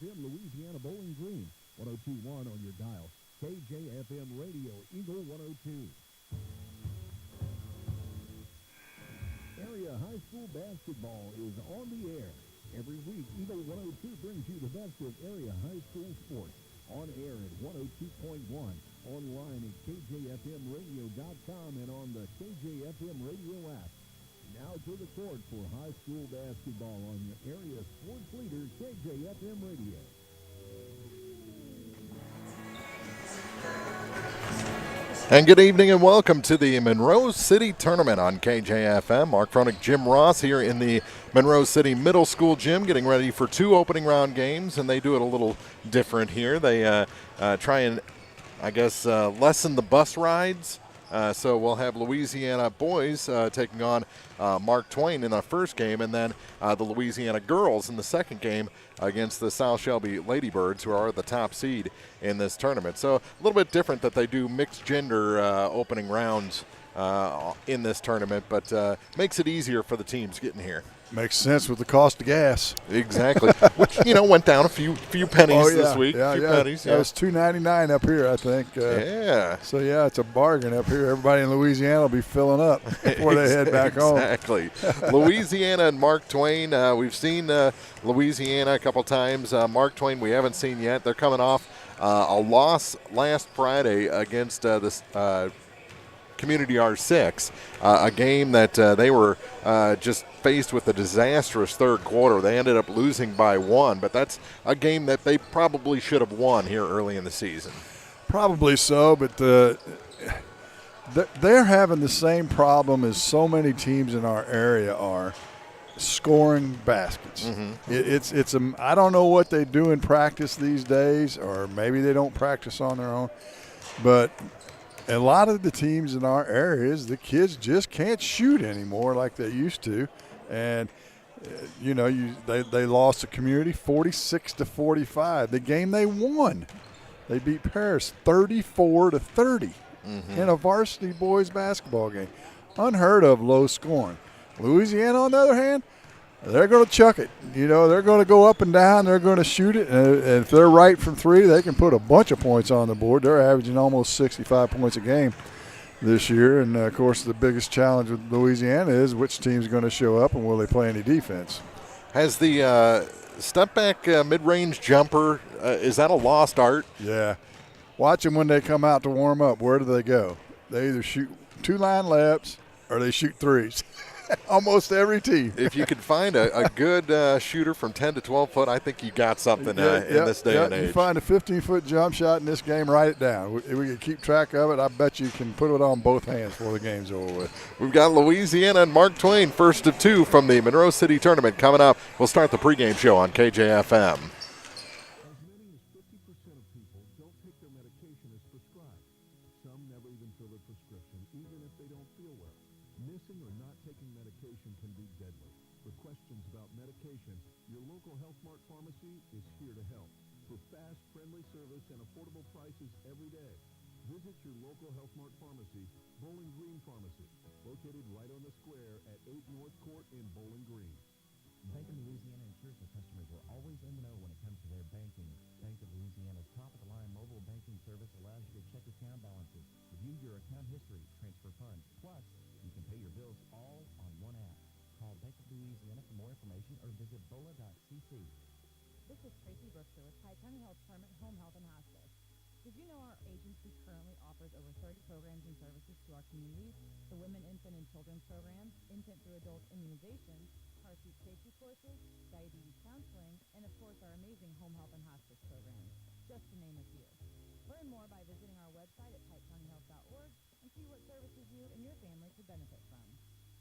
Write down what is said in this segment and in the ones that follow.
KJFM Louisiana Bowling Green, 102.1 on your dial. KJFM Radio, Eagle 102. Area high school basketball is on the air. Every week, Eagle 102 brings you the best of area high school sports. On air at 102.1, online at KJFMradio.com, and on the KJFM Radio app. Now to the court for high school basketball on your area sports leader, KJFM Radio. And good evening and welcome to the Monroe City Tournament on KJFM. Mark Froenig, Jim Ross here in the Monroe City Middle School gym, getting ready for two opening round games, and they do it a little different here. They try and, I guess, lessen the bus rides. So we'll have Louisiana boys taking on Mark Twain in the first game, and then the Louisiana girls in the second game against the South Shelby Lady Birds, who are the top seed in this tournament. So a little bit different that they do mixed gender opening rounds in this tournament, but makes it easier for the teams getting here. Makes sense with the cost of gas. Exactly, which went down a few pennies this week. Pennies, That was $2.99 up here, I think. Yeah. So yeah, it's a bargain up here. Everybody in Louisiana will be filling up before they head back home. Exactly. Louisiana and Mark Twain. We've seen Louisiana a couple times. Mark Twain we haven't seen yet. They're coming off a loss last Friday against this. Community R6, a game that they were just faced with a disastrous third quarter. They ended up losing by one, but that's a game that they probably should have won here early in the season. Probably so, but they're having the same problem as so many teams in our area are, scoring baskets. Mm-hmm. I don't know what they do in practice these days, or maybe they don't practice on their own, but a lot of the teams in our areas, the kids just can't shoot anymore like they used to. And, they lost the community 46-45. The game they won, they beat Paris 34-30 in a varsity boys basketball game. Unheard of low scoring. Louisiana, on the other hand, they're going to chuck it. They're going to go up and down. They're going to shoot it. And if they're right from three, they can put a bunch of points on the board. They're averaging almost 65 points a game this year. And, of course, the biggest challenge with Louisiana is which team's going to show up and will they play any defense. Has the step-back mid-range jumper, is that a lost art? Yeah. Watch them when they come out to warm up. Where do they go? They either shoot two-line layups or they shoot threes. Almost every team. If you could find a good shooter from 10 to 12 foot, I think you got something in this day and age. You find a 15-foot jump shot in this game, write it down. We can keep track of it. I bet you can put it on both hands before the game's over with. We've got Louisiana and Mark Twain, first of two from the Monroe City Tournament coming up. We'll start the pregame show on KJFM. Bowling Green Pharmacy, located right on the square at 8 North Court in Bowling Green. Bank of Louisiana ensures their customers are always in the know when it comes to their banking. Bank of Louisiana's top-of-the-line mobile banking service allows you to check account balances, review your account history, transfer funds. Plus, you can pay your bills all on one app. Call Bank of Louisiana for more information or visit bola.cc. This is Tracy Brookster with County Health Department Home Health and Hospice. Did you know our agency currently offers over 30 programs and services to our community? The Women, Infant, and Children's Programs, Infant through Adult Immunization, car seat safety courses, diabetes counseling, and of course our amazing home health and hospice programs, just to name a few. Learn more by visiting our website at pipecountyhealth.org and see what services you and your family could benefit from.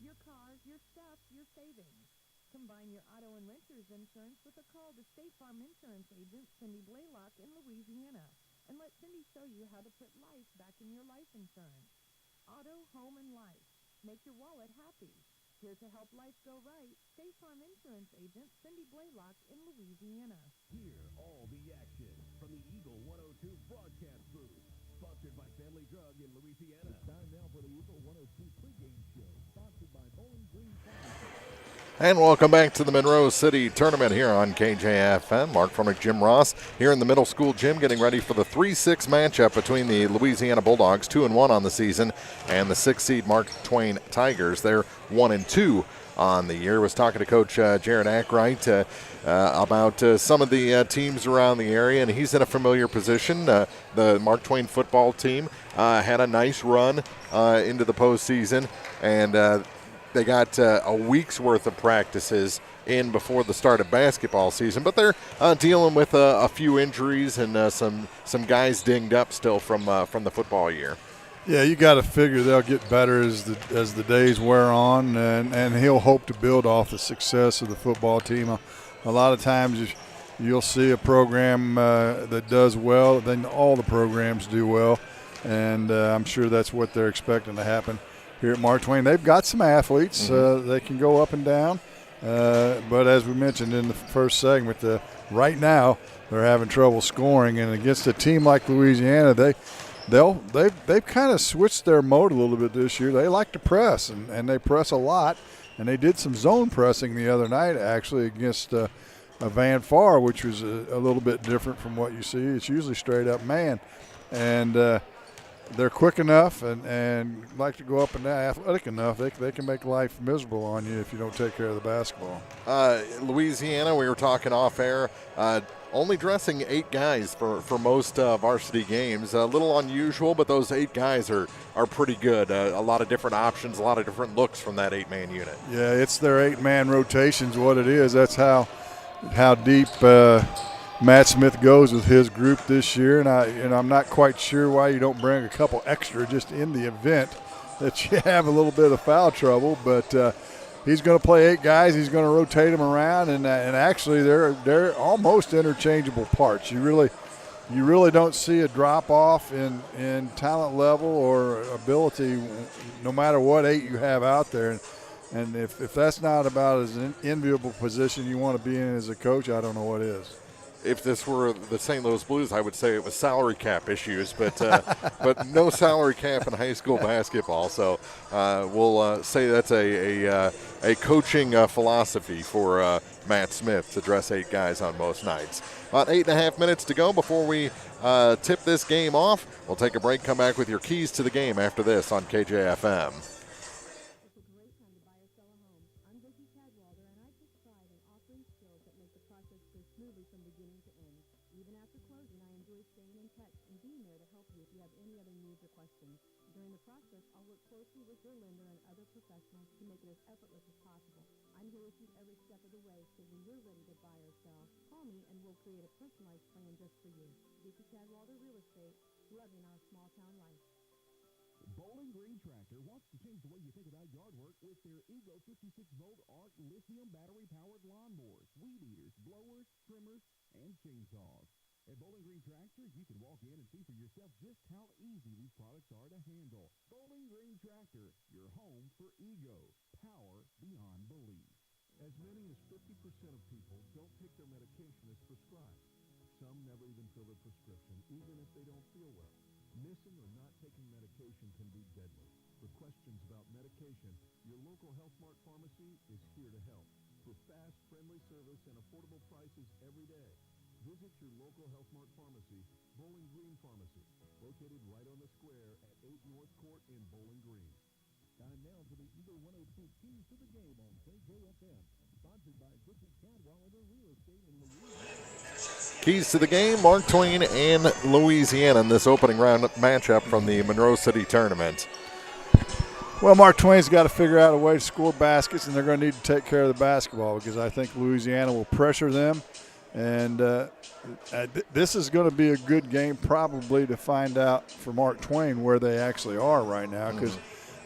Your car, your stuff, your savings. Combine your auto and renter's insurance with a call to State Farm Insurance Agent Cindy Blaylock in Louisiana. And let Cindy show you how to put life back in your life insurance. Auto, home, and life. Make your wallet happy. Here to help life go right, State Farm Insurance Agent Cindy Blaylock in Louisiana. Hear all the action from the Eagle 102 broadcast booth. Sponsored by Family Drug in Louisiana. It's time now for the Eagle 102 pregame show. Sponsored by Bowling Green Pharmacy. And welcome back to the Monroe City Tournament here on KJFM. Mark Fromick, Jim Ross here in the middle school gym getting ready for the 3-6 matchup between the Louisiana Bulldogs, 2-1 on the season, and the 6-seed Twain Tigers. They're 1-2 on the year. Was talking to Coach Jared Ackright about some of the teams around the area, and he's in a familiar position. The Mark Twain football team had a nice run into the postseason, and they got a week's worth of practices in before the start of basketball season, but they're dealing with a few injuries and some guys dinged up still from the football year. Yeah, you got to figure they'll get better as the days wear on, and he'll hope to build off the success of the football team. A lot of times you'll see a program that does well, then all the programs do well, and I'm sure that's what they're expecting to happen here at Mark Twain. They've got some athletes. They can go up and down. But as we mentioned in the first segment, right now they're having trouble scoring. And against a team like Louisiana, they've kind of switched their mode a little bit this year. They like to press, and they press a lot. And they did some zone pressing the other night, actually, against a Van Far, which was a little bit different from what you see. It's usually straight up man. And they're quick enough and like to go up and down, athletic enough. They can make life miserable on you if you don't take care of the basketball. Louisiana, we were talking off air, only dressing 8 guys for most varsity games. A little unusual, but those 8 guys are pretty good. A lot of different options, a lot of different looks from that 8-man unit. Yeah, it's their 8-man rotations, what it is. That's how deep Matt Smith goes with his group this year, and I'm not quite sure why you don't bring a couple extra just in the event that you have a little bit of foul trouble. But he's going to play 8 guys. He's going to rotate them around, and actually they're almost interchangeable parts. You really don't see a drop off in talent level or ability, no matter what 8 you have out there. And if that's not about as an enviable position you want to be in as a coach, I don't know what is. If this were the St. Louis Blues, I would say it was salary cap issues, but but no salary cap in high school basketball. So we'll say that's a coaching philosophy for Matt Smith to dress 8 guys on most nights. About 8.5 minutes to go before we tip this game off. We'll take a break, come back with your keys to the game after this on KJFM. Bowling Green Tractor wants to change the way you think about yard work with their Ego 56-volt ARC lithium battery-powered lawnmowers, weed eaters, blowers, trimmers, and chainsaws. At Bowling Green Tractor, you can walk in and see for yourself just how easy these products are to handle. Bowling Green Tractor, your home for Ego. Power beyond belief. As many as 50% of people don't take their medication as prescribed. Some never even fill their prescription, even if they don't feel well. Missing or not taking medication can be deadly. For questions about medication, your local Health Mart pharmacy is here to help. For fast, friendly service and affordable prices every day, visit your local Health Mart pharmacy, Bowling Green Pharmacy, located right on the square at 8 North Court in Bowling Green. Time now for the Eagle 102 Keys to the Game on KJFM, sponsored by Visit Cadwalader Real Estate in Louisiana. Keys to the game, Mark Twain and Louisiana in this opening round matchup from the Monroe City Tournament. Well, Mark Twain's got to figure out a way to score baskets, and they're going to need to take care of the basketball because I think Louisiana will pressure them. And this is going to be a good game probably to find out for Mark Twain where they actually are right now because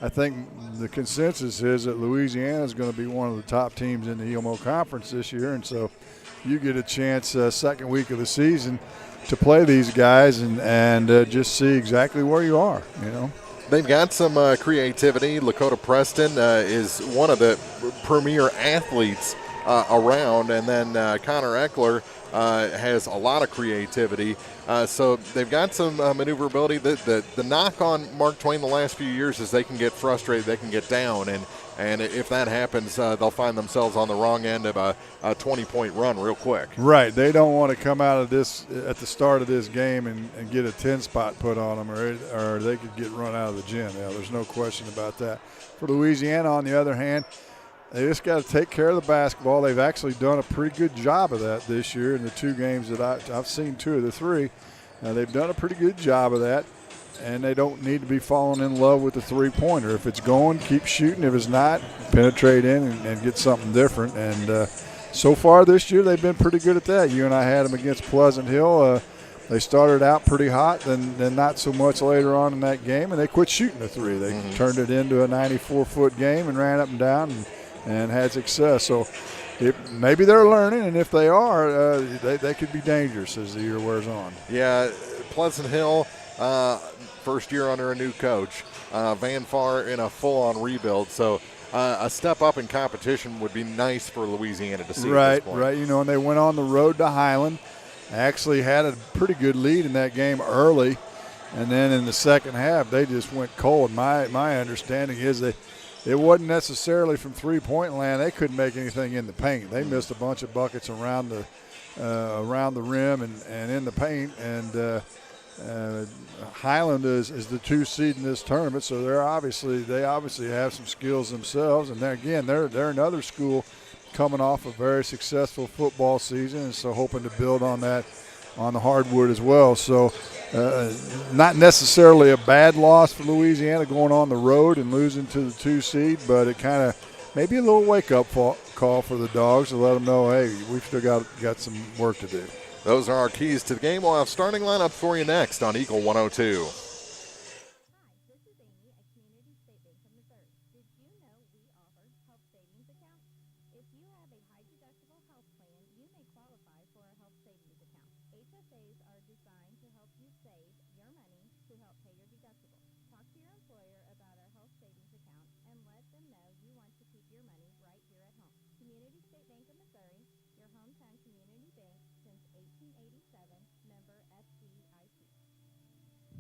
I think the consensus is that Louisiana is going to be one of the top teams in the EMO Conference this year. And so you get a chance second week of the season to play these guys and just see exactly where you are, you know. They've got some creativity. Lakota Preston is one of the premier athletes around, and then Connor Eckler has a lot of creativity. So they've got some maneuverability. The knock on Mark Twain the last few years is they can get frustrated, they can get down, And if that happens, they'll find themselves on the wrong end of a 20-point run real quick. Right. They don't want to come out of this at the start of this game and get a 10-spot put on them, or they could get run out of the gym. Yeah, there's no question about that. For Louisiana, on the other hand, they just got to take care of the basketball. They've actually done a pretty good job of that this year in the 2 games that I've seen 2 of the 3. They've done a pretty good job of that. And they don't need to be falling in love with the three-pointer. If it's going, keep shooting. If it's not, penetrate in and get something different. And so far this year, they've been pretty good at that. You and I had them against Pleasant Hill. They started out pretty hot, then not so much later on in that game, and they quit shooting the 3. They turned it into a 94-foot game and ran up and down and had success. So maybe they're learning, and if they are, they could be dangerous as the year wears on. Yeah, Pleasant Hill, first year under a new coach. Van Far in a full-on rebuild. So a step up in competition would be nice for Louisiana to see. Right, at this point. right. And they went on the road to Highland. Actually had a pretty good lead in that game early, and then in the second half they just went cold. My understanding is that it wasn't necessarily from three-point land. They couldn't make anything in the paint. They missed a bunch of buckets around the rim and in the paint. And Highland is the 2 seed in this tournament, so they obviously have some skills themselves. And they're another school coming off a very successful football season, and so hoping to build on that on the hardwood as well. So not necessarily a bad loss for Louisiana going on the road and losing to the 2 seed, but it kind of maybe a little wake-up call for the Dogs to let them know, hey, we've still got some work to do. Those are our keys to the game. We'll have starting lineup for you next on Eagle 102.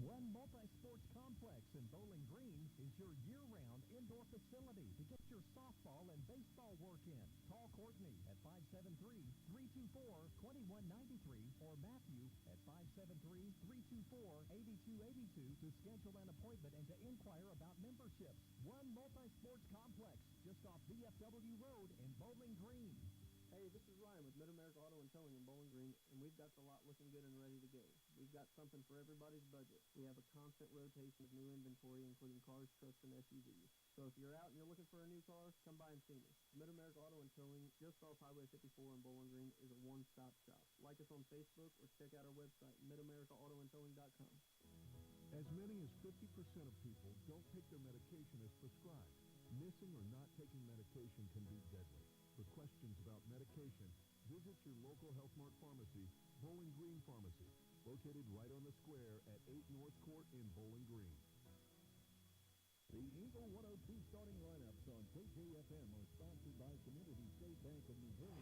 One multi-sports complex in Bowling Green is your year-round indoor facility to get your softball and baseball work in. Call Courtney at 573-324-2193 or Matthew at 573-324-8282 to schedule an appointment and to inquire about memberships. One multi-sports complex just off VFW Road in Bowling Green. Hey, this is Ryan with Mid-America Auto and Towing in Bowling Green, and we've got the lot looking good and ready to go. We've got something for everybody's budget. We have a constant rotation of new inventory, including cars, trucks, and SUVs. So if you're out and you're looking for a new car, come by and see me. Mid-America Auto and Towing, just off Highway 54 in Bowling Green, is a one-stop shop. Like us on Facebook or check out our website, midamericaautoandtowing.com. As many as 50% of people don't take their medication as prescribed. Missing or not taking medication can be deadly. For questions about medication, visit your local Health Mart pharmacy, Bowling Green Pharmacy, located right on the square at 8 North Court in Bowling Green. The Eagle 102 starting lineups on KJFM are sponsored by Community State Bank of Missouri.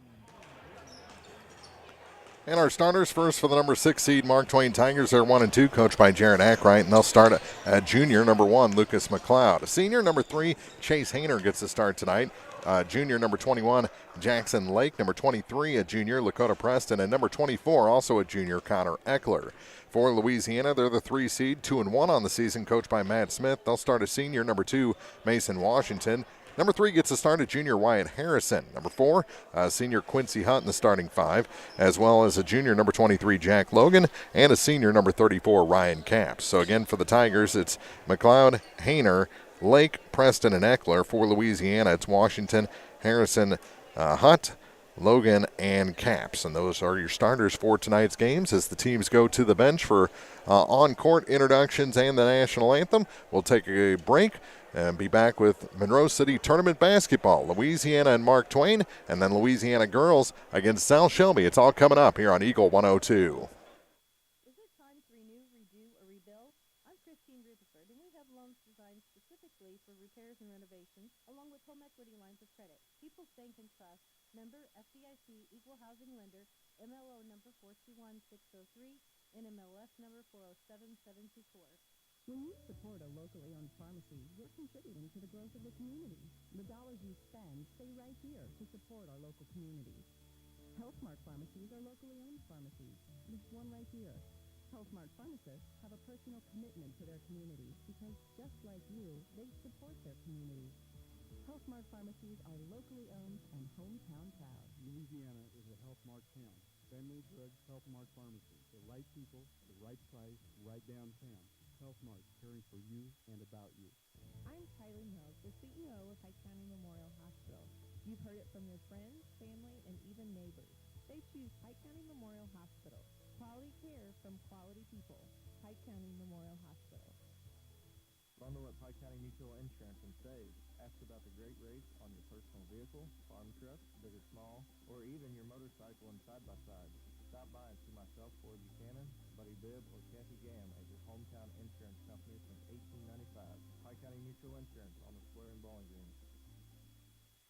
And our starters first for the number 6 seed Mark Twain Tigers. They're 1-2, coached by Jaron Ackright, and they'll start at junior number 1, Lucas McLeod. A senior number 3, Chase Hayner gets the start tonight. Junior number 21, Jackson Lake. Number 23, a junior, Lakota Preston. And number 24, also a junior, Connor Eckler. For Louisiana, they're the 3 seed, 2-1 on the season, coached by Matt Smith. They'll start a senior, number 2, Mason Washington. Number 3 gets a start at junior Wyatt Harrison. Number 4, senior Quincy Hunt in the starting 5, as well as a junior number 23, Jack Logan, and a senior number 34, Ryan Capps. So again, for the Tigers, it's McLeod, Hayner, Lake, Preston, and Eckler. For Louisiana, it's Washington, Harrison, Hunt, Logan, and Capps. And those are your starters for tonight's games as the teams go to the bench for on-court introductions and the national anthem. We'll take a break and be back with Monroe City Tournament basketball, Louisiana and Mark Twain, and then Louisiana girls against South Shelby. It's all coming up here on Eagle 102. Is it time to renew, redo, or rebuild? I'm Christine Rutherford, and we have loans designed specifically for repairs and renovations, along with home equity lines of credit. People's Bank and Trust, member FDIC, equal housing lender, MLO number 421603, and MLS number 407724. When you support a locally owned pharmacy, you're contributing to the growth of the community. The dollars you spend stay right here to support our local communities. HealthMart pharmacies are locally owned pharmacies. There's one right here. HealthMart pharmacists have a personal commitment to their communities because, just like you, they support their communities. HealthMart pharmacies are locally owned and hometown proud. Louisiana is a HealthMart town. Family Drugs HealthMart Pharmacy. The right people, the right price, right downtown. HealthMart, caring for you and about you. I'm Kylie Mills, the CEO of Pike County Memorial Hospital. You've heard it from your friends, family, and even neighbors. They choose Pike County Memorial Hospital. Quality care from quality people. Pike County Memorial Hospital. Bundle at Pike County Mutual Insurance and save. Ask about the great rates on your personal vehicle, farm truck, big or small, or even your motorcycle and side-by-side. Stop by and see myself, Ford Buchanan, Buddy Bibb, or Kathy Gam at your hometown insurance company since 1895. Pike County Mutual Insurance on the square in Bowling Green.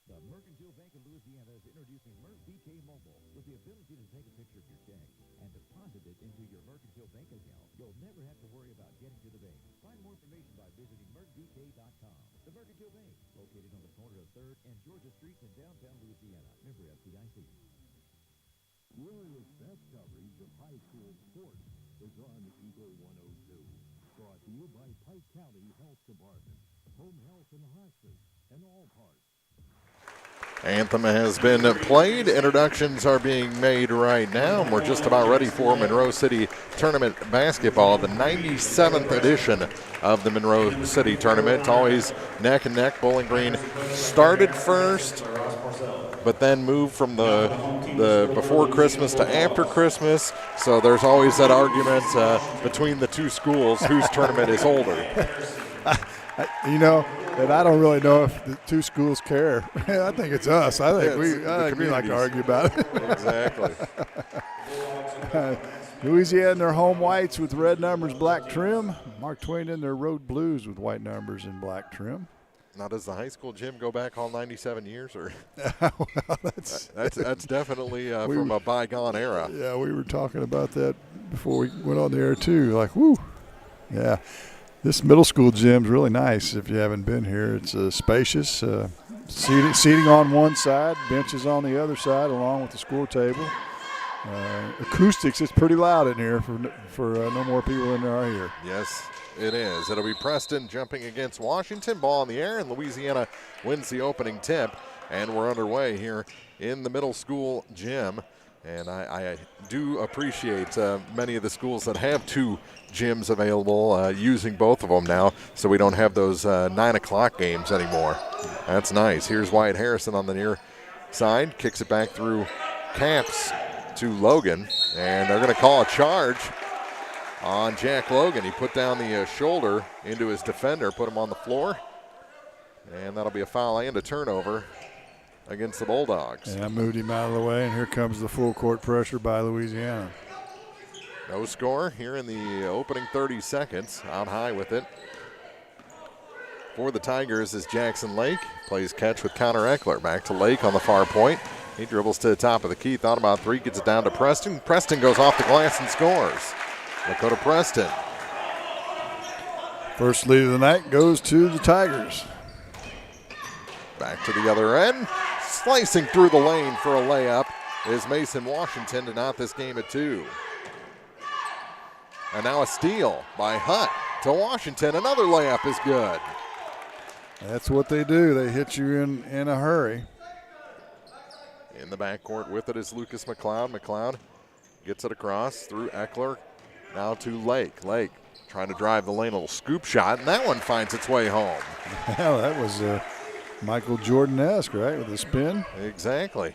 The Mercantile Bank of Louisiana is introducing Merc BK Mobile with the ability to take a picture of your check and deposit it into your Mercantile Bank account. You'll never have to worry about getting to the bank. Find more information by visiting mercbk.com. The Mercantile Bank, located on the corner of 3rd and Georgia Streets in downtown Louisiana. Member FDIC. Glorious best coverage of high school sports is on Eagle 102. Brought to you by Pike County Health Department, Home Health and Hospice, and All Parts. Anthem has been played. Introductions are being made right now. And we're just about ready for Monroe City Tournament basketball, the 97th edition of the Monroe City Tournament. Always neck and neck. Bowling Green started first, but then moved from the before Christmas to after Christmas. So there's always that argument between the two schools whose tournament is older. And I don't really know if the two schools care. I think it's us. I think we like to argue about it. Exactly. Louisiana in their home whites with red numbers, black trim. Mark Twain in their road blues with white numbers and black trim. Now, does the high school gym go back all 97 years? Or well, that's definitely from a bygone era. Yeah, we were talking about that before we went on the air, too. Like, whoo. Yeah. This middle school gym's really nice if you haven't been here. It's spacious, seating on one side, benches on the other side, along with the score table. Acoustics, it's pretty loud in here for no more people than there are here. Yes, it is. It'll be Preston jumping against Washington. Ball in the air, and Louisiana wins the opening tip. And we're underway here in the middle school gym. And I do appreciate many of the schools that have two gyms available using both of them now, so we don't have those 9 o'clock games anymore. That's nice. Here's Wyatt Harrison on the near side. Kicks it back through Caps to Logan, and they're going to call a charge on Jack Logan. He put down the shoulder into his defender, put him on the floor, and that'll be a foul and a turnover against the Bulldogs. Yeah, I moved him out of the way, and here comes the full court pressure by Louisiana. No score here in the opening 30 seconds. Out high with it for the Tigers is Jackson Lake. Plays catch with Connor Eckler. Back to Lake on the far point. He dribbles to the top of the key. Thought about three. Gets it down to Preston. Preston goes off the glass and scores. Lakota Preston. First lead of the night goes to the Tigers. Back to the other end. Slicing through the lane for a layup is Mason Washington to knot this game at 2. And now a steal by Hutt to Washington. Another layup is good. That's what they do. They hit you in a hurry. In the backcourt with it is Lucas McLeod. McLeod gets it across through Eckler. Now to Lake. Lake trying to drive the lane, a little scoop shot, and that one finds its way home. Well, that was Michael Jordan-esque, right, with the spin? Exactly.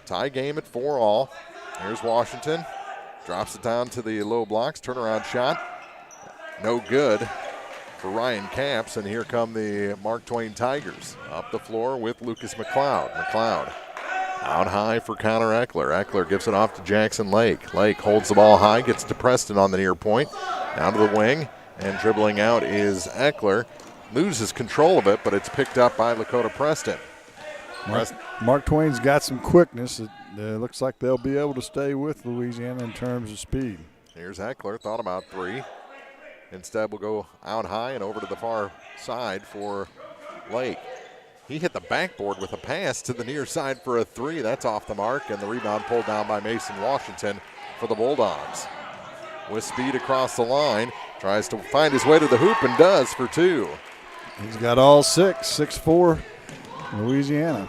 Tie game at 4-all. Here's Washington. Drops it down to the low blocks. Turnaround shot. No good for Ryan Camps. And here come the Mark Twain Tigers. Up the floor with Lucas McLeod. McLeod out high for Connor Eckler. Eckler gives it off to Jackson Lake. Lake holds the ball high. Gets to Preston on the near point. Down to the wing. And dribbling out is Eckler. Loses control of it, but it's picked up by Lakota Preston. Mark Twain's got some quickness. It looks like they'll be able to stay with Louisiana in terms of speed. Here's Eckler, thought about three. Instead, we'll go out high and over to the far side for Lake. He hit the backboard with a pass to the near side for a three. That's off the mark, and the rebound pulled down by Mason Washington for the Bulldogs. With speed across the line, tries to find his way to the hoop and does for two. He's got all 6'4", Louisiana.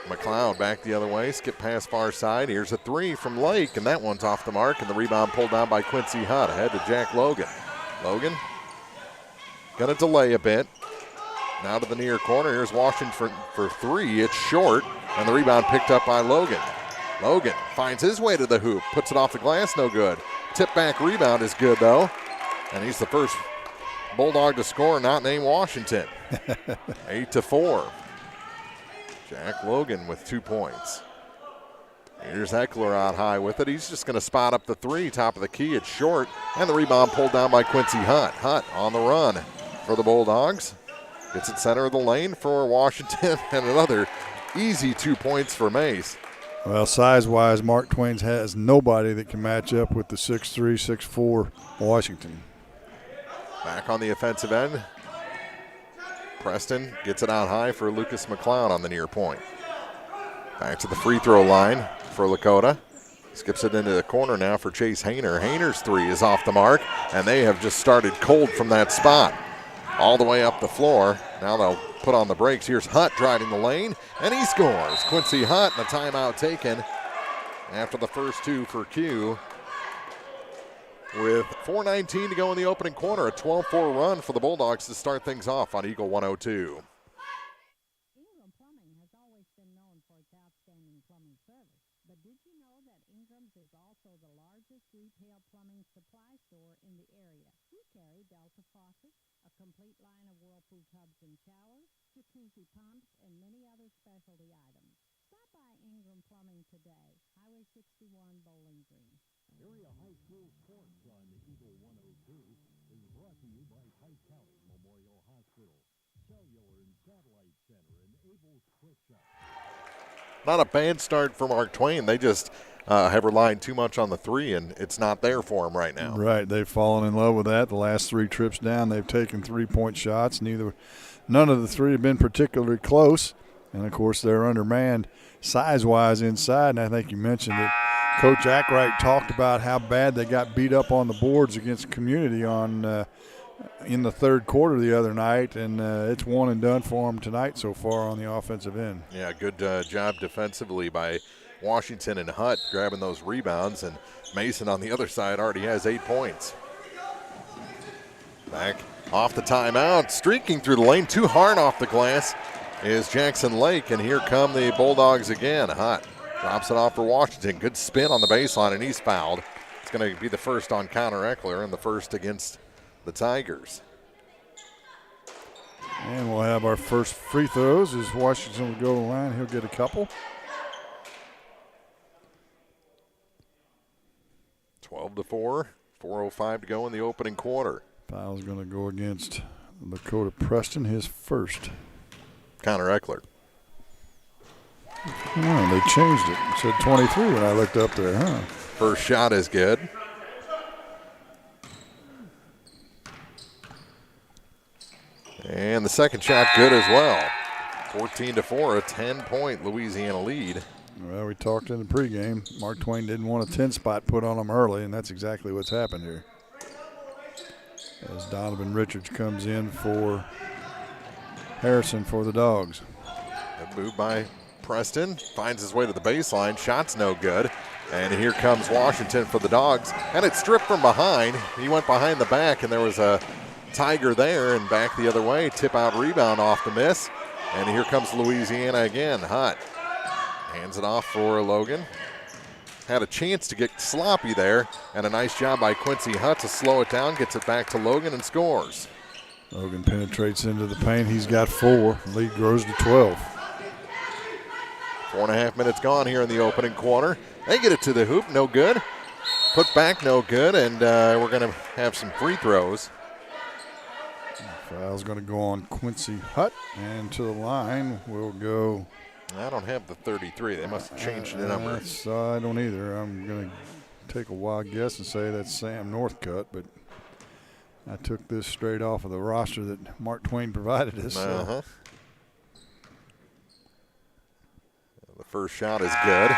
McLeod back the other way, skip past far side. Here's a three from Lake, and that one's off the mark, and the rebound pulled down by Quincy Hutt. Ahead to Jack Logan. Logan going to delay a bit. Now to the near corner. Here's Washington for three. It's short, and the rebound picked up by Logan. Logan finds his way to the hoop, puts it off the glass, no good. Tip back rebound is good, though, and he's the first Bulldog to score not named Washington. 8-4. Jack Logan with 2 points. Here's Eckler out high with it. He's just going to spot up the three, top of the key. It's short, and the rebound pulled down by Quincy Hutt. Hutt on the run for the Bulldogs. Gets it center of the lane for Washington, and another easy 2 points for Mace. Well, size-wise, Mark Twain has nobody that can match up with the 6'3", 6'4" Washington. Back on the offensive end. Preston gets it out high for Lucas McLeod on the near point. Back to the free throw line for Lakota. Skips it into the corner now for Chase Hayner. Hayner's three is off the mark, and they have just started cold from that spot. All the way up the floor. Now they'll put on the brakes. Here's Hutt driving the lane, and he scores. Quincy Hutt, and a timeout taken after the first two for Q. With 4:19 to go in the opening quarter, a 12-4 run for the Bulldogs to start things off on Eagle 102. Ingram Plumbing has always been known for its outstanding plumbing service. But did you know that Ingram's is also the largest retail plumbing supply store in the area? We carry Delta faucets, a complete line of Whirlpool tubs and showers, jacuzzi pumps, and many other specialty items. Stop by Ingram Plumbing today, Highway 61, Bowling Green. Area High School Sports on Eagle 102 is brought to you by Pike County Memorial Hospital, Cellular and Satellite Center, and Abel's Quick Shop. Not a bad start for Mark Twain. They just have relied too much on the three, and it's not there for them right now. Right. They've fallen in love with that. The last three trips down, they've taken three-point shots. None of the three have been particularly close. And, of course, they're undermanned size-wise inside. And I think you mentioned that Coach Ackright talked about how bad they got beat up on the boards against Community in the third quarter the other night, and it's one and done for them tonight so far on the offensive end. Yeah, good job defensively by Washington and Hutt grabbing those rebounds, and Mason on the other side already has 8 points. Back off the timeout, streaking through the lane, too hard off the glass is Jackson Lake, and here come the Bulldogs again. Hutt drops it off for Washington. Good spin on the baseline, and he's fouled. It's going to be the first on Connor Eckler and the first against the Tigers. And we'll have our first free throws as Washington will go to the line. He'll get a couple. 12-4, 4:05 to go in the opening quarter. Foul's going to go against Lakota Preston, his first. Connor Eckler. Oh, they changed it. It said 23 when I looked up there, huh? First shot is good. And the second shot good as well. 14-4, a 10-point Louisiana lead. Well, we talked in the pregame. Mark Twain didn't want a 10-spot put on him early, and that's exactly what's happened here. As Donovan Richards comes in for Harrison for the Dogs. Good move by Preston. Finds his way to the baseline. Shot's no good. And here comes Washington for the Dogs. And it's stripped from behind. He went behind the back, and there was a Tiger there, and back the other way. Tip out rebound off the miss. And here comes Louisiana again. Hutt hands it off for Logan. Had a chance to get sloppy there, and a nice job by Quincy Hutt to slow it down, gets it back to Logan and scores. Logan penetrates into the paint. He's got 4. Lead grows to 12. 4.5 minutes gone here in the opening quarter. They get it to the hoop, no good. Put back, no good, and we're going to have some free throws. Foul's going to go on Quincy Hutt, and to the line will go. I don't have the 33. They must have changed the number. I don't either. I'm going to take a wild guess and say that's Sam Northcutt, but I took this straight off of the roster that Mark Twain provided us. Uh-huh. The first shot is good.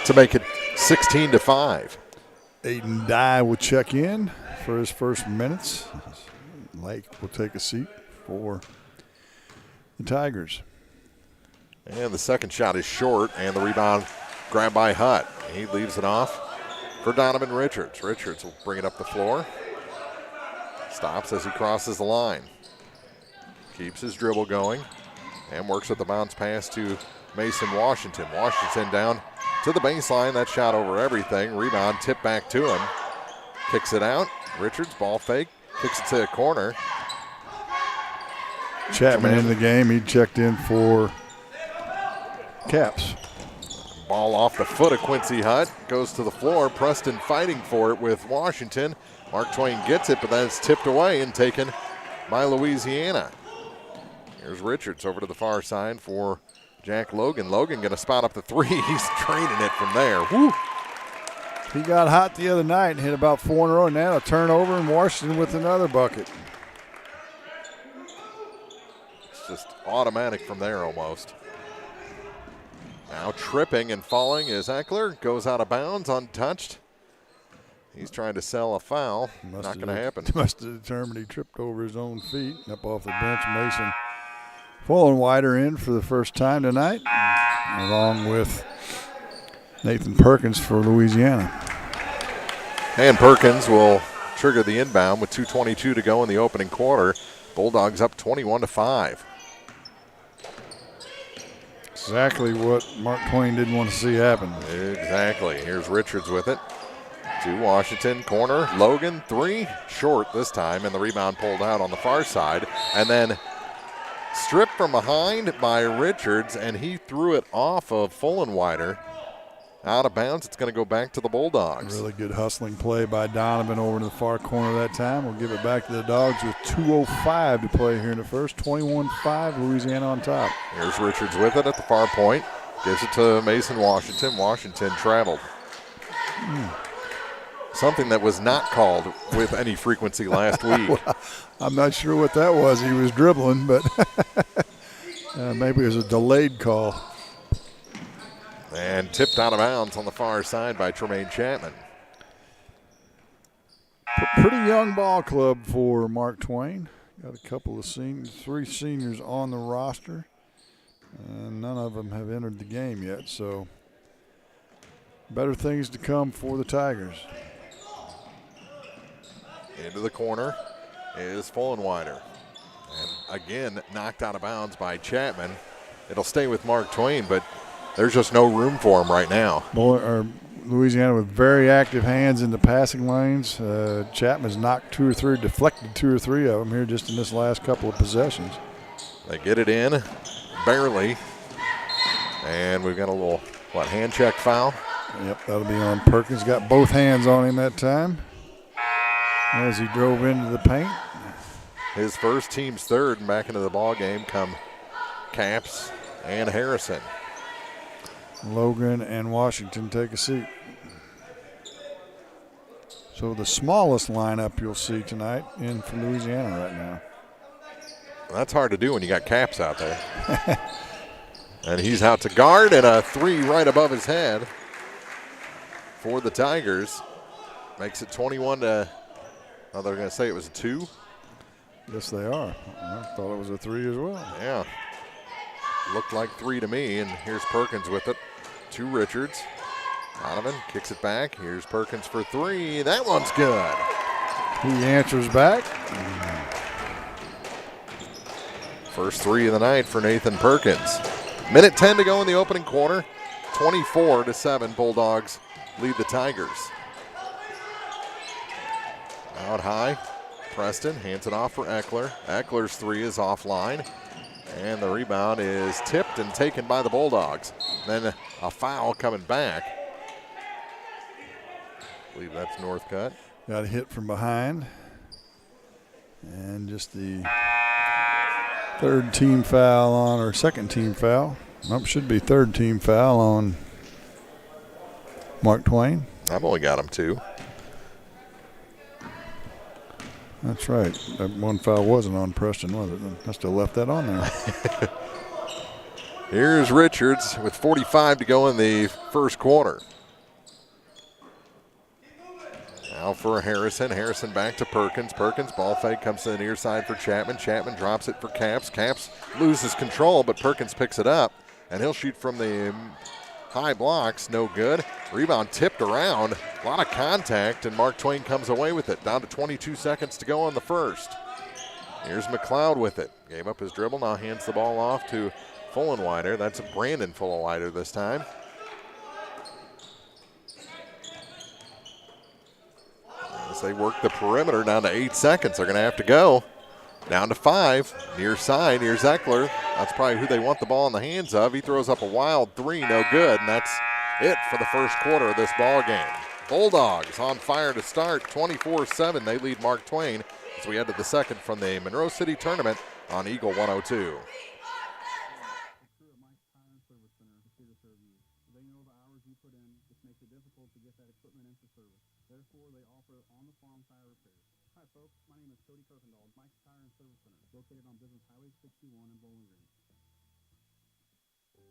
To make it 16-5. Aiden Dye will check in for his first minutes. Lake will take a seat for the Tigers. And the second shot is short, and the rebound grabbed by Hutt. He leaves it off for Donovan Richards. Richards will bring it up the floor. Stops as he crosses the line. Keeps his dribble going and works with the bounce pass to Mason Washington. Washington down to the baseline. That shot over everything. Rebound tipped back to him. Kicks it out. Richards, ball fake. Kicks it to the corner. Chapman in the game. He checked in for Caps. Ball off the foot of Quincy Hutt. Goes to the floor. Preston fighting for it with Washington. Mark Twain gets it, but then it's tipped away and taken by Louisiana. Here's Richards over to the far side for Jack Logan. Logan going to spot up the three. He's draining it from there. Woo. He got hot the other night and hit about 4 in a row. Now a turnover and Washington with another bucket. It's just automatic from there almost. Now tripping and falling is Eckler. Goes out of bounds, untouched. He's trying to sell a foul. Not going to happen. Must have determined he tripped over his own feet. Up off the bench, Mason Fullenwider in for the first time tonight, along with Nathan Perkins for Louisiana. And Perkins will trigger the inbound with 2:22 to go in the opening quarter. Bulldogs up 21-5. Exactly what Mark Twain didn't want to see happen. Exactly. Here's Richards with it. To Washington, corner, Logan, three, short this time, and the rebound pulled out on the far side. And then stripped from behind by Richards, and he threw it off of Fullenwider. Out of bounds, it's going to go back to the Bulldogs. Really good hustling play by Donovan over to the far corner that time. We'll give it back to the Dogs with 2:05 to play here in the first. 21-5, Louisiana on top. Here's Richards with it at the far point. Gives it to Mason Washington. Washington traveled. Something that was not called with any frequency last week. Well, I'm not sure what that was. He was dribbling, but maybe it was a delayed call. And tipped out of bounds on the far side by Tremaine Chapman. Pretty young ball club for Mark Twain. Got a couple of seniors, 3 seniors on the roster. None of them have entered the game yet, so better things to come for the Tigers. Into the corner is Fullenwider. And again, knocked out of bounds by Chapman. It'll stay with Mark Twain, but there's just no room for him right now. Louisiana with very active hands in the passing lanes. Chapman's knocked 2 or 3, deflected 2 or 3 of them here just in this last couple of possessions. They get it in, barely. And we've got a little, hand check foul? Yep, that'll be on Perkins. Got both hands on him that time as he drove into the paint. His first, team's third, and back into the ball game come Caps and Harrison. Logan and Washington take a seat. So the smallest lineup you'll see tonight in for Louisiana right now. That's hard to do when you got Caps out there. And he's out to guard, and a 3 right above his head for the Tigers. Makes it 21 to, they're going to say it was a 2. Yes, they are. I thought it was a 3 as well. Yeah. Looked like 3 to me, and here's Perkins with it to Richards. Donovan kicks it back. Here's Perkins for 3. That one's good. He answers back. First 3 of the night for Nathan Perkins. Minute 10 to go in the opening quarter. 24-7, Bulldogs lead the Tigers. Out high, Preston hands it off for Eckler. Eckler's 3 is offline. And the rebound is tipped and taken by the Bulldogs. Then a foul coming back. I believe that's Northcutt. Got a hit from behind. And just the third team foul on, or second team foul. Nope, should be third team foul on Mark Twain. I've only got him 2. That's right. That one foul wasn't on Preston, was it? I still left that on there. Here's Richards with 45 to go in the first quarter. Now for Harrison. Harrison back to Perkins. Perkins, ball fake, comes to the near side for Chapman. Chapman drops it for Caps. Caps loses control, but Perkins picks it up, and he'll shoot from the high blocks. No good. Rebound tipped around. A lot of contact, and Mark Twain comes away with it. Down to 22 seconds to go in the first. Here's McLeod with it. Gave up his dribble. Now hands the ball off to Fullenwider. That's Brandon Fullenwider this time. As they work the perimeter down to 8 seconds, they're going to have to go. Down to 5. Near side, here's Eckler. That's probably who they want the ball in the hands of. He throws up a wild 3, no good, and that's it for the first quarter of this ball game. Bulldogs on fire to start, 24-7. They lead Mark Twain as we head to the second from the Monroe City Tournament on Eagle 102.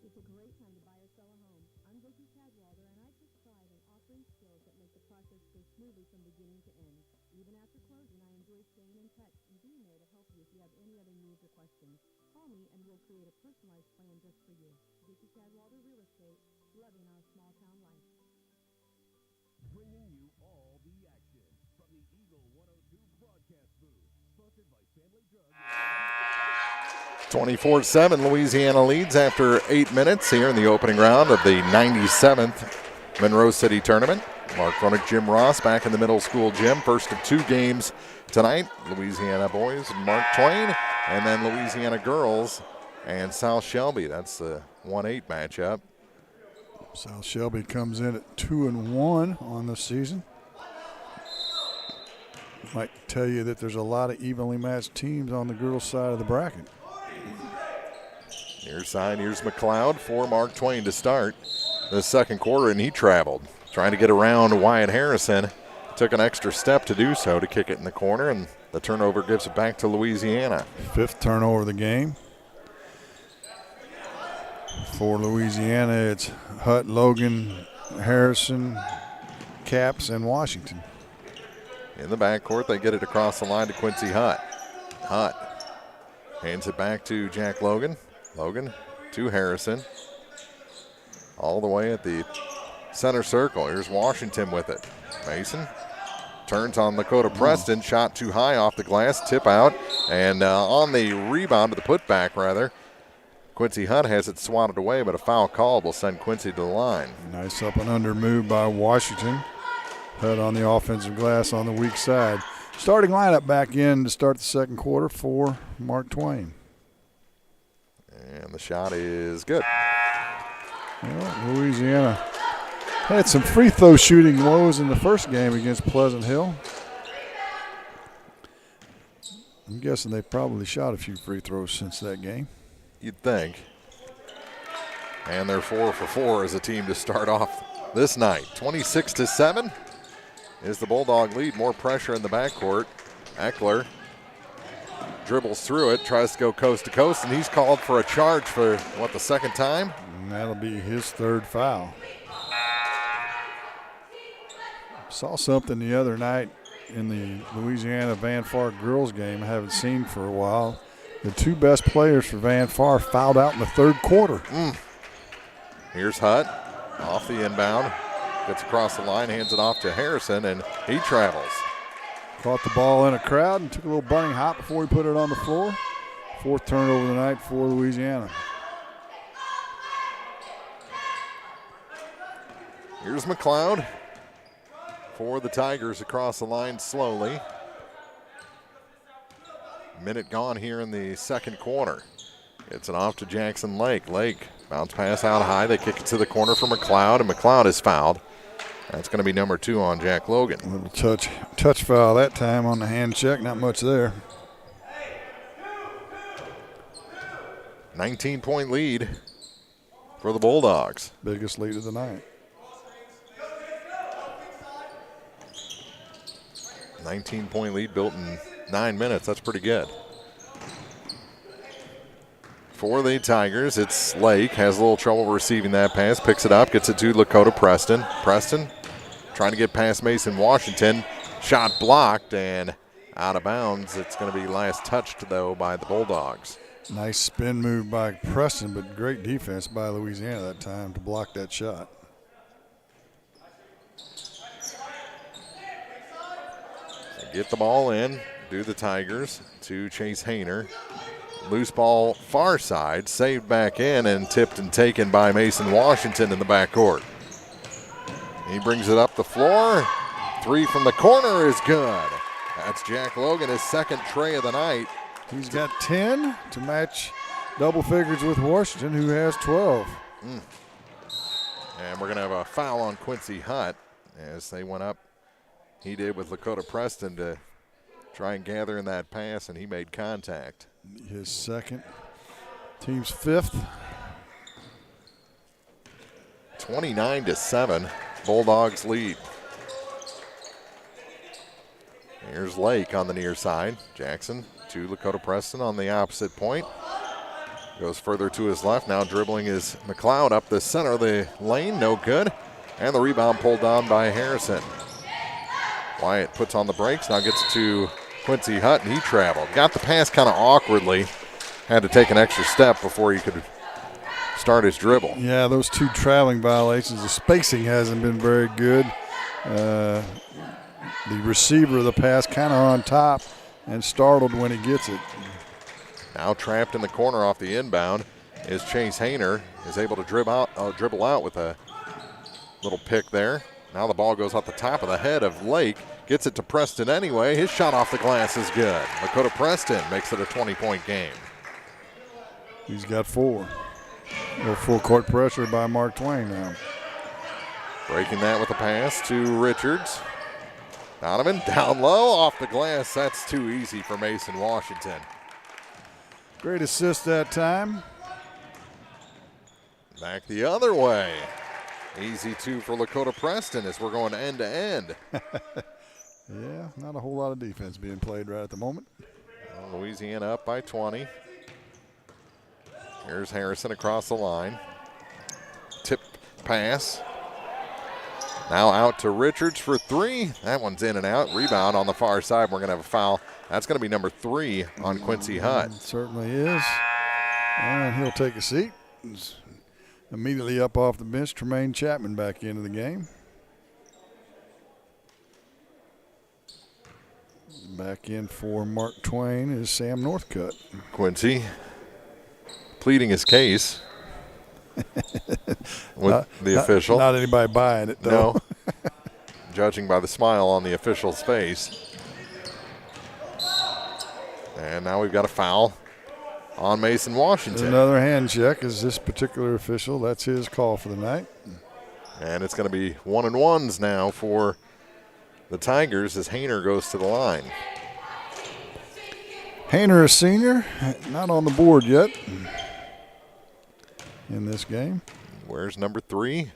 It's a great time to buy or sell a home. I'm Vicki Cadwalder, and I take pride in offering skills that make the process go smoothly from beginning to end. Even after closing, I enjoy staying in touch and being there to help you if you have any other needs or questions. Call me, and we'll create a personalized plan just for you. Vicki Cadwalder Real Estate, loving our small-town life. Bringing you all the action from the Eagle 102 broadcast booth, sponsored by Family Drug. 24-7, Louisiana leads after 8 minutes here in the opening round of the 97th Monroe City Tournament. Mark Froelich, Jim Ross back in the middle school gym. First of 2 games tonight. Louisiana boys, Mark Twain, and then Louisiana girls and South Shelby. That's the 1-8 matchup. South Shelby comes in at 2-1 on the season. Might tell you that there's a lot of evenly matched teams on the girls' side of the bracket. Near side, here's McLeod for Mark Twain to start the second quarter, and he traveled. Trying to get around Wyatt Harrison. Took an extra step to do so to kick it in the corner, and the turnover gives it back to Louisiana. 5th turnover of the game. For Louisiana, it's Hutt, Logan, Harrison, Caps, and Washington. In the backcourt, they get it across the line to Quincy Hutt. Hutt hands it back to Jack Logan. Logan to Harrison. All the way at the center circle. Here's Washington with it. Mason turns on Lakota Preston. Shot too high off the glass. Tip out. And on the rebound, to the putback rather, Quincy Hutt has it swatted away, but a foul call will send Quincy to the line. Nice up and under move by Washington. Hutt on the offensive glass on the weak side. Starting lineup back in to start the second quarter for Mark Twain. And the shot is good. Well, Louisiana had some free throw shooting woes in the first game against Pleasant Hill. I'm guessing they probably shot a few free throws since that game. You'd think. And they're 4 for 4 as a team to start off this night. 26-7 is the Bulldog lead. More pressure in the backcourt. Eckler dribbles through it, tries to go coast to coast, and he's called for a charge for, what, the second time? And that'll be his 3rd foul. Saw something the other night in the Louisiana Van Far girls game I haven't seen for a while. The 2 best players for Van Far fouled out in the 3rd quarter. Here's Hutt off the inbound. Gets across the line, hands it off to Harrison, and he travels. Caught the ball in a crowd and took a little burning hot before he put it on the floor. 4th turnover of the night for Louisiana. Here's McLeod for the Tigers across the line slowly. Minute gone here in the second quarter. Gets it off to Jackson Lake. Lake bounce pass out high. They kick it to the corner for McLeod, and McLeod is fouled. That's going to be number 2 on Jack Logan. A little touch foul that time on the hand check. Not much there. 19-point lead for the Bulldogs. Biggest lead of the night. 19-point lead built in 9 minutes. That's pretty good. For the Tigers, it's Lake. Has a little trouble receiving that pass. Picks it up, gets it to Lakota Preston. Preston trying to get past Mason Washington. Shot blocked and out of bounds. It's going to be last touched, though, by the Bulldogs. Nice spin move by Preston, but great defense by Louisiana that time to block that shot. They get the ball in, do the Tigers to Chase Hayner. Loose ball far side, saved back in and tipped and taken by Mason Washington in the backcourt. He brings it up the floor. 3 from the corner is good. That's Jack Logan, his second tray of the night. He's got 10 to match double figures with Washington, who has 12. And we're going to have a foul on Quincy Hutt as they went up. He did with Lakota Preston to try and gather in that pass, and he made contact. His second. Team's 5th. 29-7. Bulldogs lead. Here's Lake on the near side. Jackson to Lakota Preston on the opposite point. Goes further to his left. Now dribbling is McLeod up the center of the lane. No good. And the rebound pulled down by Harrison. Wyatt puts on the brakes. Now gets it to Quincy Hutt, and he traveled. Got the pass kind of awkwardly. Had to take an extra step before he could start his dribble. Yeah, those 2 traveling violations. The spacing hasn't been very good. The receiver of the pass kind of on top and startled when he gets it. Now trapped in the corner off the inbound is Chase Hayner. Is able to dribble out with a little pick there. Now the ball goes off the top of the head of Lake. Gets it to Preston anyway. His shot off the glass is good. Lakota Preston makes it a 20-point game. He's got 4. A little full court pressure by Mark Twain now. Breaking that with a pass to Richards. Donovan down low off the glass. That's too easy for Mason Washington. Great assist that time. Back the other way. Easy 2 for Lakota Preston as we're going end to end. Yeah, not a whole lot of defense being played right at the moment. Louisiana up by 20. Here's Harrison across the line. Tip pass. Now out to Richards for 3. That one's in and out. Rebound on the far side. We're going to have a foul. That's going to be number 3 on Quincy Hutt. It certainly is. And he'll take a seat. Immediately up off the bench, Tremaine Chapman back into the game. Back in for Mark Twain is Sam Northcutt. Quincy pleading his case with the official. Not anybody buying it, though. No. Judging by the smile on the official's face. And now we've got a foul on Mason Washington. Another hand check is this particular official. That's his call for the night. And it's going to be 1-and-1s now for the Tigers as Hayner goes to the line. Hayner, a senior, not on the board yet in this game. Where's number 3?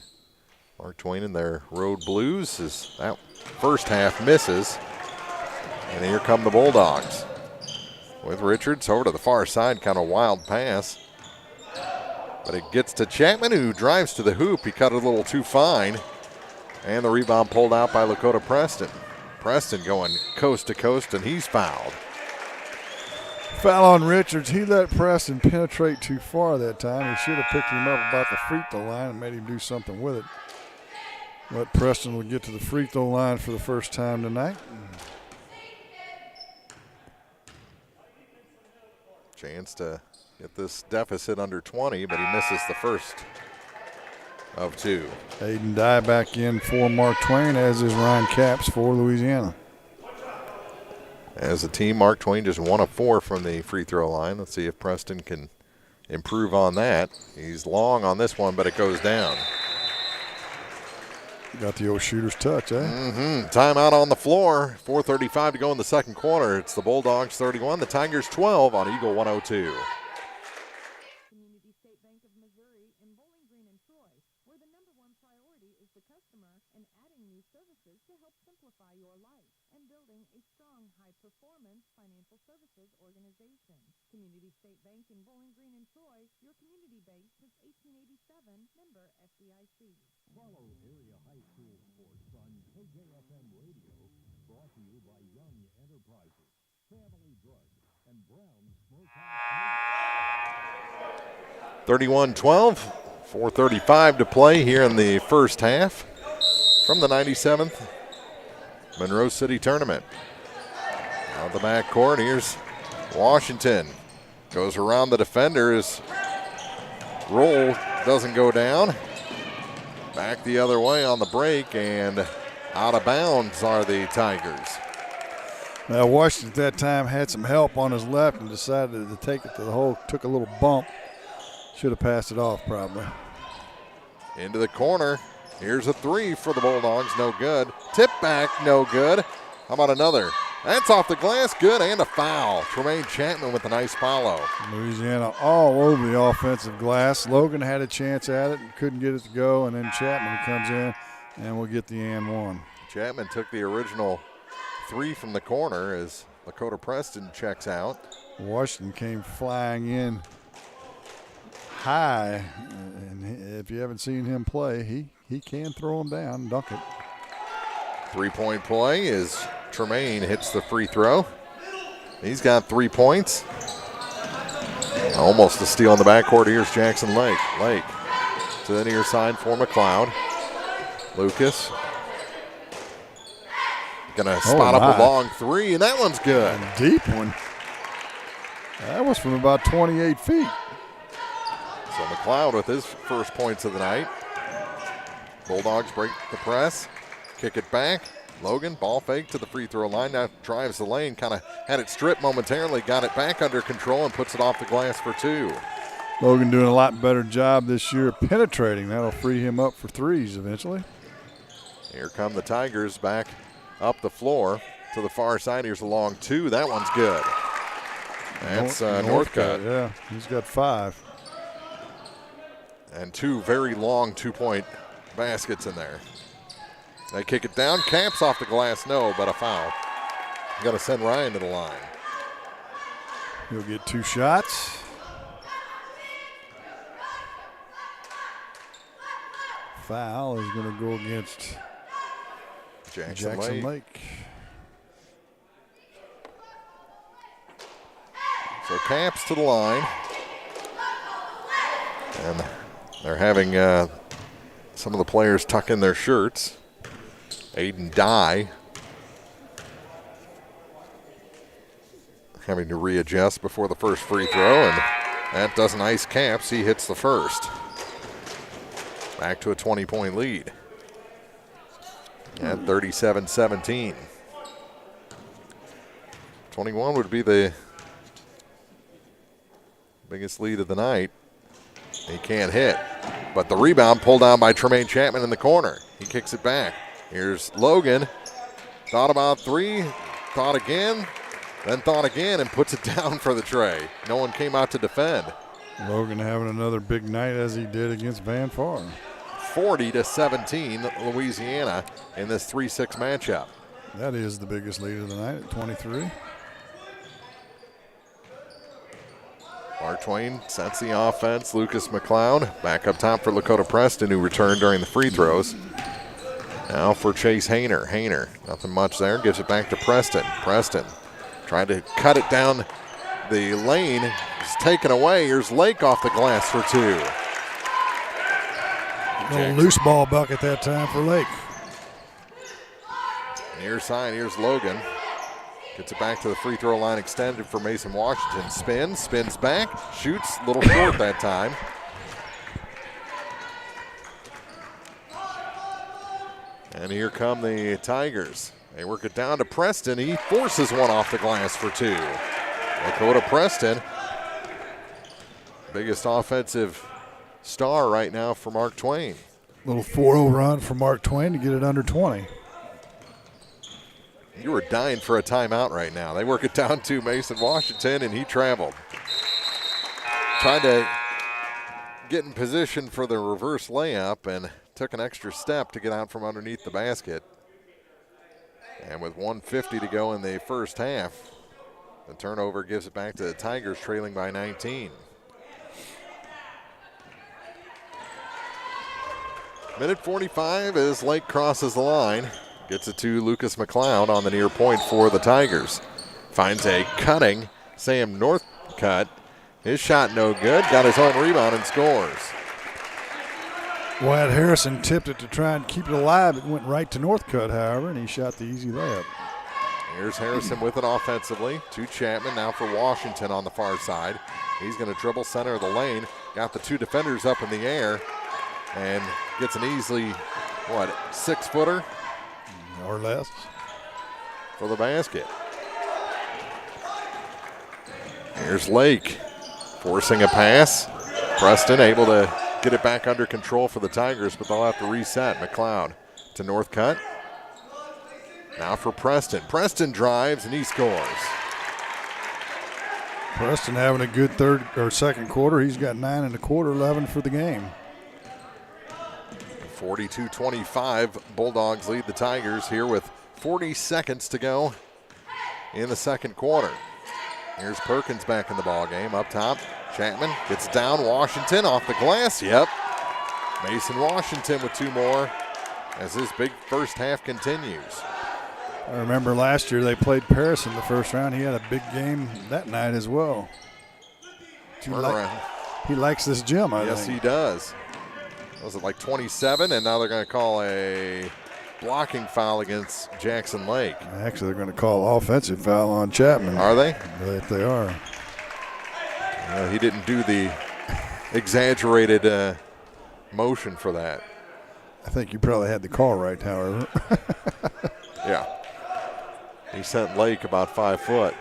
Mark Twain in their road blues. As that first half misses. And here come the Bulldogs. With Richards over to the far side, kind of wild pass. But it gets to Chapman, who drives to the hoop. He cut it a little too fine. And the rebound pulled out by Lakota Preston. Preston going coast to coast, and he's fouled. Foul on Richards. He let Preston penetrate too far that time. He should have picked him up about the free throw line and made him do something with it. But Preston would get to the free throw line for the first time tonight. Chance to get this deficit under 20, but he misses the first of 2. Aiden Dye back in for Mark Twain, as is Ryan Capps for Louisiana. As a team, Mark Twain just 1 of 4 from the free throw line. Let's see if Preston can improve on that. He's long on this one, but it goes down. Got the old shooter's touch, eh? Timeout on the floor. 4:35 to go in the second quarter. It's the Bulldogs 31, the Tigers 12 on Eagle 102. Community State Bank of Missouri in Bowling Green and Troy, where the #1 priority is the customer and adding new services to help simplify your life. and building a strong, high-performance financial services organization. Community State Bank in Bowling Green and Troy, your community bank since 1887, member FDIC. Follow area high school sports on KJFM Radio, brought to you by Young Enterprises, Family Drug, and Brown Smokehouse. 31-12, 4:35 to play here in the first half from the 97th Monroe City Tournament. Out the backcourt, here's Washington. Goes around the defender. His roll doesn't go down. Back the other way on the break, and out of bounds are the Tigers. Now Washington at that time had some help on his left and decided to take it to the hole. Took a little bump. Should have passed it off probably. Into the corner. Here's a three for the Bulldogs. No good. Tip back. No good. How about another? That's off the glass. Good. And a foul. Tremaine Chapman with a nice follow. Louisiana all over the offensive glass. Logan had a chance at it and couldn't get it to go. And then Chapman comes in and we'll get the and one. Chapman took the original three from the corner as Lakota Preston checks out. Washington came flying in high. And if you haven't seen him play, he can throw them down and dunk it. 3-point play is Tremaine hits the free throw. He's got 3 points. Almost a steal in the backcourt. Here's Jackson Lake. Lake to the near side for McLeod. Lucas gonna spot up a long three, and that one's good. A deep one. That was from about 28 feet. So McLeod with his first points of the night. Bulldogs break the press, kick it back. Logan, ball fake to the free throw line, now drives the lane, kind of had it stripped momentarily, got it back under control and puts it off the glass for two. Logan doing a lot better job this year penetrating. That'll free him up for threes eventually. Here come the Tigers back up the floor to the far side. Here's a long two. That one's good. That's Northcutt. Yeah, he's got 5. And 2 very long 2-point baskets in there. They kick it down. Caps off the glass. No, but a foul. Got to send Ryan to the line. He'll get 2 shots. Foul is going to go against Jackson Lake. So Caps to the line. And they're having some of the players tuck in their shirts. Aiden Dye having to readjust before the first free throw, and that doesn't ice Caps. He hits the first. Back to a 20-point lead at 37-17. 21 would be the biggest lead of the night. He can't hit, but the rebound pulled down by Tremaine Chapman in the corner. He kicks it back. Here's Logan. Thought about three, thought again, then thought again, and puts it down for the tray. No one came out to defend. Logan having another big night as he did against Van Far. 40-17, Louisiana in this 3-6 matchup. That is the biggest lead of the night at 23. Mark Twain sets the offense. Lucas McLeod back up top for Lakota Preston, who returned during the free throws. Now for Chase Hayner. Hayner, nothing much there. Gives it back to Preston. Preston trying to cut it down the lane. It's taken away. Here's Lake off the glass for two. Little loose ball bucket that time for Lake. Near side, here's Logan. Gets it back to the free throw line extended for Mason Washington. Spins back, shoots a little short that time. And here come the Tigers. They work it down to Preston. He forces one off the glass for two. Lakota Preston, biggest offensive star right now for Mark Twain. Little 4-0 run for Mark Twain to get it under 20. You were dying for a timeout right now. They work it down to Mason Washington, and he traveled. Trying to get in position for the reverse layup and took an extra step to get out from underneath the basket. And with 1:50 to go in the first half, the turnover gives it back to the Tigers, trailing by 19. Minute 45 as Lake crosses the line. Gets it to Lucas McLeod on the near point for the Tigers. Finds a cutting Sam Northcutt. His shot no good. Got his own rebound and scores. Wyatt Harrison tipped it to try and keep it alive. It went right to Northcutt, however, and he shot the easy layup. Here's Harrison with it offensively to Chapman. Now for Washington on the far side. He's going to dribble center of the lane. Got the two defenders up in the air and gets an easily, 6-footer? Or less. For the basket. Here's Lake forcing a pass. Preston able to get it back under control for the Tigers, but they'll have to reset. McLeod to Northcutt. Now for Preston. Preston drives and he scores. Preston having a good second quarter. He's got 9 in the quarter, 11 for the game. 42-25, Bulldogs lead the Tigers here with 40 seconds to go in the second quarter. Here's Perkins back in the ball game. Up top, Chapman gets down. Washington off the glass. Yep. Mason Washington with 2 more as this big first half continues. I remember last year they played Paris in the first round. He had a big game that night as well. He likes this gym, I think. Yes, he does. Was it like 27? And now they're going to call a blocking foul against Jackson Lake. Actually, they're going to call offensive foul on Chapman. Are they? If they are. He didn't do the exaggerated motion for that. I think you probably had the call right, however. Yeah. He sent Lake about 5 foot.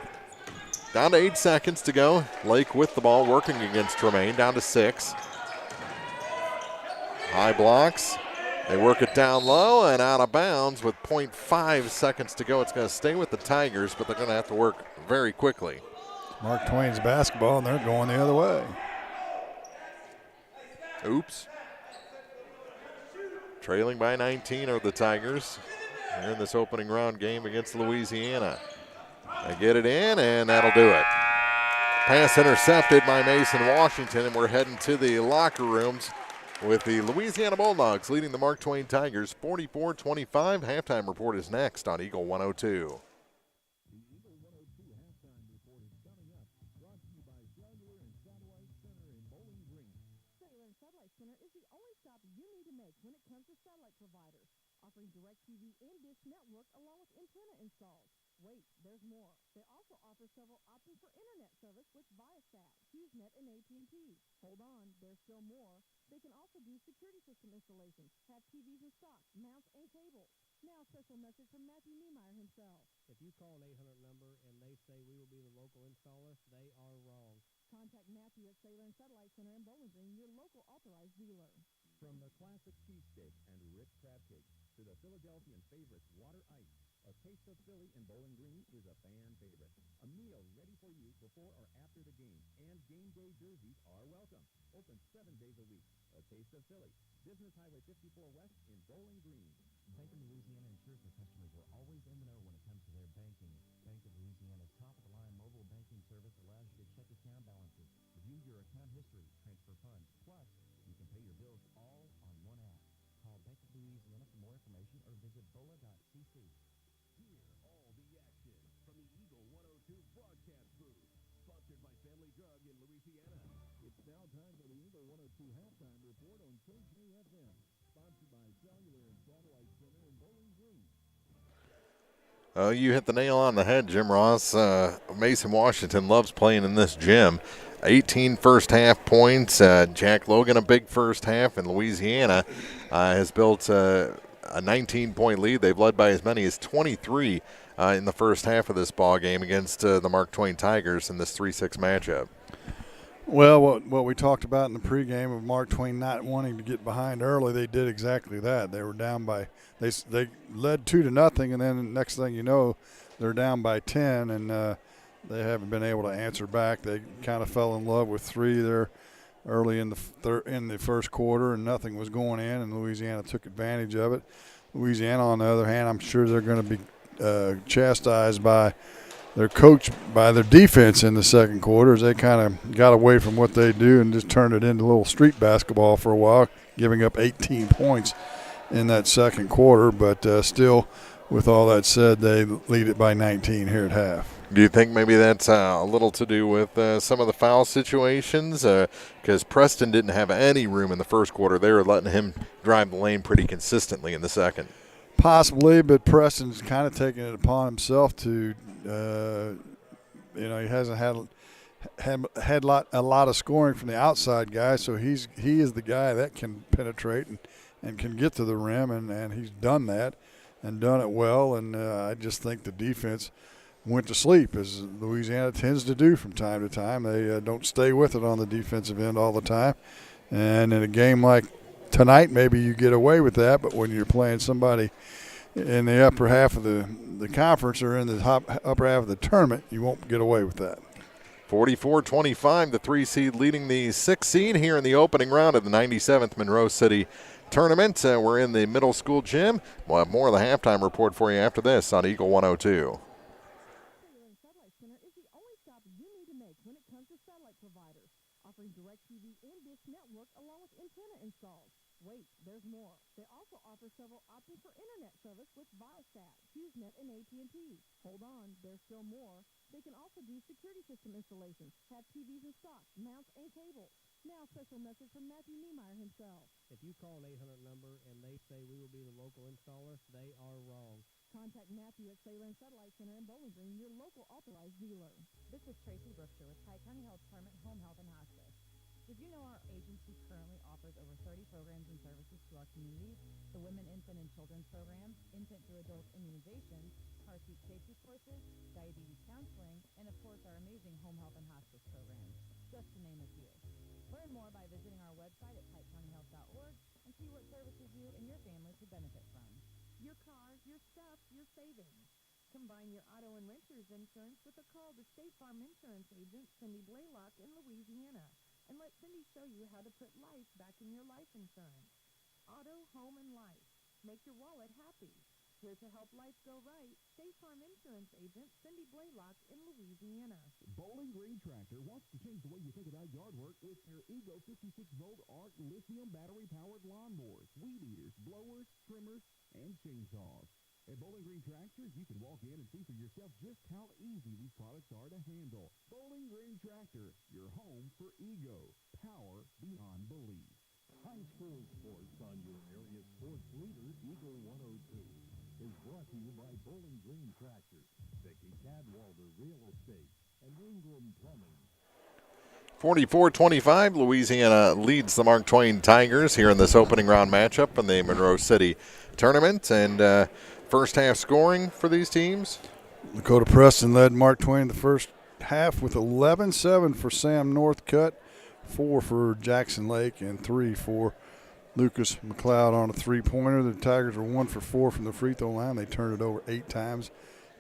Down to 8 seconds to go. Lake with the ball working against Tremaine. Down to 6. High blocks. They work it down low and out of bounds with 0.5 seconds to go. It's going to stay with the Tigers, but they're going to have to work very quickly. Mark Twain's basketball, and they're going the other way. Oops. Trailing by 19 are the Tigers. They're in this opening round game against Louisiana. They get it in, and that'll do it. Pass intercepted by Mason Washington, and we're heading to the locker rooms with the Louisiana Bulldogs leading the Mark Twain Tigers 44-25. Halftime report is next on Eagle 102. The Eagle 102 halftime report is coming up. Brought to you by Cellular and Satellite Center in Bowling Green. Cellular and Satellite Center is the only stop you need to make when it comes to satellite providers, offering DirecTV and Dish Network along with antenna installs. Wait, there's more. They also offer several options for internet service with Viasat, HughesNet, and AT&T. Hold on, there's still more. They can also do security system installations, have TVs in stock, mounts, and cables. Now, special message from Matthew Niemeyer himself. If you call an 800 number and they say we will be the local installer, they are wrong. Contact Matthew at Cellular and Satellite Center in Bowling Green, your local authorized dealer. From the classic cheesesteak and rich crab cakes to the Philadelphian favorites, water ice, a taste of Philly in Bowling Green is a fan favorite. A meal ready for you before or after the game, and game day jerseys are welcome. Open 7 days a week. A taste of Philly. Business Highway 54 West in Bowling Green. Bank of Louisiana ensures their customers are always in the know when it comes to their banking. Bank of Louisiana's top-of-the-line mobile banking service allows you to check account balances, review your account history, transfer funds. Plus, you can pay your bills all on one app. Call Bank of Louisiana for more information or visit bola.cc. Hear all the action from the Eagle 102 broadcast booth. Sponsored by Family Drug in Louisiana. It's now time for the Eagle 102 halftime report on KJFM. Sponsored by Cellular and Satellite Center in Bowling Green. You hit the nail on the head, Jim Ross. Mason Washington loves playing in this gym. 18 first half points. Jack Logan, a big first half, and Louisiana has built a 19-point lead. They've led by as many as 23 in the first half of this ball game against the Mark Twain Tigers in this 3-6 matchup. Well, what we talked about in the pregame of Mark Twain not wanting to get behind early, they did exactly that. They were down by they led 2-0, and then the next thing you know, they're down by 10, and they haven't been able to answer back. They kind of fell in love with 3 there early in the first quarter, and nothing was going in, and Louisiana took advantage of it. Louisiana, on the other hand, I'm sure they're going to be chastised by their coach, by their defense in the second quarter, as they kind of got away from what they do and just turned it into a little street basketball for a while, giving up 18 points in that second quarter. But still, with all that said, they lead it by 19 here at half. Do you think maybe that's a little to do with some of the foul situations? Because Preston didn't have any room in the first quarter. They were letting him drive the lane pretty consistently in the second. Possibly, but Preston's kind of taking it upon himself to, he hasn't had a lot of scoring from the outside guys, so he is the guy that can penetrate and can get to the rim, and he's done that and done it well. And I just think the defense went to sleep, as Louisiana tends to do from time to time. They don't stay with it on the defensive end all the time. And in a game like tonight, maybe you get away with that, but when you're playing somebody in the upper half of the conference or in the upper half of the tournament, you won't get away with that. 44-25, the 3 seed leading the 6 seed here in the opening round of the 97th Monroe City Tournament. We're in the middle school gym. We'll have more of the halftime report for you after this on Eagle 102. Offering DirecTV and Dish Network along with antenna installs. Wait, there's more. They also offer several options for internet service with Viasat, HughesNet, and AT&T. Hold on, there's still more. They can also do security system installations, have TVs in stock, mounts, and cables. Now, special message from Matthew Niemeyer himself. If you call an 800 number and they say we will be the local installer, they are wrong. Contact Matthew at Saline Satellite Center in Bowling Green, your local authorized dealer. This is Tracy Brookshire with Pike County Health Department Home Health and Hospice. Did you know our agency currently offers over 30 programs and services to our communities? The Women, Infant, and Children's Program, Infant through Adult Immunizations, car seat safety courses, diabetes counseling, and of course our amazing home health and hospice programs, just to name a few. Learn more by visiting our website at pikecountyhealth.org and see what services you and your family could benefit from. Your cars, your stuff, your savings. Combine your auto and renter's insurance with a call to State Farm Insurance Agent Cindy Blaylock in Louisiana. And let Cindy show you how to put life back in your life insurance. Auto, home, and life. Make your wallet happy. Here to help life go right, State Farm Insurance Agent Cindy Blaylock in Louisiana. Bowling Green Tractor wants to change the way you think about yard work with their Ego 56-volt ARC lithium battery-powered lawnmowers, weed eaters, blowers, trimmers, and chainsaws. At Bowling Green Tractor, you can walk in and see for yourself just how easy these products are to handle. Bowling Green Tractor, your home for Ego. Power beyond belief. High school sports on your area sports leader, Eagle 102, is brought to you by Bowling Green Tractor, Becky Cadwalder Real Estate, and Ingram Plumbing. 44-25, Louisiana leads the Mark Twain Tigers here in this opening round matchup in the Monroe City Tournament. And first half scoring for these teams? Dakota Preston led Mark Twain the first half with 11-7 for Sam Northcutt, 4 for Jackson Lake, and 3 for Lucas McLeod on a three-pointer. The Tigers were 1 for 4 from the free throw line. They turned it over 8 times.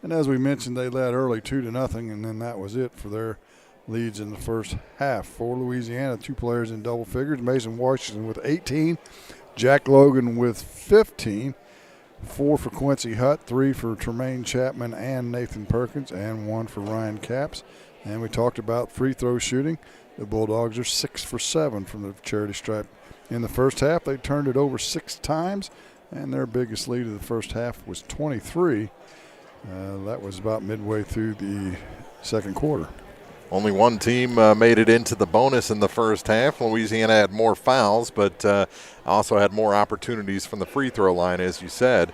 And as we mentioned, they led early 2-0, and then that was it for their leads in the first half. For Louisiana, 2 players in double figures. Mason Washington with 18, Jack Logan with 15, 4 for Quincy Hutt, 3 for Tremaine Chapman and Nathan Perkins, and 1 for Ryan Capps. And we talked about free throw shooting. The Bulldogs are 6 for 7 from the charity stripe. In the first half, they turned it over 6 times, and their biggest lead of the first half was 23. That was about midway through the second quarter. Only one team made it into the bonus in the first half. Louisiana had more fouls, but also had more opportunities from the free throw line, as you said.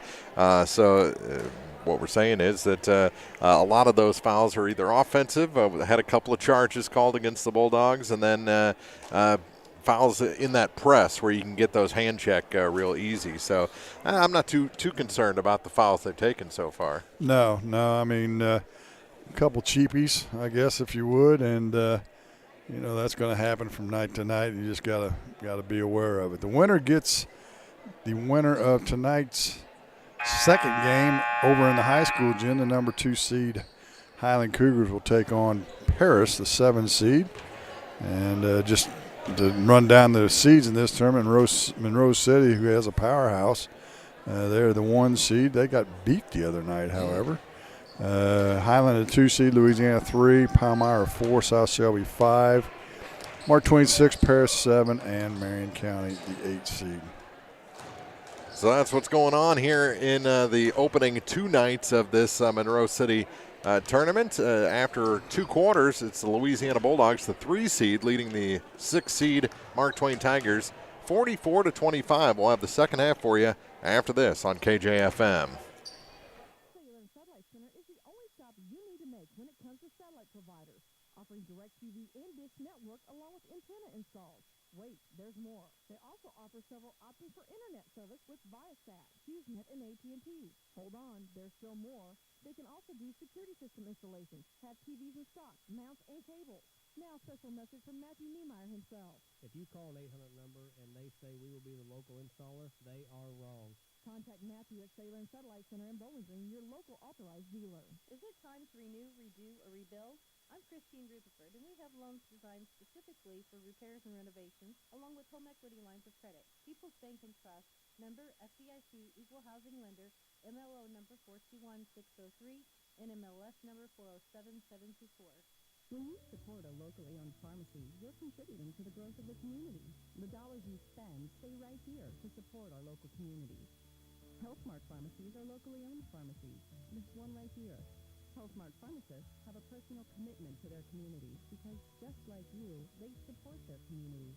What we're saying is that a lot of those fouls are either offensive, had a couple of charges called against the Bulldogs, and then fouls in that press where you can get those hand check real easy. So I'm not too concerned about the fouls they've taken so far. No, I mean, a couple cheapies, I guess, if you would, and that's going to happen from night to night. You just gotta be aware of it. The winner of tonight's second game over in the high school gym. The number 2 seed Highland Cougars will take on Paris, the 7 seed. And just to run down the seeds in this tournament, Monroe City, who has a powerhouse, They're the 1 seed. They got beat the other night, however. Highland, a 2 seed. Louisiana 3. Palmyra 4. South Shelby 5. Mark Twain 6. Paris 7. And Marion County the 8 seed. So that's what's going on here in the opening 2 nights of this Monroe City tournament. After 2 quarters, it's the Louisiana Bulldogs, the 3 seed, leading the 6 seed Mark Twain Tigers, 44-25. We'll have the second half for you after this on KJFM. Satellite Center is the only stop you need to make when it comes to satellite providers, offering DirecTV and Dish Network along with antenna installs. Wait, there's more. They also offer several options for internet service with Viasat, HughesNet, and AT&T. Hold on, there's still more. They can also do security system installations, have TVs in stock, mounts, and cables. Now, special message from Matthew Niemeyer himself. If you call an 800 number and they say we will be the local installer, they are wrong. Contact Matthew at Sailor and Satellite Center in Bowling Green, your local authorized dealer. Is it time to renew, redo, or rebuild? I'm Christine Rutherford, and we have loans designed specifically for repairs and renovations, along with home equity lines of credit. People's Bank and Trust, member FDIC, Equal Housing Lender, MLO number 421603, and MLS number 407724. When you support a locally owned pharmacy, you're contributing to the growth of the community. The dollars you spend stay right here to support our local communities. HealthMart pharmacies are locally owned pharmacies. This one right here. HealthMart pharmacists have a personal commitment to their communities because, just like you, they support their communities.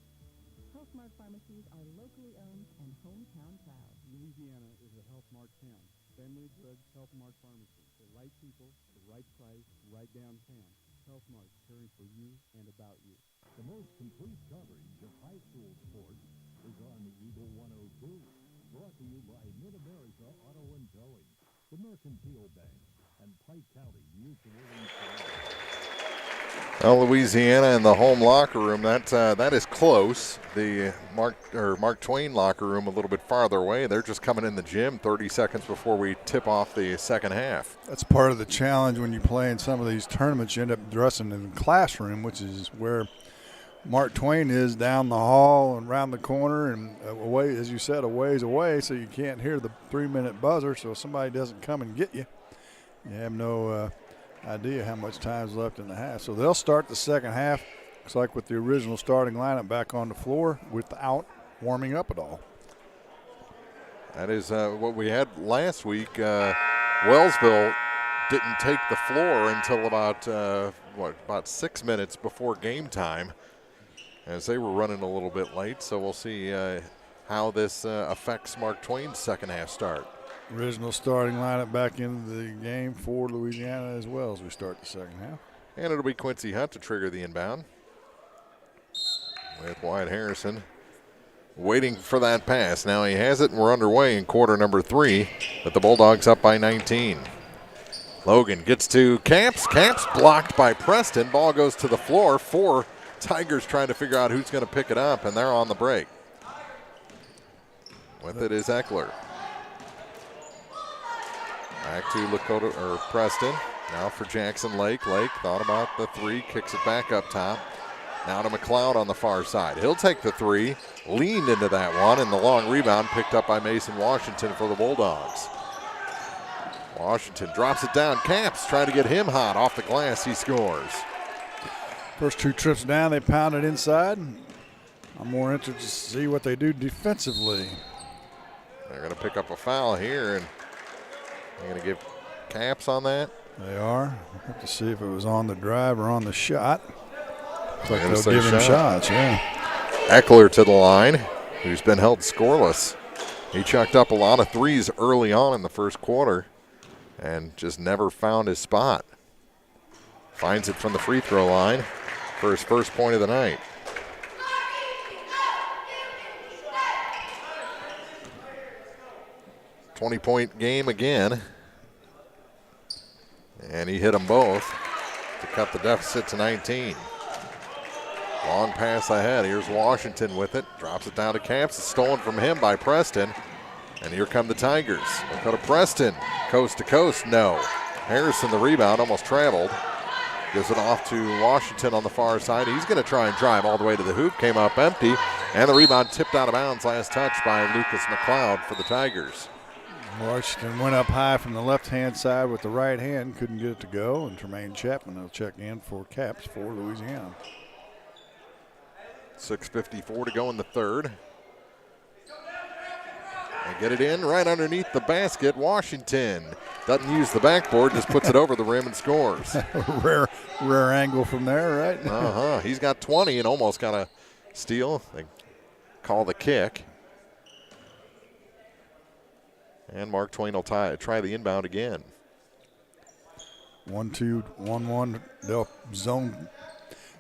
HealthMart pharmacies are locally owned and hometown proud. Louisiana is a HealthMart town. Family Goods HealthMart Pharmacy. The right people, the right price, right downtown. HealthMart, caring for you and about you. The most complete coverage of high school sports is on the Eagle 102. Brought to you by Mid-America Auto and Towing, the Mercantile Bank, and Pike County Mutual Insurance. Well, Louisiana in the home locker room, that is close. The Mark Twain locker room a little bit farther away. They're just coming in the gym 30 seconds before we tip off the second half. That's part of the challenge when you play in some of these tournaments. You end up dressing in the classroom, which is where Mark Twain is, down the hall and around the corner and away, as you said, a ways away, so you can't hear the 3-minute buzzer. So if somebody doesn't come and get you, you have no idea how much time's left in the half. So they'll start the second half, looks like with the original starting lineup back on the floor without warming up at all. That is what we had last week. Wellsville didn't take the floor until about 6 minutes before game time, as they were running a little bit late. So we'll see how this affects Mark Twain's second half start. Original starting lineup back into the game for Louisiana as well as we start the second half. And it'll be Quincy Hunt to trigger the inbound, with Wyatt Harrison waiting for that pass. Now he has it, and we're underway in quarter number 3, with the Bulldogs up by 19. Logan gets to Camps. Camps blocked by Preston. Ball goes to the floor. 4 Tigers trying to figure out who's going to pick it up, and they're on the break. With it is Eckler. Back to Lakota or Preston. Now for Jackson Lake. Lake thought about the 3, kicks it back up top. Now to McLeod on the far side. He'll take the 3, leaned into that one, and the long rebound picked up by Mason Washington for the Bulldogs. Washington drops it down. Camps trying to get him hot off the glass. He scores. First 2 trips down, they pound it inside. I'm more interested to see what they do defensively. They're going to pick up a foul here, and they're going to give Camps on that. They are. We'll have to see if it was on the drive or on the shot. Looks like They'll they'll give him shots, yeah. Eckler to the line, who's been held scoreless. He chucked up a lot of 3s early on in the first quarter and just never found his spot. Finds it from the free throw line for his first point of the night. .20 game again. And he hit them both to cut the deficit to 19. Long pass ahead. Here's Washington with it. Drops it down to Camps. It's stolen from him by Preston. And here come the Tigers. They'll go to Preston. Coast to coast. No. Harrison, the rebound, almost traveled. Gives it off to Washington on the far side. He's going to try and drive all the way to the hoop. Came up empty. And the rebound tipped out of bounds. Last touch by Lucas McLeod for the Tigers. Washington went up high from the left-hand side with the right hand, couldn't get it to go, and Tremaine Chapman will check in for caps for Louisiana. 6:54 to go in the third. And get it in right underneath the basket. Washington doesn't use the backboard, just puts it over the rim and scores. rare angle from there, right? He's got 20 and almost got a steal. They call the kick. And Mark Twain will try the inbound again. 1-2, 1-1. They'll zone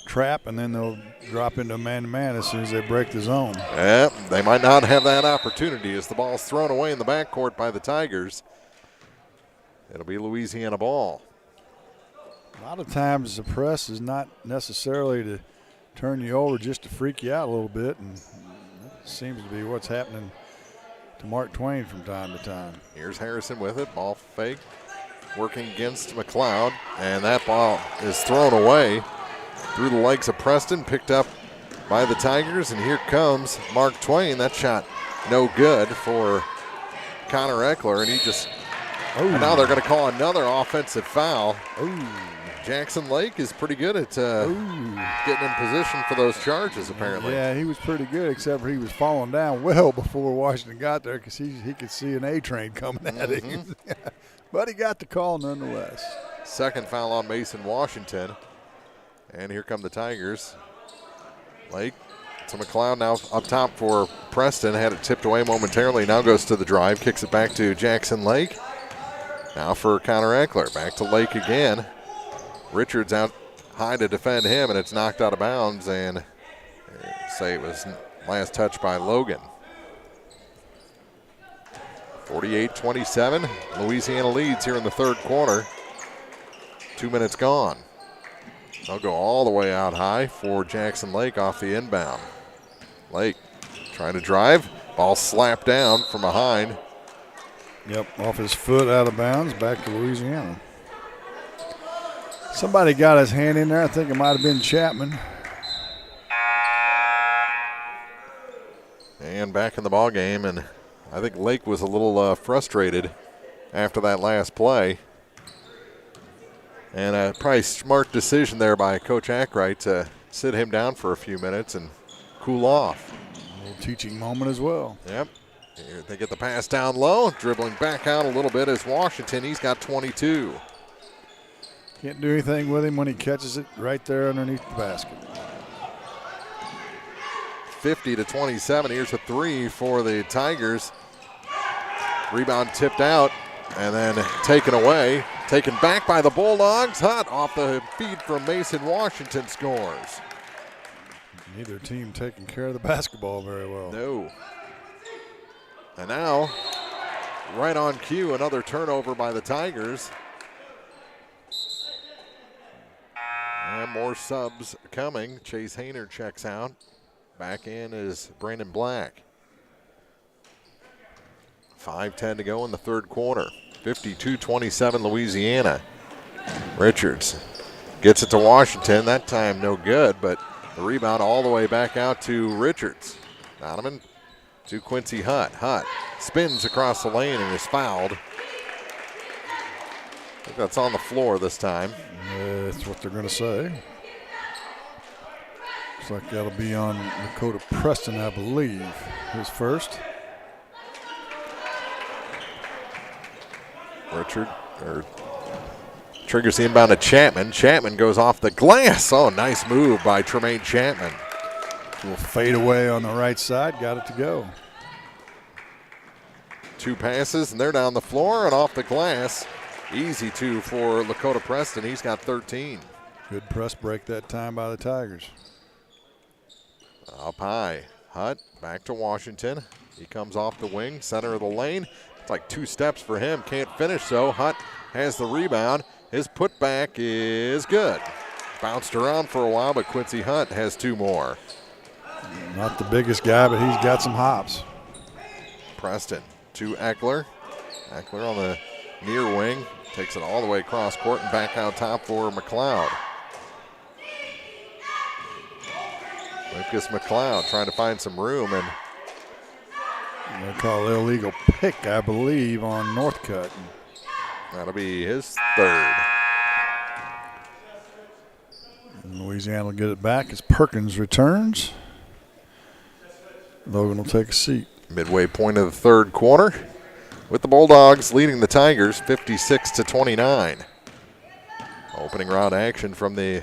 trap, and then they'll drop into man-to-man as soon as they break the zone. Yeah, they might not have that opportunity as the ball's thrown away in the backcourt by the Tigers. It'll be Louisiana ball. A lot of times the press is not necessarily to turn you over, just to freak you out a little bit, and that seems to be what's happening to Mark Twain from time to time. Here's Harrison with it, ball fake, working against McLeod, and that ball is thrown away through the legs of Preston, picked up by the Tigers, and here comes Mark Twain. That shot no good for Connor Eckler, and he just, and now they're going to call another offensive foul. Jackson Lake is pretty good at getting in position for those charges, apparently. Yeah, he was pretty good, except for he was falling down well before Washington got there because he could see an A train coming at him. But he got the call nonetheless. Second foul on Mason Washington. And here come the Tigers. Lake to McLeod now up top for Preston. Had it tipped away momentarily. Now goes to the drive. Kicks it back to Jackson Lake. Now for Connor Eckler. Back to Lake again. Richards out high to defend him, and it's knocked out of bounds. And say it was last touch by Logan. 48-27. Louisiana leads here in the third quarter. 2 minutes gone. They'll go all the way out high for Jackson Lake off the inbound. Lake trying to drive. Ball slapped down from behind. Yep, off his foot, out of bounds, back to Louisiana. Somebody got his hand in there. I think it might have been Chapman. And back in the ball game, and I think Lake was a little frustrated after that last play. And a probably smart decision there by Coach Ackright to sit him down for a few minutes and cool off. A little teaching moment as well. Yep. Here they get the pass down low, dribbling back out a little bit is Washington. He's got 22. Can't do anything with him when he catches it right there underneath the basket. 50-27. Here's a three for the Tigers. Rebound tipped out and then taken away. Taken back by the Bulldogs. Hutt off the feed from Mason Washington scores. Neither team taking care of the basketball very well. No. And now, right on cue, another turnover by the Tigers. And more subs coming. Chase Hayner checks out. Back in is Brandon Black. 5:10 to go in the third quarter. 52-27 Louisiana. Richards gets it to Washington. That time no good, but the rebound all the way back out to Richards. Donovan to Quincy Hutt. Hutt spins across the lane and is fouled. I think that's on the floor this time. That's what they're going to say. Looks like that'll be on Lakota Preston, I believe. His first. Richard triggers the inbound to Chapman. Chapman goes off the glass. Oh, nice move by Tremaine Chapman. A little fade away on the right side. Got it to go. Two passes, and they're down the floor and off the glass. Easy two for Lakota Preston. He's got 13. Good press break that time by the Tigers. Up high. Hutt back to Washington. He comes off the wing, center of the lane. It's like 2 steps for him. Can't finish, so Hutt has the rebound. His putback is good. Bounced around for a while, but Quincy Hutt has 2 more. Not the biggest guy, but he's got some hops. Preston to Eckler. Eckler on the near wing. Takes it all the way across court and back out top for McLeod. Lucas McLeod trying to find some room, and They call illegal pick, I believe, on Northcutt. That'll be his third. And Louisiana will get it back as Perkins returns. Logan will take a seat. Midway point of the third quarter, with the Bulldogs leading the Tigers 56-29. Opening round action from the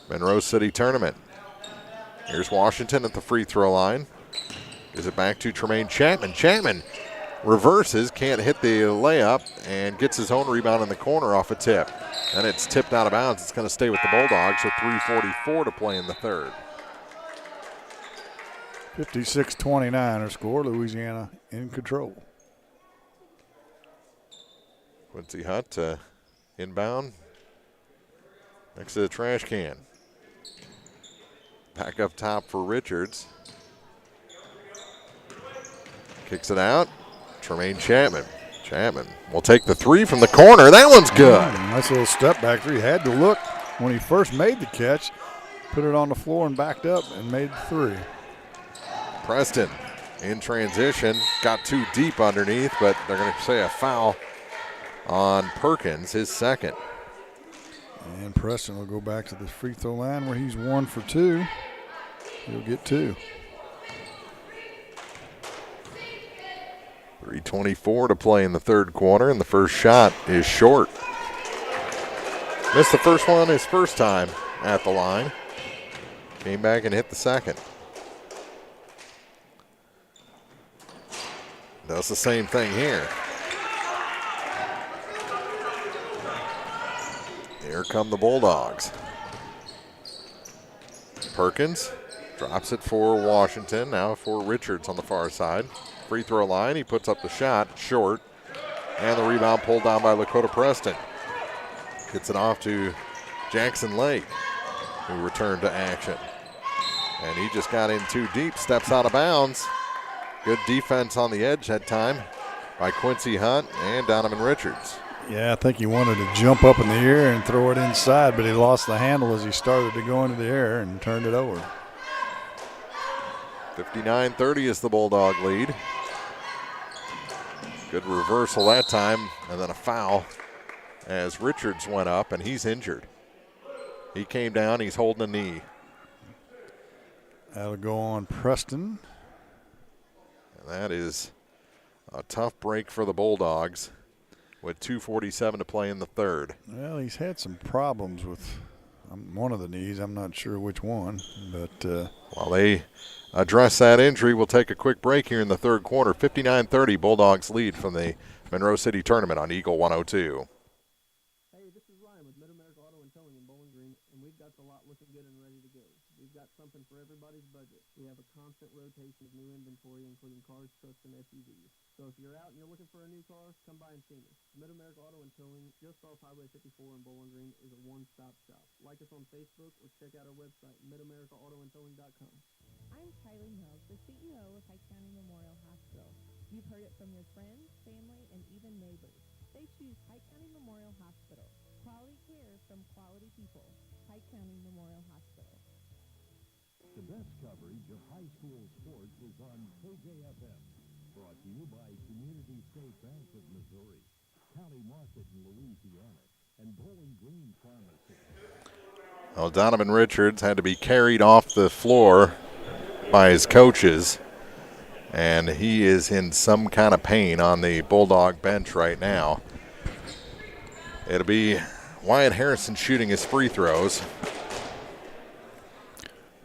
Monroe City Tournament. Here's Washington at the free throw line. Gives it back to Tremaine Chapman. Chapman reverses, can't hit the layup, and gets his own rebound in the corner off a tip. And it's tipped out of bounds. It's going to stay with the Bulldogs with 3:44 to play in the third. 56-29 our score. Louisiana in control. Quincy Hutt inbound next to the trash can. Back up top for Richards. Kicks it out. Tremaine Chapman. Chapman will take the three from the corner. That one's good. Nice little step back three. He had to look when he first made the catch, put it on the floor and backed up and made the three. Preston in transition. Got too deep underneath, but they're going to say a foul on Perkins, his second. And Preston will go back to the free throw line where he's 1 for 2. He'll get 2. 3:24 to play in the third quarter, and the first shot is short. Missed the first one his first time at the line. Came back and hit the second. Does the same thing here. Here come the Bulldogs. Perkins drops it for Washington, now for Richards on the far side. Free throw line, he puts up the shot, short, and the rebound pulled down by Lakota Preston. Gets it off to Jackson Lake, who returned to action. And he just got in too deep, steps out of bounds. Good defense on the edge that time by Quincy Hunt and Donovan Richards. Yeah, I think he wanted to jump up in the air and throw it inside, but he lost the handle as he started to go into the air and turned it over. 59-30 is the Bulldog lead. Good reversal that time, and then a foul as Richards went up, and he's injured. He came down, he's holding a knee. That'll go on Preston. And that is a tough break for the Bulldogs with 2:47 to play in the third. Well, he's had some problems with one of the knees. I'm not sure which one, but while they address that injury, we'll take a quick break here in the third quarter. 59-30, Bulldogs lead from the Monroe City Tournament on Eagle 102. Hey, this is Ryan with Mid-America Auto and Towing in Bowling Green, and we've got the lot looking good and ready to go. We've got something for everybody's budget. We have a constant rotation of new inventory, including cars, trucks, and SUVs. So if you're out and you're looking for a new car, come by and see me. Mid-America Auto and Towing, just off Highway 54 in Bowling Green, is a one-stop shop. Like us on Facebook or check out our website, midamericaautoandtowing.com. I'm Kylie Mills, the CEO of Pike County Memorial Hospital. You've heard it from your friends, family, and even neighbors. They choose Pike County Memorial Hospital. Quality care from quality people. Pike County Memorial Hospital. The best coverage of high school sports is on KJFM. Brought to you by Community State Bank of Missouri, County Market in Louisiana, and Bowling Green Pharmacy. Well, Donovan Richards had to be carried off the floor by his coaches, and he is in some kind of pain on the Bulldog bench right now. It'll be Wyatt Harrison shooting his free throws.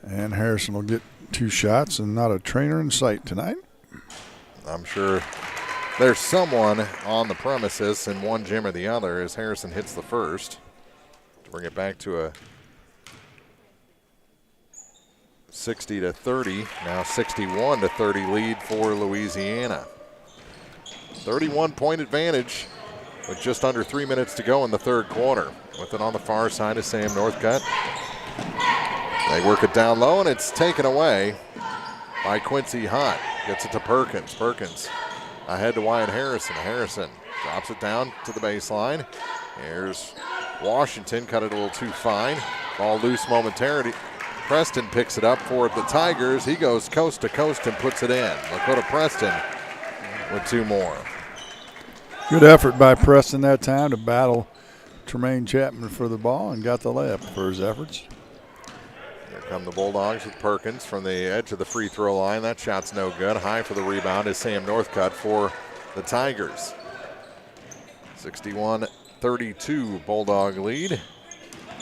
And Harrison will get 2 shots and not a trainer in sight tonight. I'm sure there's someone on the premises in one gym or the other as Harrison hits the first to bring it back to a 60-30, now 61-30 lead for Louisiana. 31-point advantage with just under 3 minutes to go in the third quarter. With it on the far side is Sam Northcutt. They work it down low, and it's taken away by Quincy Hunt. Gets it to Perkins. Perkins ahead to Wyatt Harrison. Harrison drops it down to the baseline. Here's Washington, cut it a little too fine. Ball loose momentarily. Preston picks it up for the Tigers. He goes coast to coast and puts it in. Lakota Preston with 2 more. Good effort by Preston that time to battle Tremaine Chapman for the ball and got the layup for his efforts. Here come the Bulldogs with Perkins from the edge of the free throw line. That shot's no good. High for the rebound is Sam Northcutt for the Tigers. 61-32 Bulldog lead.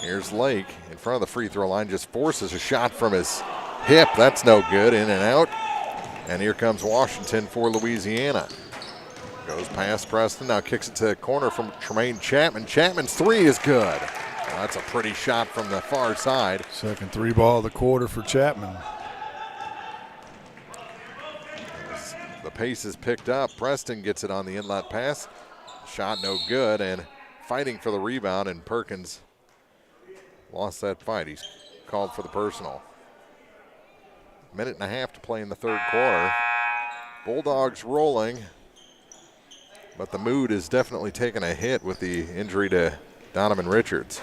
Here's Lake in front of the free throw line, just forces a shot from his hip. That's no good, in and out. And here comes Washington for Louisiana. Goes past Preston, now kicks it to the corner from Tremaine Chapman. Chapman's 3 is good. Well, that's a pretty shot from the far side. Second 3 ball of the quarter for Chapman. As the pace is picked up. Preston gets it on the inlet pass. Shot no good, and fighting for the rebound, and Perkins lost that fight. He's called for the personal. 1.5 to play in the 3rd quarter. Bulldogs rolling, but the mood is definitely taking a hit with the injury to Donovan Richards.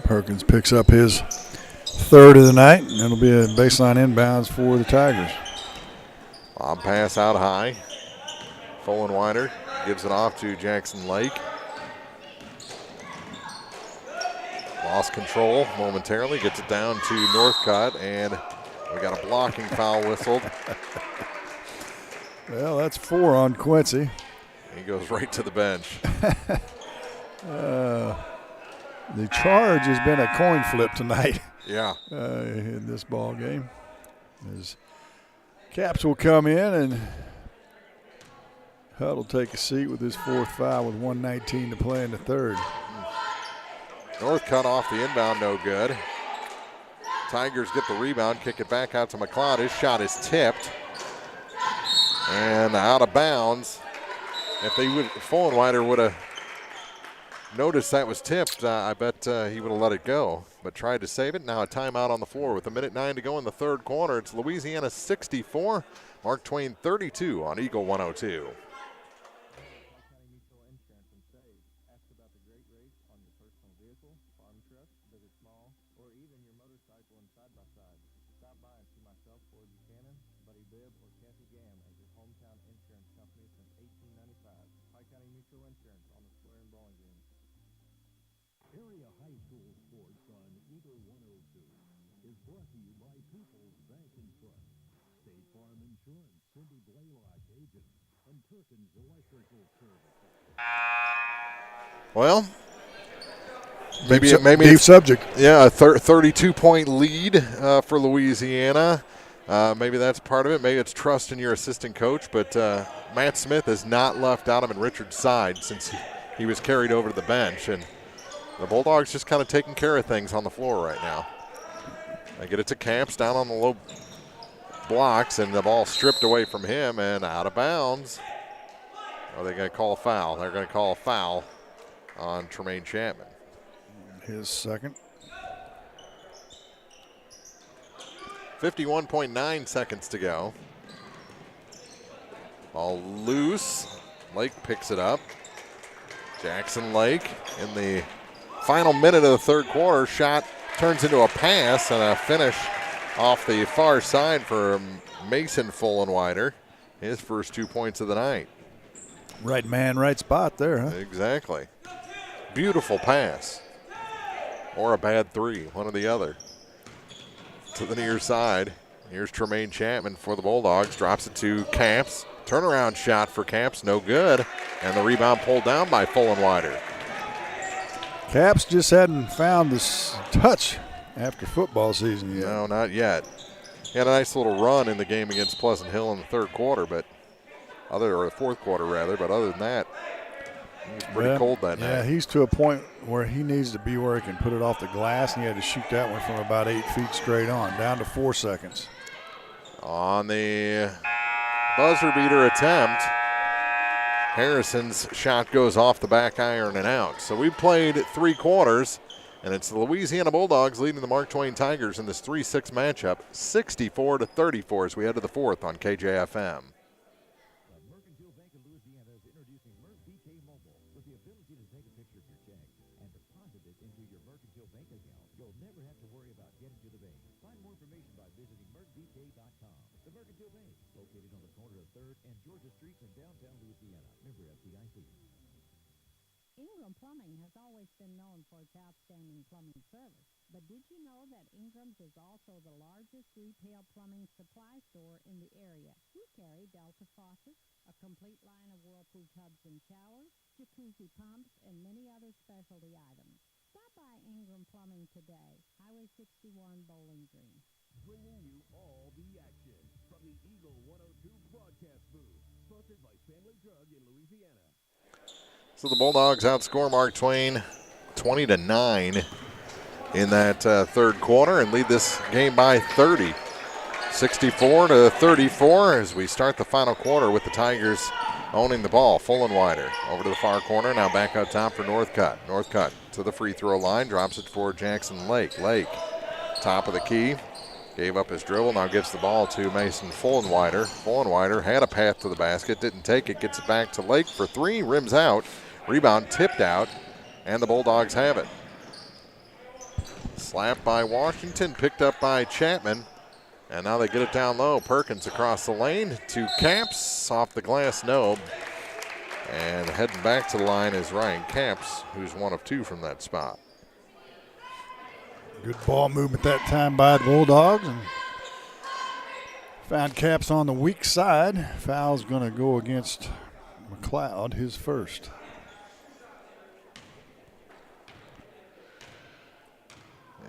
Perkins picks up his 3rd of the night, and it'll be a baseline inbounds for the Tigers. Lob pass out high. Fullenwider gives it off to Jackson Lake. Lost control momentarily, gets it down to Northcutt, and we got a blocking foul whistled. Well, that's 4 on Quincy. He goes right to the bench. The charge has been a coin flip tonight. Yeah. In this ball game. As Caps will come in, and Hutt will take a seat with his 4th foul with 1:19 to play in the 3rd. Northcutt off the inbound, no good. Tigers get the rebound, kick it back out to McLeod. His shot is tipped and out of bounds. If Fullenwider would have noticed that was tipped, I bet he would have let it go, but tried to save it. Now a timeout on the floor with 1:09 to go in the 3rd quarter. It's Louisiana 64, Mark Twain 32 on Eagle 102. Area High School Sports on Eagle 102 is brought to you by People's Bank and Trust, State Farm Insurance, Cindy Blaylock Agent, and Perkins Electrical Services. Well, deep subject. Yeah, a 32-point lead for Louisiana. Maybe that's part of it. Maybe it's trust in your assistant coach, but Matt Smith has not left Donovan Richards' side since he was carried over to the bench, and the Bulldogs just kind of taking care of things on the floor right now. They get it to Camps down on the low blocks, and the ball stripped away from him and out of bounds. Are they going to call a foul? They're going to call a foul on Tremaine Chapman. His 2nd. 51.9 seconds to go. Ball loose. Lake picks it up. Jackson Lake in the final minute of the 3rd quarter. Shot turns into a pass and a finish off the far side for Mason Fullenwider. His first 2 points of the night. Right man, right spot there, huh? Exactly. Beautiful pass. Or a bad 3, one or the other. To the near side. Here's Tremaine Chapman for the Bulldogs. Drops it to Camps. Turnaround shot for Camps, no good. And the rebound pulled down by Fullenwider. Caps just hadn't found this touch after football season yet. No, not yet. He had a nice little run in the game against Pleasant Hill in the 3rd quarter, but or the 4th quarter rather, but other than that, he was pretty cold that night. Yeah, he's to a point where he needs to be where he can put it off the glass, and he had to shoot that one from about 8 feet straight on, down to 4 seconds. On the buzzer beater attempt, Harrison's shot goes off the back iron and out. So we played 3 quarters, and it's the Louisiana Bulldogs leading the Mark Twain Tigers in this 3-6 matchup, 64-34 as we head to the 4th on KJFM. Mercantile Bank of Louisiana is introducing Merc BK Mobile with the ability to take a picture of your check and deposit it into your Mercantile Bank account. You'll never have to worry about getting to the bank. Find more information by visiting mercbk.com. The Mercantile Bank, located on the corner of 3rd and Georgia Streets in downtown Louisiana. Member FDIC. Ingram Plumbing has always been known for its outstanding plumbing service. But did you know that Ingram's is also the largest retail plumbing supply store in the area? We carry Delta faucets, a complete line of Whirlpool tubs and showers, jacuzzi pumps, and many other specialty items. Stop by Ingram Plumbing today, Highway 61, Bowling Green. Bringing you all the action from the Eagle 102 broadcast booth, sponsored by Family Drug in Louisiana. So the Bulldogs outscore Mark Twain 20-9 in that third quarter and lead this game by 30. 64-34 as we start the final quarter with the Tigers owning the ball. Fullenwider over to the far corner, now back up top for Northcutt. Northcutt to the free throw line, drops it for Jackson Lake. Lake, top of the key, gave up his dribble, now gives the ball to Mason Fullenwider. Fullenwider had a path to the basket, didn't take it, gets it back to Lake for three, rims out, rebound tipped out, and the Bulldogs have it. Slapped by Washington, picked up by Chapman, and now they get it down low. Perkins across the lane to Capps, off the glass, no. And heading back to the line is Ryan Capps, who's one of two from that spot. Good ball movement that time by the Bulldogs, and found Capps on the weak side. Foul's going to go against McLeod, his first.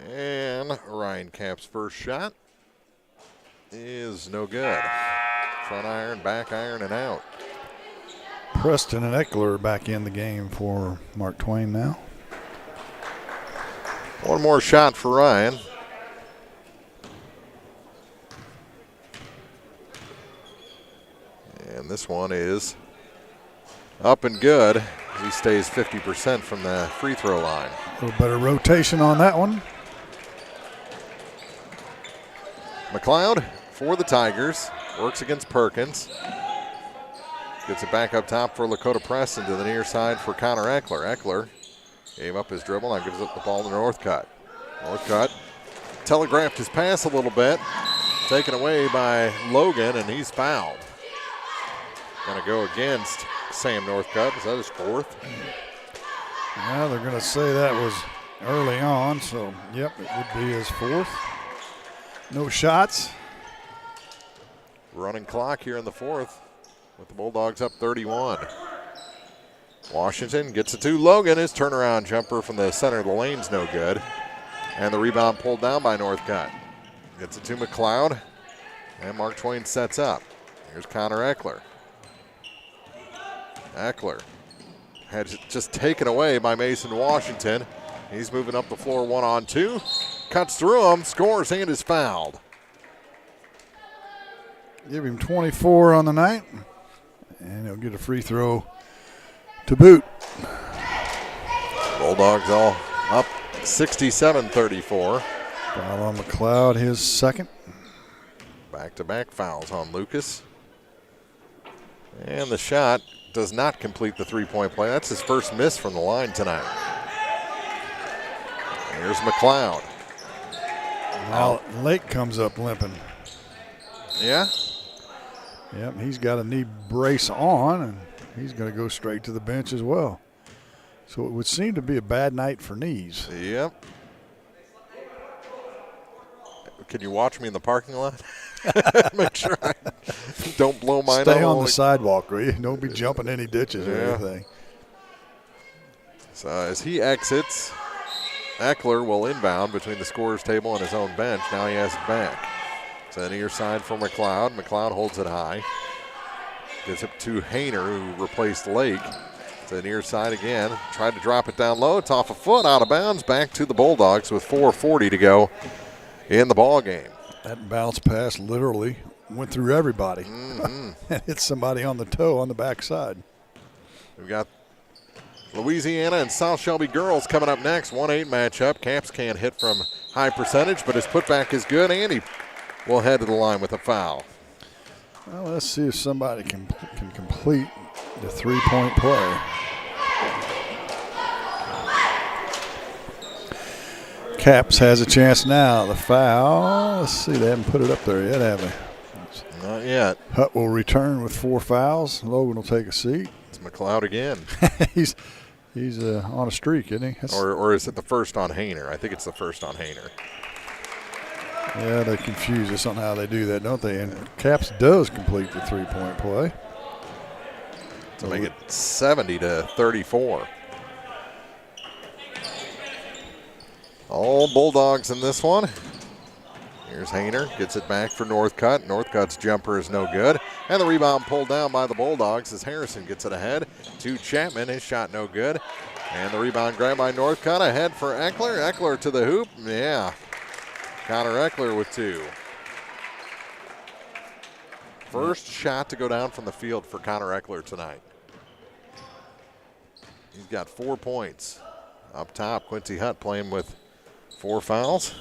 And Ryan Capps' first shot is no good. Front iron, back iron, and out. Preston and Eckler back in the game for Mark Twain now. One more shot for Ryan. And this one is up and good. He stays 50% from the free throw line. A little better rotation on that one. McLeod for the Tigers. Works against Perkins. Gets it back up top for Lakota Preston to the near side for Connor Eckler. Eckler gave up his dribble, now gives up the ball to Northcutt. Northcutt telegraphed his pass a little bit. Taken away by Logan, and he's fouled. Going to go against Sam Northcutt. Is that his fourth? Yeah, they're going to say that was early on, so yep, it would be his fourth. No shots. Running clock here in the fourth with the Bulldogs up 31. Washington gets it to Logan. His turnaround jumper from the center of the lane's no good. And the rebound pulled down by Northcutt. Gets it to McLeod. And Mark Twain sets up. Here's Connor Eckler. Eckler had just taken away by Mason Washington. He's moving up the floor 1-on-2. Cuts through him, scores, and is fouled. Give him 24 on the night, and he'll get a free throw to boot. Bulldogs all up 67-34. Foul on McLeod, his second. Back-to-back fouls on Lucas. And the shot does not complete the three-point play. That's his first miss from the line tonight. Here's McLeod. Now Lake comes up limping. Yeah? Yep, he's got a knee brace on, and he's going to go straight to the bench as well. So it would seem to be a bad night for knees. Yep. Can you watch me in the parking lot? Make sure I don't blow mine up. Stay on the sidewalk, will you? Don't be jumping any ditches or anything. So as he exits, Eckler will inbound between the scorer's table and his own bench. Now he has it back. To the near side for McLeod. McLeod holds it high. Gives it to Hayner, who replaced Lake. To the near side again. Tried to drop it down low. It's off a foot, out of bounds. Back to the Bulldogs with 4:40 to go in the ball game. That bounce pass literally went through everybody. And hit somebody on the toe on the backside. We've got Louisiana and South Shelby girls coming up next. 1-8 matchup. Capps can't hit from high percentage, but his putback is good, and he will head to the line with a foul. Well, let's see if somebody can complete the three-point play. Capps has a chance now. The foul. Let's see, they haven't put it up there yet, have they? yet. Hutt will return with 4 fouls. Logan will take a seat. It's McLeod again. He's on a streak, isn't he? Or is it the first on Hayner? I think it's the first on Hayner. Yeah, they confuse us on how they do that, don't they? And Caps does complete the 3-point play. To make it 70-34. All Bulldogs in this one. Here's Hayner, gets it back for Northcutt. Northcutt's jumper is no good. And the rebound pulled down by the Bulldogs as Harrison gets it ahead to Chapman. His shot no good. And the rebound grabbed by Northcutt, ahead for Eckler. Eckler to the hoop. Yeah. Connor Eckler with 2. First shot to go down from the field for Connor Eckler tonight. He's got 4 points. Up top, Quincy Hutt playing with 4 fouls.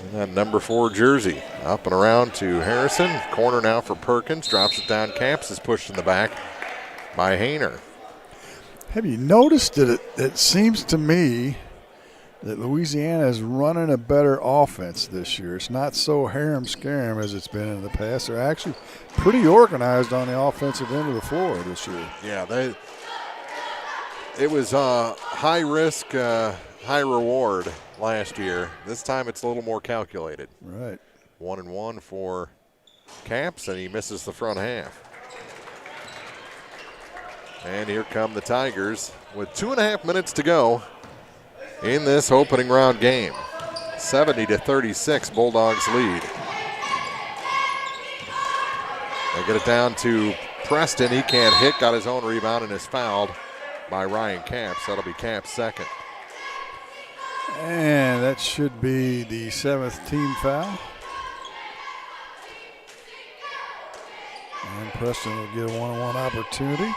And that number 4 jersey up and around to Harrison. Corner now for Perkins. Drops it down. Camps is pushed in the back by Hayner. Have you noticed that it seems to me that Louisiana is running a better offense this year? It's not so harem-scarum as it's been in the past. They're actually pretty organized on the offensive end of the floor this year. Yeah, it was high risk, high reward last year. This time it's a little more calculated. Right. 1-1 for Camps, and he misses the front half. And here come the Tigers with 2.5 minutes to go in this opening round game. 70-36, Bulldogs lead. They get it down to Preston. He can't hit, got his own rebound, and is fouled by Ryan Camps. That'll be Camps' second. And that should be the 7th team foul. And Preston will get a 1-on-1 opportunity.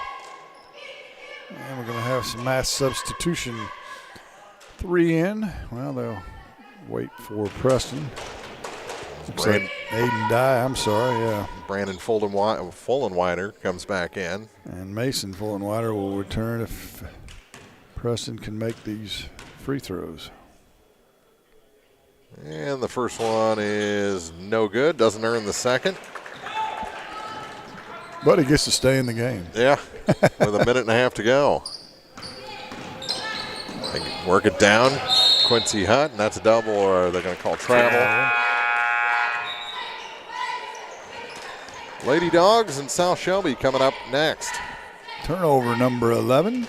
And we're going to have some mass substitution. 3 in. Well, they'll wait for Preston. Aiden Dye, I'm sorry, yeah. Brandon Fullenwider comes back in. And Mason Fullenwider will return if Preston can make these free throws. And the first one is no good. Doesn't earn the second. But he gets to stay in the game. Yeah, with a minute and a half to go. They work it down. Quincy Hutt, and that's a double, or they're going to call travel. Lady Dogs and South Shelby coming up next. Turnover number 11.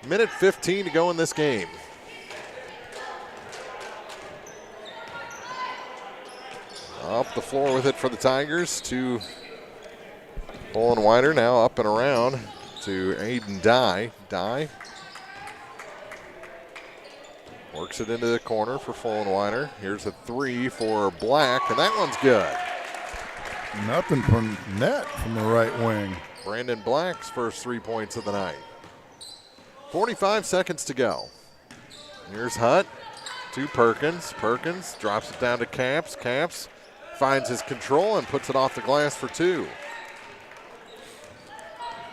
Minute 15 to go in this game. Up the floor with it for the Tigers to Fullenwider, now up and around to Aiden Dye. Dye works it into the corner for Fullenwider. Here's a 3 for Black, and that one's good. Nothing from net from the right wing. Brandon Black's first 3 points of the night. 45 seconds to go. Here's Hutt to Perkins. Perkins drops it down to Camps. Camps finds his control and puts it off the glass for 2.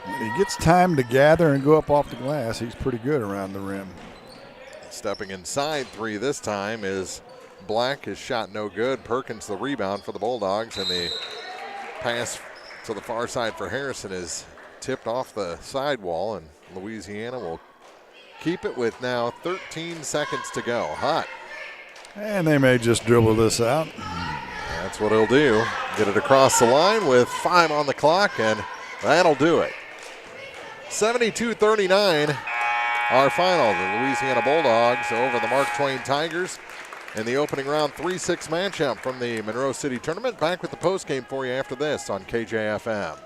When he gets time to gather and go up off the glass, he's pretty good around the rim. Stepping inside 3 this time is Black. His shot no good. Perkins the rebound for the Bulldogs, and the pass to the far side for Harrison is tipped off the sidewall, and Louisiana will keep it with now 13 seconds to go. Hutt. And they may just dribble this out. That's what he'll do. Get it across the line with 5 on the clock, and that'll do it. 72-39, our final. The Louisiana Bulldogs over the Mark Twain Tigers in the opening round 3-6 matchup from the Monroe City Tournament. Back with the postgame for you after this on KJFM.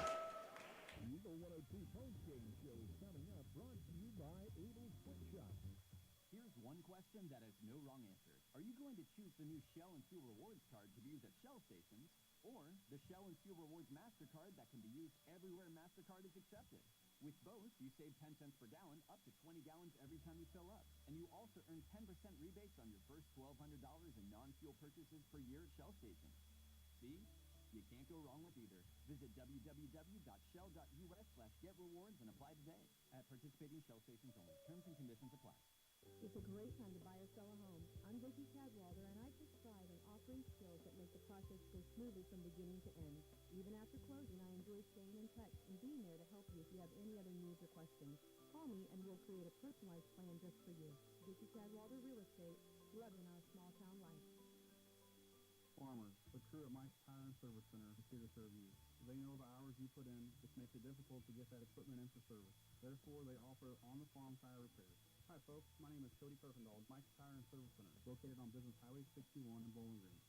Here's one question that has no wrong answer. Are you going to choose the new Shell and Fuel Rewards card to be used at Shell stations, or the Shell and Fuel Rewards MasterCard that can be used everywhere MasterCard is accepted? With both, you save 10 cents per gallon up to 20 gallons every time you fill up. And you also earn 10% rebates on your first $1,200 in non-fuel purchases per year at Shell stations. See? You can't go wrong with either. Visit www.shell.us/getrewards and apply today. At participating Shell stations only. Terms and conditions apply. It's a great time to buy or sell a home. I'm Vicki Cadwalder, and I take pride in offering skills that make the process go smoothly from beginning to end. Even after closing, I enjoy staying in touch and being there to help you if you have any other needs or questions. Call me, and we'll create a personalized plan just for you. Vicki Cadwalder Real Estate, loving our small-town life. Farmers, the crew at Mike's Tire and Service Center is here to serve you. They know the hours you put in, which makes it difficult to get that equipment in for service. Therefore, they offer on-the-farm tire repairs. Hi, folks. My name is Cody Kirkendall, Mike's Tire and Service Center, located on Business Highway 61 in Bowling Green.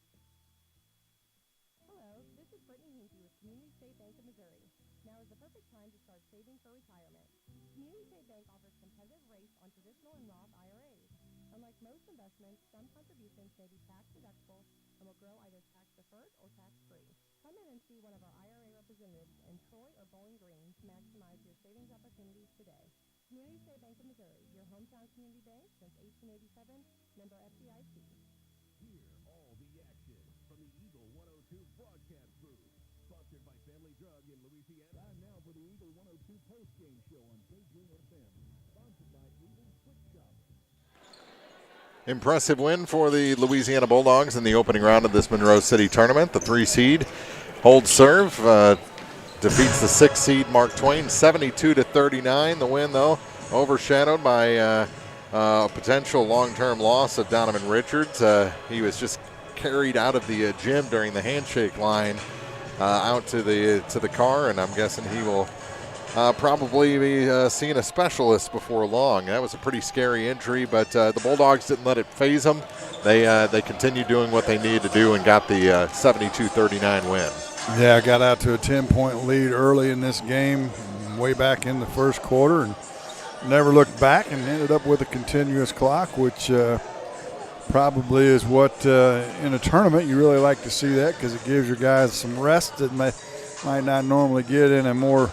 Hello, this is Brittany Hinkey with Community State Bank of Missouri. Now is the perfect time to start saving for retirement. Community State Bank offers competitive rates on traditional and Roth IRAs. Unlike most investments, some contributions may be tax deductible and will grow either tax-deferred or tax-free. Come in and see one of our IRA representatives in Troy or Bowling Green to maximize your savings opportunities today. Community State Bank of Missouri, your hometown community bank since 1887, member FDIC. Hear all the action from the Eagle 102 broadcast booth. Sponsored by Family Drug in Louisiana. Time now for the Eagle 102 postgame show on KJFM. Sponsored by Eagle Quick Shop. Impressive win for the Louisiana Bulldogs in the opening round of this Monroe City tournament. The 3 seed holds serve, defeats the 6 seed Mark Twain 72-39. The win, though, overshadowed by a potential long-term loss of Donovan Richards. He was just carried out of the gym during the handshake line out to the car, and I'm guessing he will probably be seeing a specialist before long. That was a pretty scary injury, but the Bulldogs didn't let it faze them. They continued doing what they needed to do and got the 72-39 win. Yeah, got out to a 10-point lead early in this game, way back in the first quarter, and never looked back and ended up with a continuous clock, which probably is what in a tournament you really like to see that, because it gives your guys some rest that might not normally get in a more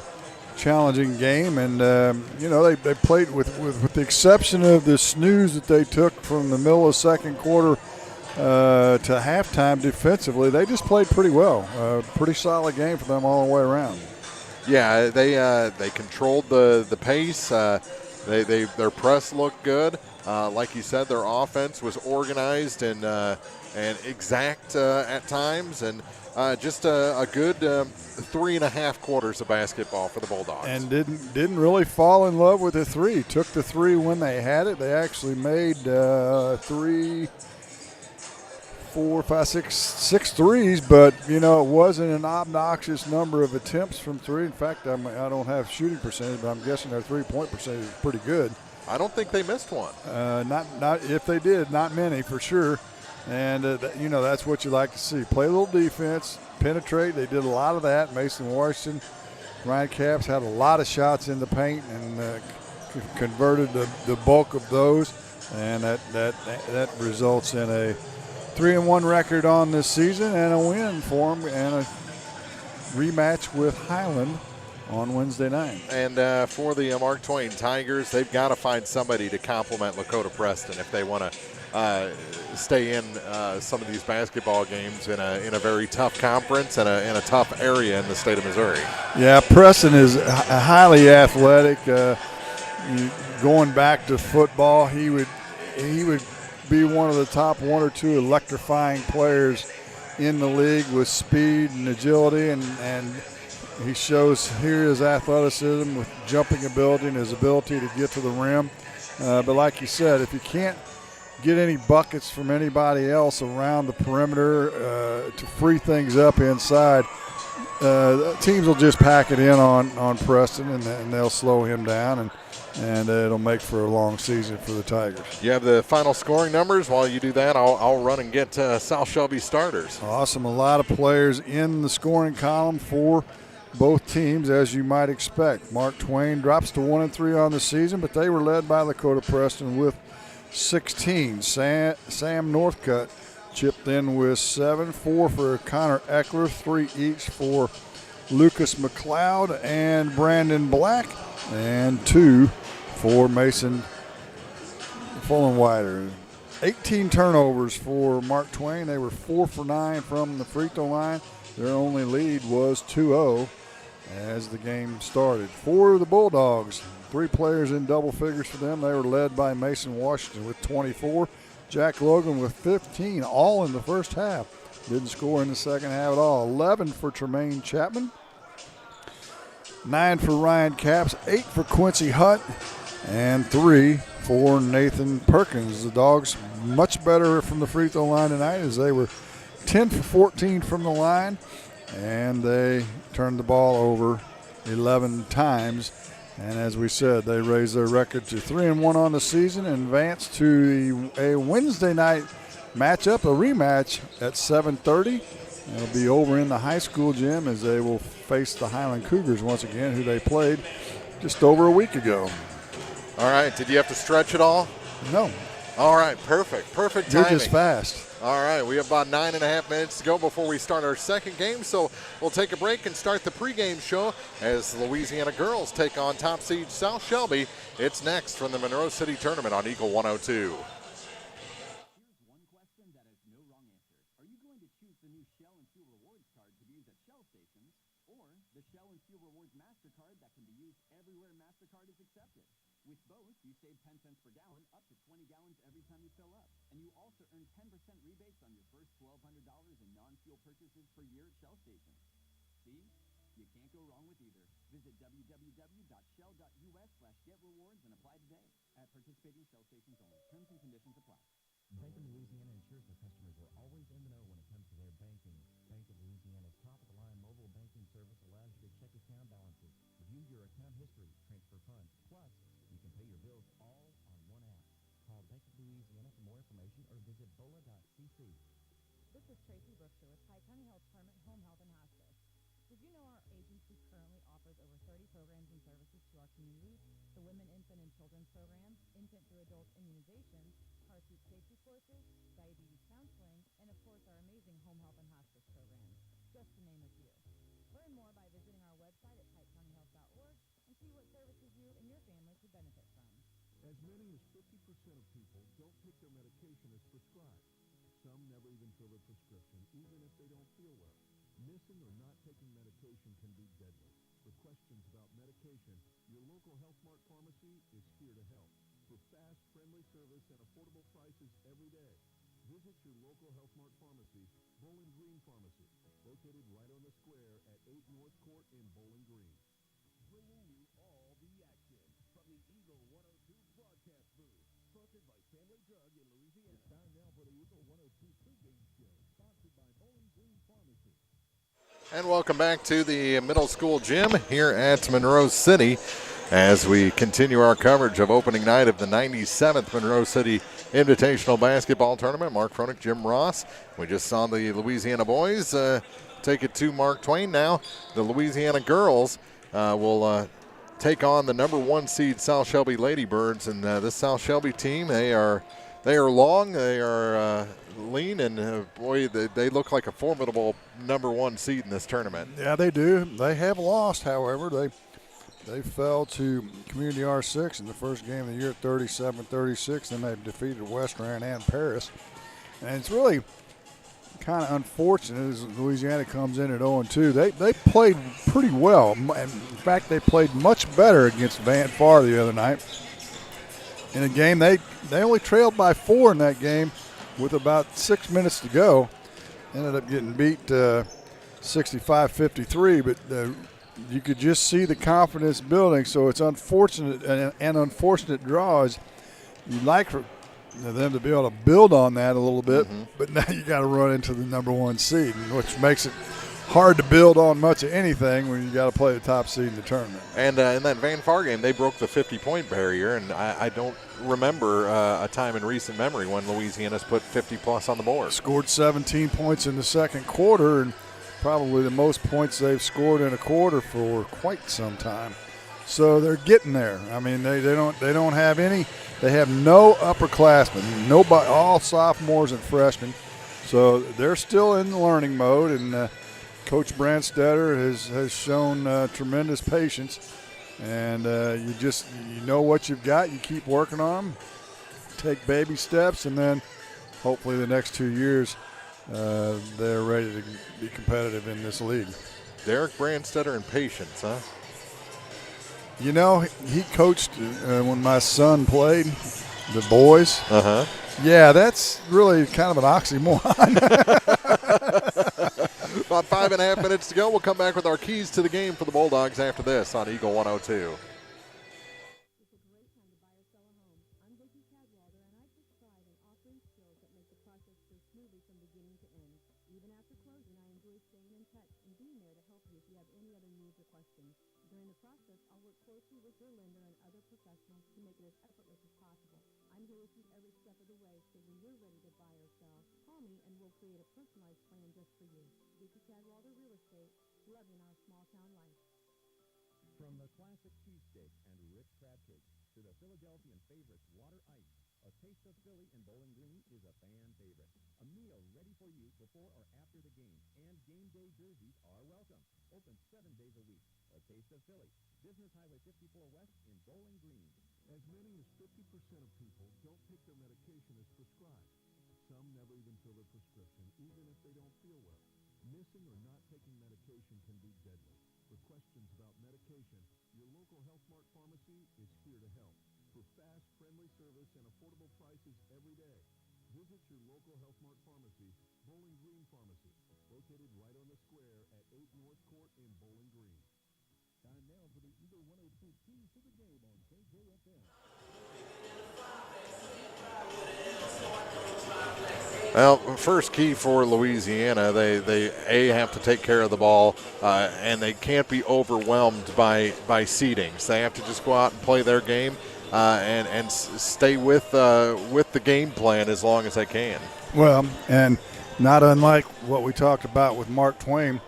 challenging game. And they played with the exception of the snooze that they took from the middle of second quarter to halftime defensively. They just played pretty well. Pretty solid game for them all the way around. Yeah, they controlled the pace. Their press looked good. Like you said, their offense was organized and exact at times, and just a good 3.5 quarters of basketball for the Bulldogs. And didn't really fall in love with the three. Took the three when they had it. They actually made 3, 4, 5, 6 threes, but it wasn't an obnoxious number of attempts from three. In fact, I don't have shooting percentage, but I'm guessing their 3-point percentage is pretty good. I don't think they missed one. Not if they did, not many for sure. And that's what you like to see. Play a little defense, penetrate. They did a lot of that. Mason Washington, Ryan Capps had a lot of shots in the paint and converted the bulk of those, and that results in a 3-1 record on this season and a win for them and a rematch with Highland on Wednesday night. And for the Mark Twain Tigers, they've got to find somebody to complement Lakota Preston if they want to stay in some of these basketball games in a very tough conference and in a tough area in the state of Missouri. Yeah, Preston is highly athletic. Going back to football, he would be one of the top 1 or 2 electrifying players in the league with speed and agility, and he shows here his athleticism with jumping ability and his ability to get to the rim. But like you said, if you can't get any buckets from anybody else around the perimeter to free things up inside, teams will just pack it in on Preston, and they'll slow him down, and it'll make for a long season for the Tigers. You have the final scoring numbers. While you do that, I'll run and get South Shelby starters. Awesome. A lot of players in the scoring column for both teams, as you might expect. Mark Twain drops to 1-3 on the season, but they were led by Lakota Preston with 16. Sam Northcutt chipped in with 7, 4 for Connor Eckler, 3 each for Lucas McLeod and Brandon Black, and 2 for Mason Fullenwider. 18 turnovers for Mark Twain. They were 4 for 9 from the free throw line. Their only lead was 2-0 as the game started. For the Bulldogs, 3 players in double figures for them. They were led by Mason Washington with 24, Jack Logan with 15, all in the first half. Didn't score in the second half at all. 11 for Tremaine Chapman, 9 for Ryan Capps, 8 for Quincy Hutt, and 3 for Nathan Perkins. The Dogs much better from the free throw line tonight, as they were 10 for 14 from the line, and they turned the ball over 11 times. And as we said, they raised their record to 3-1 on the season and advanced to a Wednesday night matchup, a rematch at 7:30. It'll be over in the high school gym as they will face the Highland Cougars once again, who they played just over a week ago. All right. Did you have to stretch it all? No. All right. Perfect. Perfect timing. You're just fast. All right. We have about 9.5 minutes to go before we start our second game, so we'll take a break and start the pregame show as the Louisiana girls take on top seed South Shelby. It's next from the Monroe City Tournament on Eagle 102. With both, you save 10 cents per gallon, up to 20 gallons every time you fill up. And you also earn 10% rebates on your first $1,200 in non-fuel purchases per year at Shell stations. See? You can't go wrong with either. Visit www.shell.us/getrewards and apply today at participating Shell stations only. Terms and conditions apply. Bank of Louisiana ensures their customers are always in the know when it comes to their banking. Bank of Louisiana's top-of-the-line mobile banking service allows you to check account balances, review your account history, transfer funds. Plus, you can pay your bills all on one app. Call Bank of Louisiana for more information or visit bola.cc. This is Tracy Brookshire with Pike County Health Department Home Health and Hospice. Did you know our agency currently offers over 30 programs and services to our community? The Women, Infant, and Children's Programs, Infant through Adult Immunizations, car seat safety courses, diabetes counseling, and of course our amazing home health and hospice programs, just to name a few. Learn more by visiting our website at pikecountyhealth.org and see what services you and your family could benefit from. As many as 50% of people don't take their medication as prescribed. Some never even fill a prescription, even if they don't feel well. Missing or not taking medication can be deadly. For questions about medication, your local Health Mart pharmacy is here to help. For fast, friendly service and affordable prices every day, visit your local Health Mart pharmacy, Bowling Green Pharmacy, located right on the square at 8 North Court in Bowling Green. Bringing you all the action from the Eagle 102 broadcast booth, sponsored by Family Drug in Louisiana. It's time now for the Eagle 102 pregame show, sponsored by Bowling Green Pharmacy. And welcome back to the middle school gym here at Monroe City as we continue our coverage of opening night of the 97th Monroe City Invitational Basketball Tournament. Mark Froelich, Jim Ross. We just saw the Louisiana boys take it to Mark Twain now. The Louisiana girls will take on the number 1 seed South Shelby Lady Birds. And this South Shelby team, they are long, they are lean, and boy, they look like a formidable number 1 seed in this tournament. Yeah, they do. They have lost, however. They fell to Community R6 in the first game of the year, 37-36. Then they defeated West Rand and Paris. And it's really kind of unfortunate as Louisiana comes in at 0-2. They played pretty well. And in fact, they played much better against Van Far the other night. In a game, they only trailed by 4 in that game with about 6 minutes to go. Ended up getting beat 65-53, but you could just see the confidence building. So it's unfortunate, and unfortunate draws. You'd like for them to be able to build on that a little bit, but now you got to run into the number 1 seed, which makes it hard to build on much of anything when you got to play the top seed in the tournament. And in that Van Far game, they broke the 50-point barrier, and I don't remember a time in recent memory when Louisiana's put 50-plus on the board. Scored 17 points in the second quarter, and probably the most points they've scored in a quarter for quite some time. So they're getting there. I mean, they don't have any. They have no upperclassmen, nobody, all sophomores and freshmen. So they're still in the learning mode, and Coach Brandstetter has shown tremendous patience. And you know what you've got. You keep working on them, take baby steps, and then hopefully the next 2 years they're ready to be competitive in this league. Derek Brandstetter and patience, huh? You know, he coached when my son played, the boys. Uh-huh. Yeah, that's really kind of an oxymoron. About 5.5 minutes to go. We'll come back with our keys to the game for the Bulldogs after this on Eagle 102. During the process, I'll work closely with your lender and other professionals to make it as effortless as possible. I'm here with you every step of the way, so when you're ready to buy or sell, call me and we'll create a personalized plan just for you. Vicky Cadwalder Real Estate, loving our small town life. From the classic cheesesteak and rich crab cakes to the Philadelphian favorites Water Ice, a taste of Philly in Bowling Green is a fan favorite. A meal ready for you before or after the game, and game day jerseys are welcome. Open 7 days a week. A taste of Philly. Business Highway 54 West in Bowling Green. As many as 50% of people don't take their medication as prescribed. Some never even fill their prescription, even if they don't feel well. Missing or not taking medication can be deadly. For questions about medication, your local Health Mart pharmacy is here to help. For fast, friendly service and affordable prices every day, visit your local Health Mart pharmacy, Bowling Green Pharmacy, located right on the square at 8 North Court in Bowling Green. Time now for the Eagle 102 keys to the game on KJFM. Well, first key for Louisiana, they have to take care of the ball, and they can't be overwhelmed by seedings. They have to just go out and play their game and stay with the game plan as long as they can. Well, and not unlike what we talked about with Mark Twain,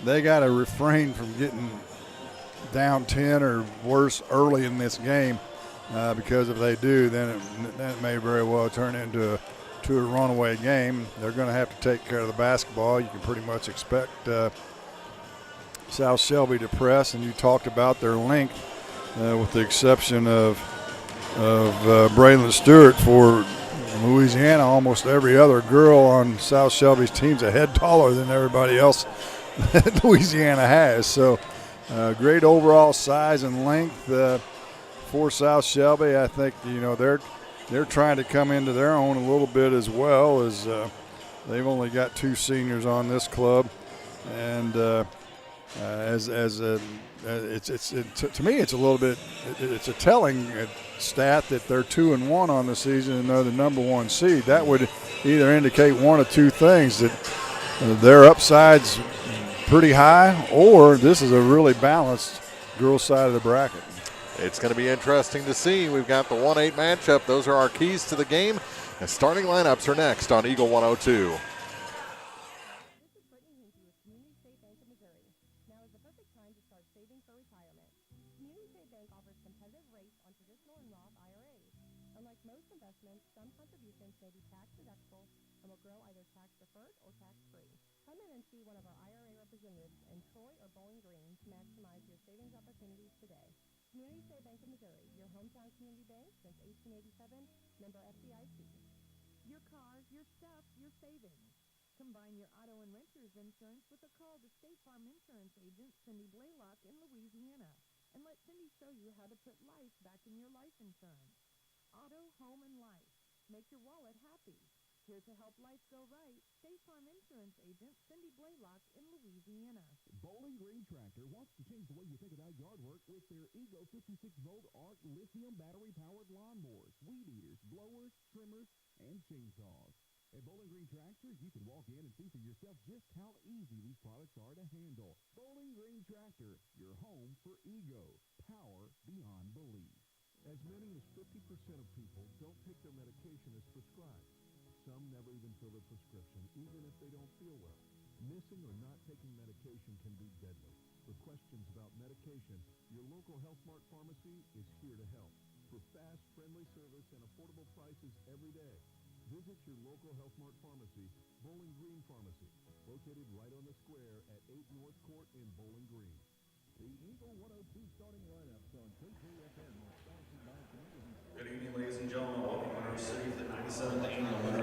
they got to refrain from getting down 10 or worse early in this game, because if they do, then it may very well turn into a runaway game. They're going to have to take care of the basketball. You can pretty much expect South Shelby to press, and you talked about their length, with the exception of Braylon Stewart. For Louisiana, almost every other girl on South Shelby's team's a head taller than everybody else that Louisiana has. So great overall size and length for South Shelby. I think, they're trying to come into their own a little bit as well, as they've only got 2 seniors on this club, and to me it's a little bit, it's a telling stat that they're 2-1 on the season and they're the number 1 seed. That would either indicate one of 2 things: that their upside's pretty high, or this is a really balanced girls' side of the bracket. It's going to be interesting to see. We've got the 1-8 matchup. Those are our keys to the game. And starting lineups are next on Eagle 102. Community State Bank of Missouri, your hometown community bank since 1887, member FDIC. Your cars, your stuff, your savings. Combine your auto and renter's insurance with a call to State Farm Insurance agent Cindy Blaylock in Louisiana, and let Cindy show you how to put life back in your life insurance. Auto, home, and life. Make your wallet happy. Here to help life go right, State Farm Insurance agent Cindy Blaylock in Louisiana. Bowling Green Tractor wants to change the way you think about yard work with their Ego 56-volt ARC lithium battery-powered lawnmowers, weed eaters, blowers, trimmers, and chainsaws. At Bowling Green Tractor, you can walk in and see for yourself just how easy these products are to handle. Bowling Green Tractor, your home for Ego. Power beyond belief. As many as 50% of people don't take their medication as prescribed. Some never even fill their prescription, even if they don't feel well. Missing or not taking medication can be deadly. For questions about medication, your local Health Mart pharmacy is here to help. For fast, friendly service and affordable prices every day, visit your local Health Mart pharmacy, Bowling Green Pharmacy, located right on the square at 8 North Court in Bowling Green. The Eagle 102 starting lineups on KJFM are sponsored by Community. Good evening, ladies and gentlemen. Welcome to Monroe City to the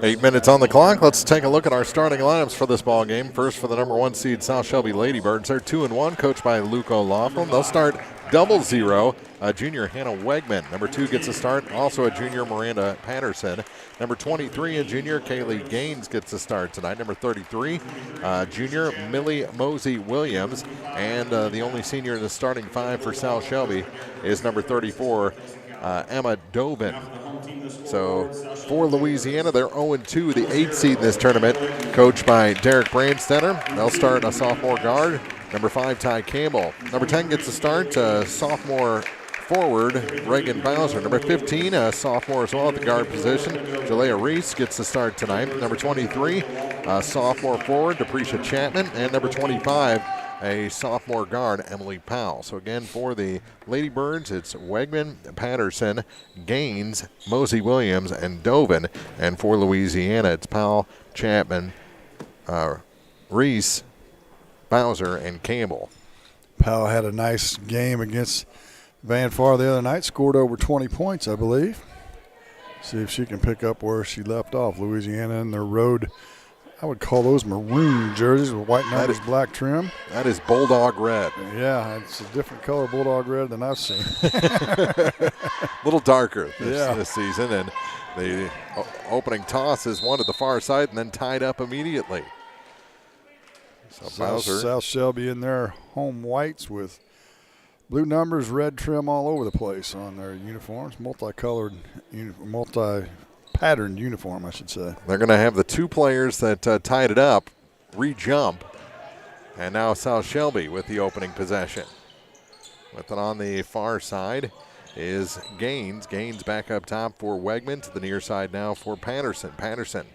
8 minutes on the clock. Let's take a look at our starting lineups for this ball game. First for the number 1 seed South Shelby Lady Birds. They're 2-1, coached by Luke O'Laughlin. They'll start 0-0. Junior Hannah Wegman. Number 2 gets a start. Also a junior, Miranda Patterson. Number 23, a junior, Kaylee Gaines gets a start tonight. Number 33, junior, Millie Mosey Williams. And the only senior in the starting 5 for South Shelby is number 34, Emma Dovin. So for Louisiana, they're 0-2, the 8th seed in this tournament, coached by Derek Brandstetter. They'll start a sophomore guard, number 5, Ty Campbell. Number 10 gets a start, sophomore forward, Reagan Bowser. Number 15, a sophomore as well at the guard position, Jalea Reese gets the start tonight. Number 23, sophomore forward, Deprecia Chapman. And number 25, a sophomore guard, Emily Powell. So again, for the Lady Birds, it's Wegman, Patterson, Gaines, Mosey Williams, and Dovin. And for Louisiana, it's Powell, Chapman, Reese, Bowser, and Campbell. Powell had a nice game against Van Far the other night, scored over 20 points, I believe. See if she can pick up where she left off. Louisiana in their road, I would call those maroon jerseys with white numbers, black trim. That is Bulldog red. Yeah, it's a different color Bulldog red than I've seen. A little darker this season. And the opening toss is one to the far side and then tied up immediately. So South Shelby in their home whites with blue numbers, red trim all over the place on their uniforms. Multicolored, multi-patterned uniform, I should say. They're going to have the 2 players that tied it up re-jump. And now South Shelby with the opening possession. With it on the far side is Gaines. Gaines back up top for Wegman. To the near side now for Patterson. Patterson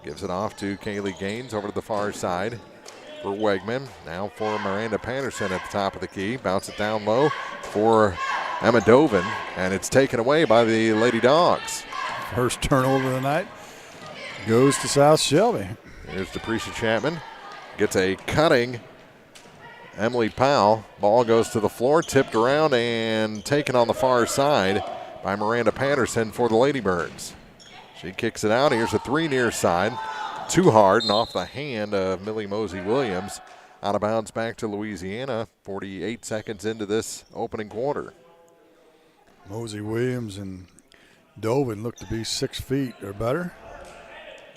gives it off to Kaylee Gaines over to the far side for Wegman. Now for Miranda Patterson at the top of the key. Bounce it down low for Emma Dovin, and it's taken away by the Lady Dogs. First turnover of the night goes to South Shelby. Here's Deprecia Chapman. Gets a cutting Emily Powell. Ball goes to the floor, tipped around and taken on the far side by Miranda Patterson for the Lady Birds. She kicks it out. Here's a 3 near side. Too hard and off the hand of Millie Mosey Williams. Out of bounds back to Louisiana. 48 seconds into this opening quarter. Mosey Williams and Dovin look to be 6 feet or better.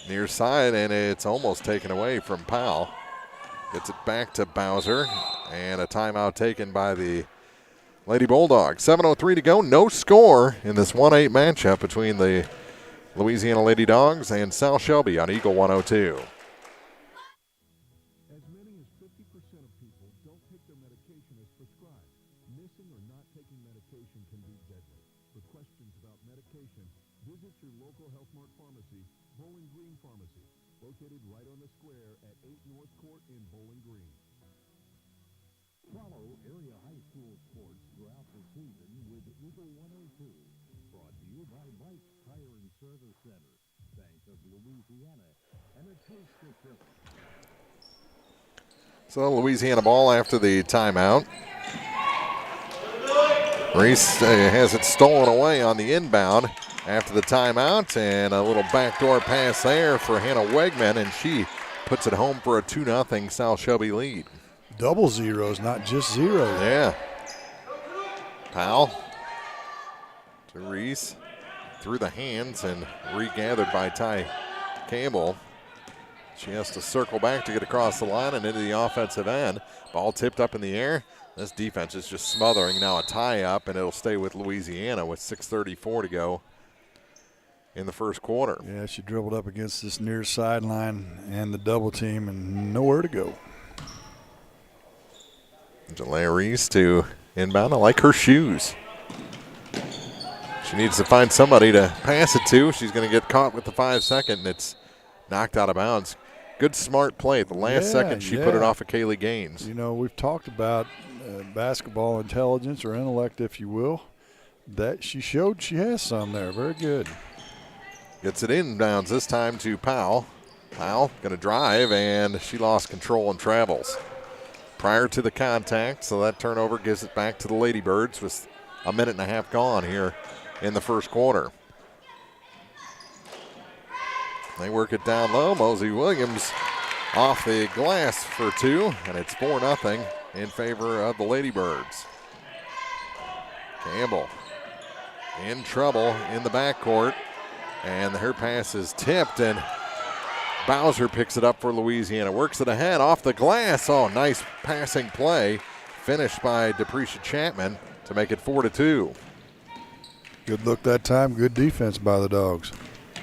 Near side, and it's almost taken away from Powell. Gets it back to Bowser, and a timeout taken by the Lady Bulldogs. 7:03 to go. No score in this 1-8 matchup between the Louisiana Lady Dogs and South Shelby on Eagle 102. As many as 50% of people don't take their medication as prescribed. Missing or not taking medication can be deadly. For questions about medication, visit your local Health Mart pharmacy, Bowling Green Pharmacy, located right on the square at 8 North Court in Bowling Green. Follow area high school sports throughout the season with Eagle 102. Brought to you by Mike's Tire and Service Center, Bank of Louisiana, and a taste of Philly. So Louisiana ball after the timeout. Reese has it stolen away on the inbound after the timeout, and a little backdoor pass there for Hannah Wegman, and she puts it home for a 2-0 South Shelby lead. Double zeros, not just zeros. Yeah. Powell to Reese through the hands and regathered by Ty Campbell. She has to circle back to get across the line and into the offensive end. Ball tipped up in the air. This defense is just smothering. Now a tie up, and it'll stay with Louisiana with 6:34 to go in the first quarter. Yeah, she dribbled up against this near sideline and the double team and nowhere to go. Jalea Reese to inbound. I like her shoes. She needs to find somebody to pass it to. She's going to get caught with the 5-second, and it's knocked out of bounds. Good, smart play. At the last second, she put it off of Kaylee Gaines. You know, we've talked about basketball intelligence or intellect, if you will. That she showed she has some there. Very good. Gets it inbounds this time to Powell. Powell going to drive, and she lost control and travels prior to the contact, so that turnover gives it back to the Lady Birds with a minute and a half gone here in the first quarter. They work it down low. Mosey Williams off the glass for 2, and it's 4-0 in favor of the Lady Birds. Campbell in trouble in the backcourt, and her pass is tipped, and Bowser picks it up for Louisiana. Works it ahead off the glass. Oh, nice passing play. Finished by Deprecia Chapman to make it 4-2. Good look that time. Good defense by the Dogs.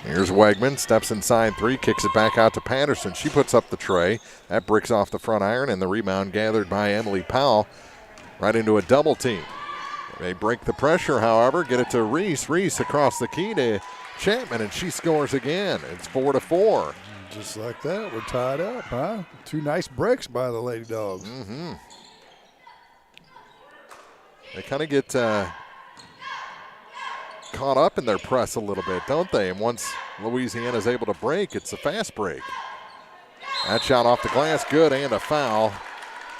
Here's Wegman. Steps inside 3. Kicks it back out to Patterson. She puts up the tray. That bricks off the front iron, and the rebound gathered by Emily Powell right into a double team. They break the pressure, however. Get it to Reese. Reese across the key to Chapman, and she scores again. It's 4-4. Just like that, we're tied up, huh? 2 nice breaks by the Lady Dogs. Mm-hmm. They kind of get caught up in their press a little bit, don't they? And once Louisiana's able to break, it's a fast break. That shot off the glass, good, and a foul.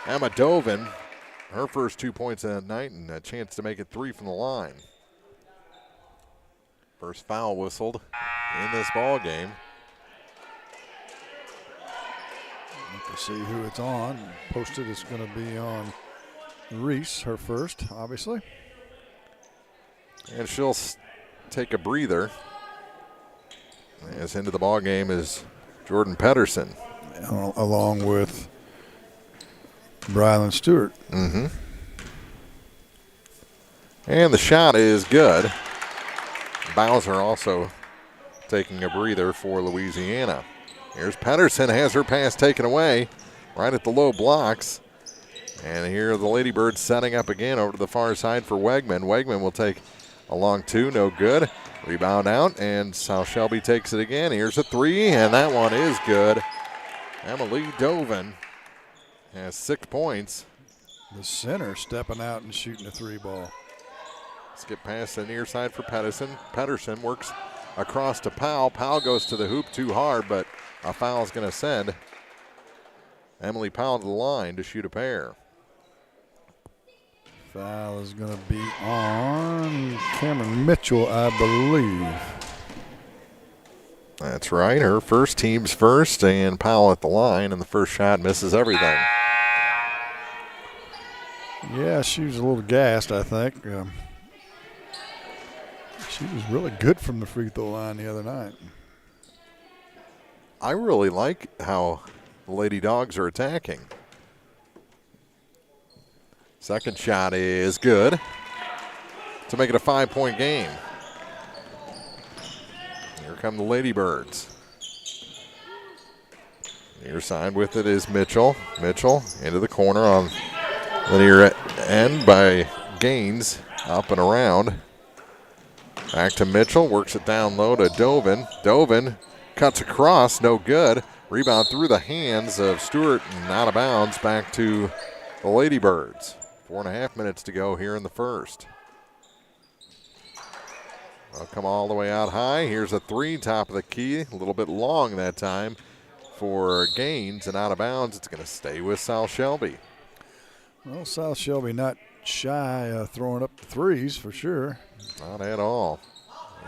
Emma Dovin, her first 2 points of the night, and a chance to make it 3 from the line. First foul whistled in this ball game. To see who it's on. Posted, it's going to be on Reese, her first, obviously. And she'll take a breather. As into the ball game is Jordan Pedersen. Along with Brylan Stewart. Mm-hmm. And the shot is good. Bowser also taking a breather for Louisiana. Here's Pedersen, has her pass taken away right at the low blocks. And here are the Lady Birds setting up again over to the far side for Wegman. Wegman will take a long 2, no good. Rebound out, and South Shelby takes it again. Here's a 3, and that one is good. Emily Dovin has 6 points. The center stepping out and shooting a 3 ball. Let's get past the near side for Pedersen. Pedersen works across to Powell. Powell goes to the hoop too hard, but a foul is going to send Emily Powell to the line to shoot a pair. Foul is going to be on Cameron Mitchell, I believe. That's right. Her first, team's first, and Powell at the line, and the first shot misses everything. Yeah, she was a little gassed, I think. She was really good from the free throw line the other night. I really like how the Lady Dogs are attacking. Second shot is good to make it a 5-point game. Here come the Lady Birds. Near side with it is Mitchell. Mitchell into the corner on the near end by Gaines. Up and around. Back to Mitchell. Works it down low to Dovin. Dovin cuts across. No good. Rebound through the hands of Stewart and out of bounds back to the Lady Birds. 4.5 minutes to go here in the first. They'll come all the way out high. Here's a 3, top of the key. A little bit long that time for Gaines, and out of bounds. It's going to stay with South Shelby. Well, South Shelby not shy throwing up the threes for sure. Not at all.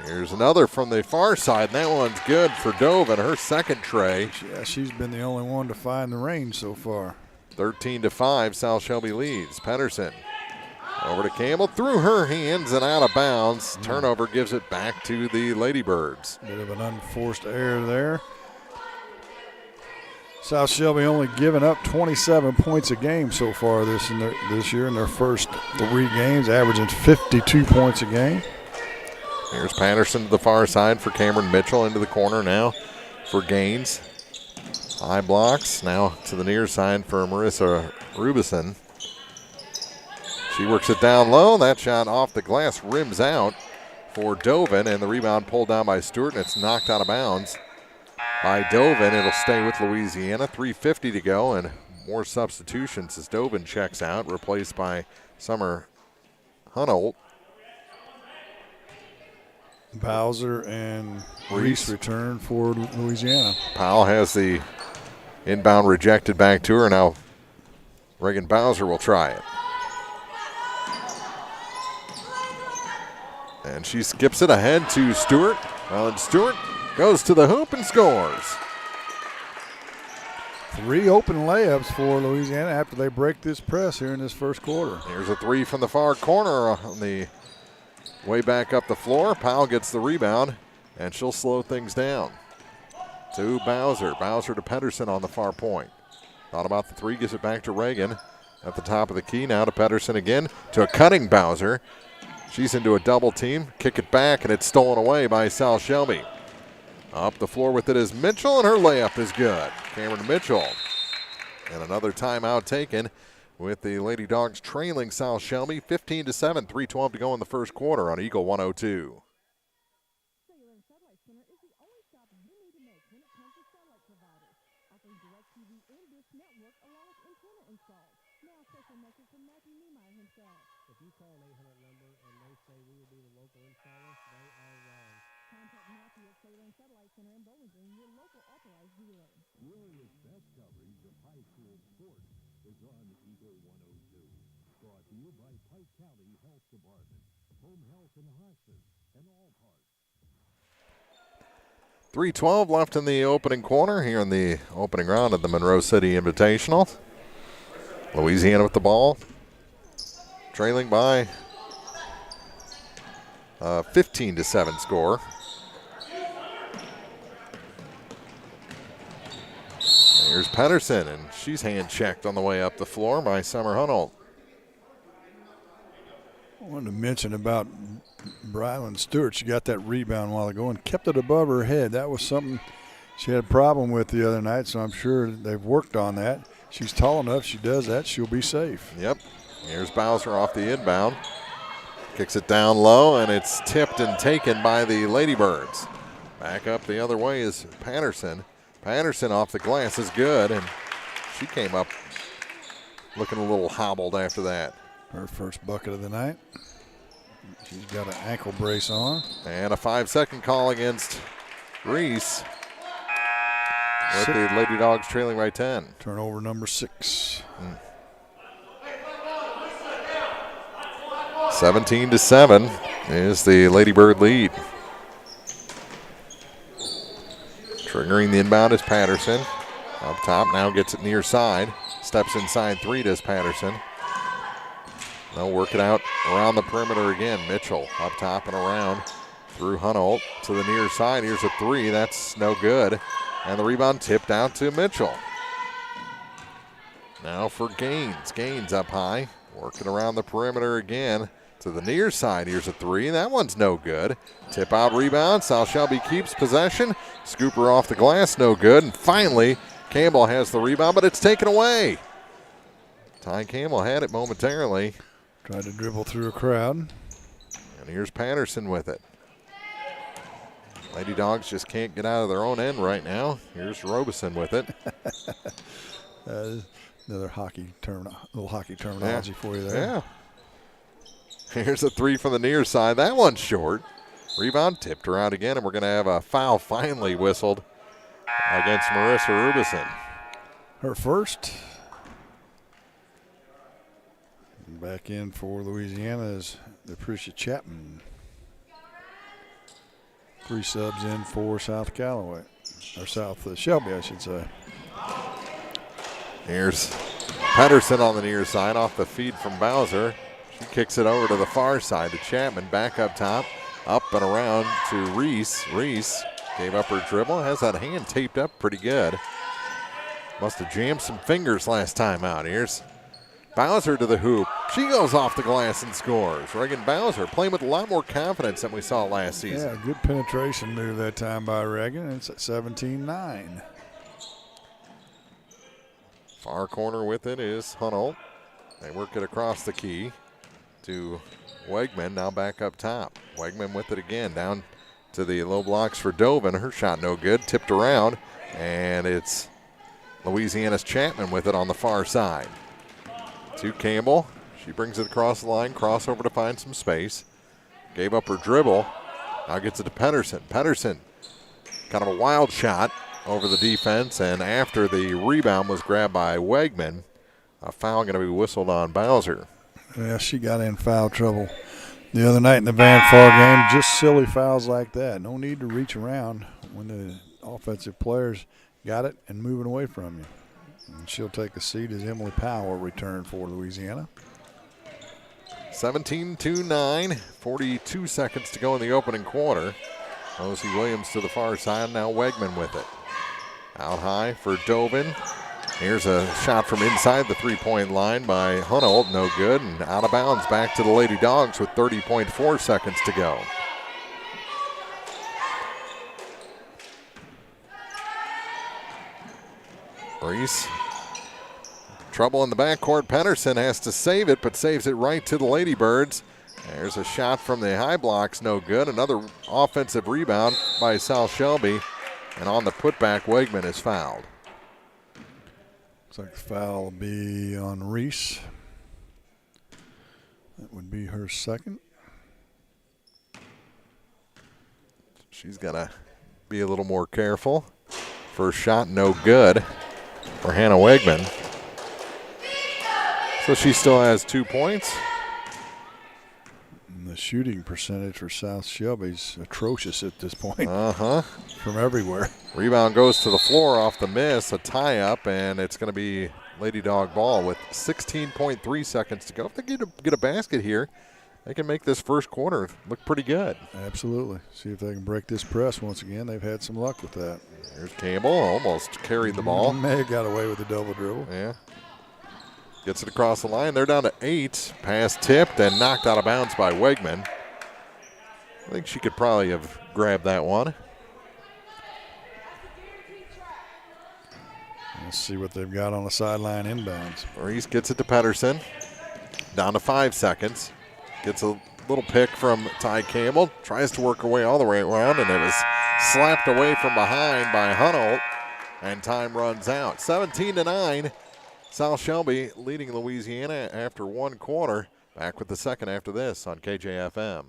Here's another from the far side, and that one's good for Dovin, her second tray. Yeah, she's been the only one to find the range so far. 13-5, South Shelby leads. Pedersen over to Campbell, through her hands and out of bounds. Turnover gives it back to the Lady Birds. Bit of an unforced error there. South Shelby only given up 27 points a game so far this year in their first 3 games, averaging 52 points a game. Here's Patterson to the far side for Cameron Mitchell, into the corner now for Gaines. High blocks now to the near side for Marissa Rubison. She works it down low. That shot off the glass rims out for Dovin, and the rebound pulled down by Stewart, and it's knocked out of bounds by Dovin. It'll stay with Louisiana. 3:50 to go, and more substitutions as Dovin checks out, replaced by Summer Hunolt. Bowser and Reese return for Louisiana. Powell has the inbound rejected back to her. Now Reagan Bowser will try it. And she skips it ahead to Stewart. Well, and Stewart goes to the hoop and scores. 3 open layups for Louisiana after they break this press here in this first quarter. Here's a 3 from the far corner on the way back up the floor. Powell gets the rebound, and she'll slow things down. To Bowser. Bowser to Pedersen on the far point. Thought about the 3, gives it back to Reagan at the top of the key. Now to Pedersen again, to a cutting Bowser. She's into a double team. Kick it back, and it's stolen away by Sal Shelby. Up the floor with it is Mitchell, and her layup is good. Cameron Mitchell. And another timeout taken with the Lady Dogs trailing Sal Shelby 15-7, 3:12 to go in the first quarter on Eagle 102. If you call an 800 number and they say we will be the local installer, they are wrong. Contact Matthew at Sailor and Satellite Center in Bowling Green, your local authorized dealer. Glorious best coverage of high school sports is on Eagle 102. Brought to you by Pike County Health Department, Home Health and Hospice, and All Parts. 3:12 left in the opening quarter here in the opening round of the Monroe City Invitational. Louisiana with the ball, trailing by 15-7 score. Here's Pedersen, and she's hand-checked on the way up the floor by Summer Hunold. I wanted to mention about Brylan Stewart. She got that rebound a while ago and kept it above her head. That was something she had a problem with the other night, so I'm sure they've worked on that. She's tall enough. She does that, she'll be safe. Yep. Here's Bowser off the inbound. Kicks it down low, and it's tipped and taken by the Lady Birds. Back up the other way is Patterson. Patterson off the glass is good, and she came up looking a little hobbled after that. Her first bucket of the night. She's got an ankle brace on. And a 5-second call against Reese. With the Lady Dogs trailing by 10. Turnover number 6. 17-7 is the Lady Bird lead. Triggering the inbound is Patterson. Up top, now gets it near side. Steps inside 3 does Patterson. They'll work it out around the perimeter again. Mitchell up top and around through Hunold to the near side. Here's a 3. That's no good. And the rebound tipped out to Mitchell. Now for Gaines. Gaines up high. Working around the perimeter again to the near side. Here's a 3. That one's no good. Tip out rebound. South Shelby keeps possession. Scooper off the glass. No good. And finally, Campbell has the rebound, but it's taken away. Ty Campbell had it momentarily. Tried to dribble through a crowd. And here's Patterson with it. Lady Dogs just can't get out of their own end right now. Here's Robeson with it. Another little hockey terminology for you there. Yeah. Here's a 3 from the near side. That one's short. Rebound tipped around again, and we're going to have a foul finally whistled against Marissa Robeson. Her first. Back in for Louisiana is Patricia Chapman. 3 subs in for South Callaway, or South Shelby, I should say. Here's Patterson on the near side off the feed from Bowser. She kicks it over to the far side to Chapman, back up top, up and around to Reese. Reese gave up her dribble, has that hand taped up pretty good. Must have jammed some fingers last time out. Here's Bowser to the hoop. She goes off the glass and scores. Reagan Bowser playing with a lot more confidence than we saw last season. Yeah, good penetration move that time by Reagan. It's at 17-9. Far corner with it is Hunold. They work it across the key to Wegman, now back up top. Wegman with it again, down to the low blocks for Dovin. Her shot no good, tipped around, and it's Louisiana's Chapman with it on the far side. To Campbell. She brings it across the line, crossover to find some space. Gave up her dribble. Now gets it to Pedersen. Pedersen, kind of a wild shot over the defense, and after the rebound was grabbed by Wegman, a foul going to be whistled on Bowser. Yeah, she got in foul trouble the other night in the Van Far game. Just silly fouls like that. No need to reach around when the offensive players got it and moving away from you. And she'll take a seat as Emily Powell return for Louisiana. 17-9, 42 seconds to go in the opening quarter. Rosie Williams to the far side, now Wegman with it. Out high for Dobin. Here's a shot from inside the three-point line by Hunold, no good, and out of bounds back to the Lady Dogs with 30.4 seconds to go. Reese. Trouble in the backcourt. Pedersen has to save it, but saves it right to the Lady Birds. There's a shot from the high blocks, no good. Another offensive rebound by South Shelby. And on the putback, Wegman is fouled. Looks like the foul will be on Reese. That would be her second. She's got to be a little more careful. First shot, no good for Hannah Wegman. So she still has 2 points. And the shooting percentage for South Shelby's atrocious at this point. Uh-huh. From everywhere. Rebound goes to the floor off the miss, a tie-up, and it's going to be Lady Dog ball with 16.3 seconds to go. If they get a basket here, they can make this first quarter look pretty good. Absolutely. See if they can break this press once again. They've had some luck with that. There's Campbell, almost carried the ball. May have got away with the double dribble. Yeah. Gets it across the line. They're down to 8. Pass tipped and knocked out of bounds by Wegman. I think she could probably have grabbed that one. Let's see what they've got on the sideline inbounds. Reese gets it to Pedersen. Down to 5 seconds. Gets a little pick from Ty Campbell. Tries to work her way all the way around, and it was slapped away from behind by Hunold. And time runs out. 17-9. South Shelby leading Louisiana after 1 quarter. Back with the second after this on KJFM.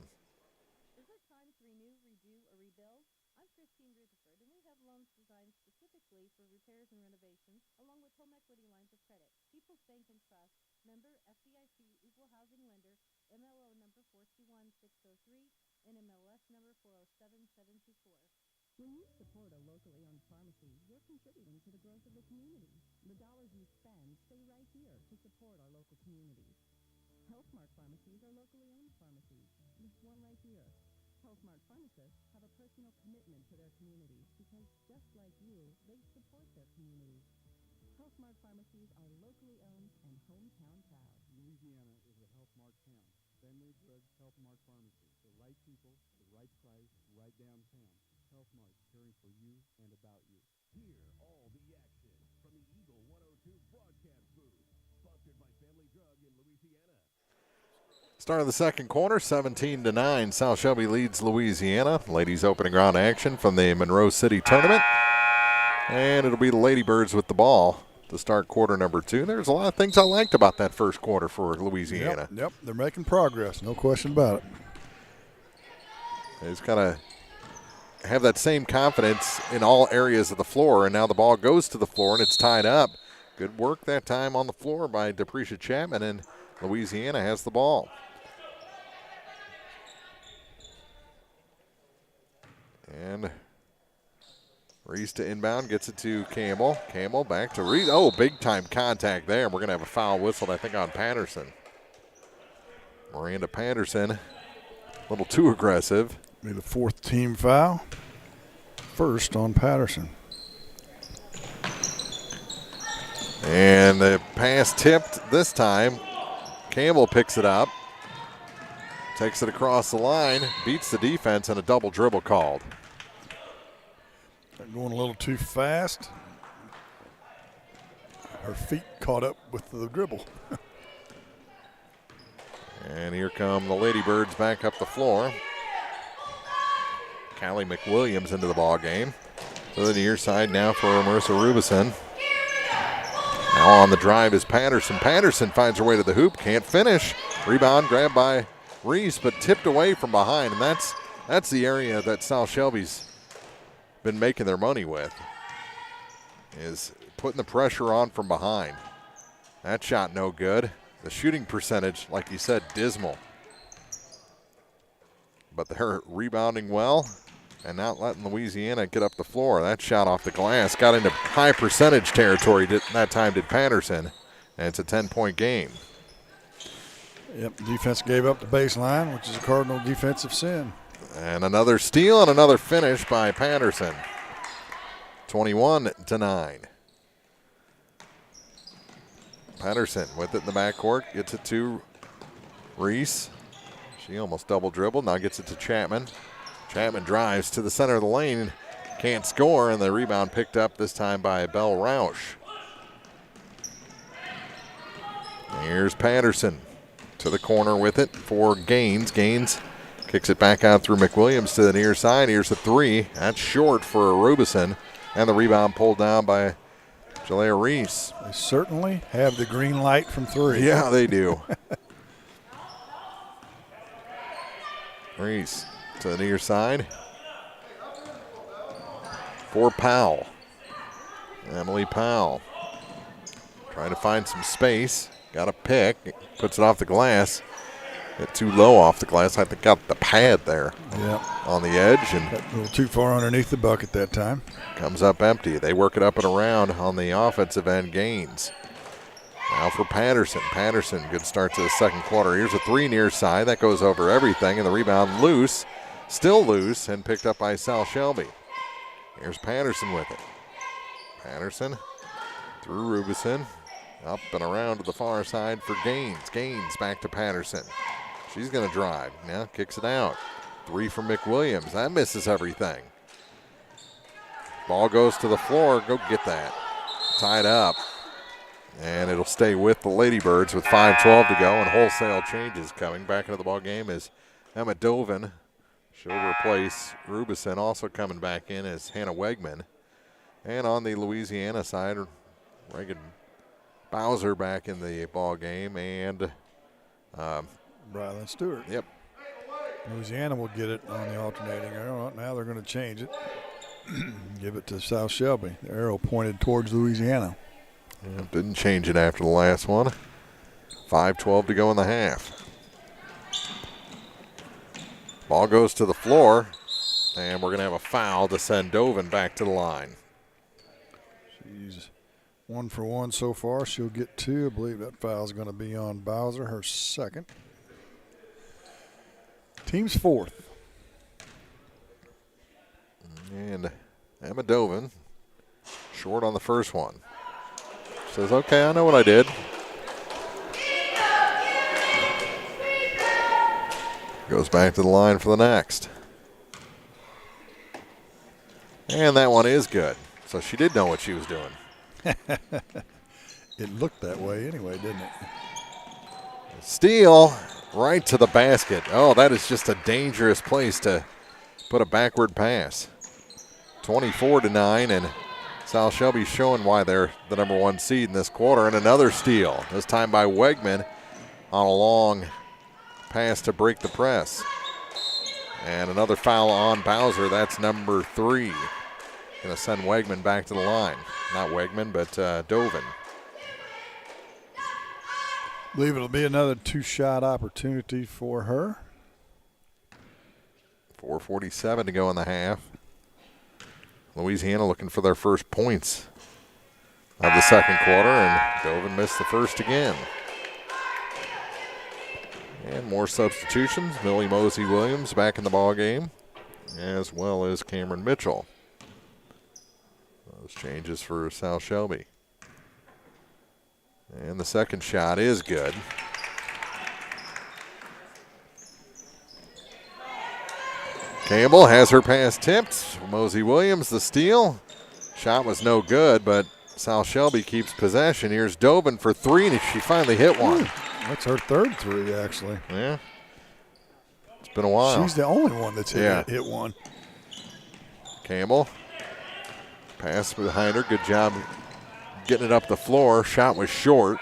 Is it time to renew, redo, or rebuild? I'm Christine Rutherford, and we have loans designed specifically for repairs and renovations, along with home equity lines of credit. People's Bank and Trust, member FDIC, equal housing lender, MLO number 421603, and MLS number 407724. When you support a locally owned pharmacy, you're contributing to the growth of the community. The dollars you spend stay right here to support our local communities. HealthMart pharmacies are locally owned pharmacies. There's one right here. HealthMart pharmacists have a personal commitment to their communities because, just like you, they support their communities. HealthMart pharmacies are locally owned and hometown proud. Louisiana is a HealthMart town. Family Drugs HealthMart Pharmacy. The right people, the right price, right downtown. HealthMart, caring for you and about you. Hear all the action from the Eagle 102 broadcast booth. Sponsored by Family Drug in Louisiana. Start of the second quarter, 17-9. South Shelby leads Louisiana. Ladies opening round action from the Monroe City Tournament. And it'll be the Lady Birds with the ball to start quarter number 2. There's a lot of things I liked about that first quarter for Louisiana. Yep, they're making progress, no question about it. They just kind of have that same confidence in all areas of the floor, and now the ball goes to the floor and it's tied up. Good work that time on the floor by Depresha Chapman, and Louisiana has the ball. And Reese to inbound, gets it to Campbell. Campbell back to Reese. Oh, big time contact there. We're going to have a foul whistled, I think, on Patterson. Miranda Patterson, a little too aggressive. Be the 4th team foul. First on Patterson. And the pass tipped this time. Campbell picks it up. Takes it across the line. Beats the defense, and a double dribble called. They're going a little too fast. Her feet caught up with the dribble. And here come the Lady Birds back up the floor. Callie McWilliams into the ball game. To the near side now for Marissa Rubison. Now on the drive is Patterson. Patterson finds her way to the hoop, can't finish. Rebound grabbed by Reese, but tipped away from behind, and that's the area that South Shelby's been making their money with, is putting the pressure on from behind. That shot no good. The shooting percentage, like you said, dismal. But they're rebounding well. and not letting Louisiana get up the floor. That shot off the glass got into high percentage territory that time did Patterson, and it's a 10-point game. Yep, defense gave up the baseline, which is a cardinal defensive sin. And another steal and another finish by Patterson. 21-9. Patterson with it in the backcourt, gets it to Reese. She almost double dribbled, now gets it to Chapman. Chapman drives to the center of the lane, can't score, and the rebound picked up this time by Belle Roush. Here's Patterson to the corner with it for Gaines. Gaines kicks it back out through McWilliams to the near side. Here's a three. That's short for Rubison, and the rebound pulled down by Jalea Reese. They certainly have the green light from three. Yeah, they do. Reese to the near side for Powell. Emily Powell trying to find some space. Got a pick. Puts it off the glass. Get too low off the glass. I think got the pad there on the edge. And got a little too far underneath the bucket that time. Comes up empty. They work it up and around on the offensive end. Gaines. Now for Patterson. Patterson, good start to the second quarter. Here's a three near side. That goes over everything, and the rebound loose. Still loose, and picked up by Sal Shelby. Here's Patterson with it. Patterson through Rubison. Up and around to the far side for Gaines. Gaines back to Patterson. She's going to drive. Now kicks it out. Three from McWilliams. That misses everything. Ball goes to the floor. Go get that. Tied up. And it'll stay with the Lady Birds with 5:12 to go, and wholesale changes coming. Back into the ball game is Emma Dovin. She'll replace Rubison. Also coming back in is Hannah Wegman. And on the Louisiana side, Reagan Bowser back in the ball game, and Brylan Stewart. Yep. Louisiana will get it on the alternating arrow. Now they're going to change it. Give it to South Shelby. The arrow pointed towards Louisiana. Yeah, didn't change it after the last one. 5:12 to go in the half. Ball goes to the floor, and we're going to have a foul to send Dovin back to the line. She's 1 for 1 so far. She'll get 2. I believe that foul is going to be on Bowser, her second. Team's fourth. And Emma Dovin short on the first one. Says, okay, I know what I did. Goes back to the line for the next. And that one is good. So she did know what she was doing. It looked that way anyway, didn't it? Steal right to the basket. Oh, that is just a dangerous place to put a backward pass. 24-9, and South Shelby showing why they're the number 1 seed in this quarter. And another steal, this time by Wegman on a long pass to break the press. And another foul on Bowser. That's number 3. Going to send Wegman back to the line. Not Wegman, but Dovin. I believe it'll be another 2-shot opportunity for her. 4:47 to go in the half. Louisiana looking for their first points of the second quarter, and Dovin missed the first again. And more substitutions. Millie Mosey Williams back in the ball game, as well as Cameron Mitchell. Those changes for South Shelby. And the second shot is good. Campbell has her pass tipped. Mosey Williams the steal. Shot was no good, but South Shelby keeps possession. Here's Dovin for 3, and she finally hit one. That's her third 3, actually. Yeah. It's been a while. She's the only one that's hit one. Campbell. Pass behind her. Good job getting it up the floor. Shot was short.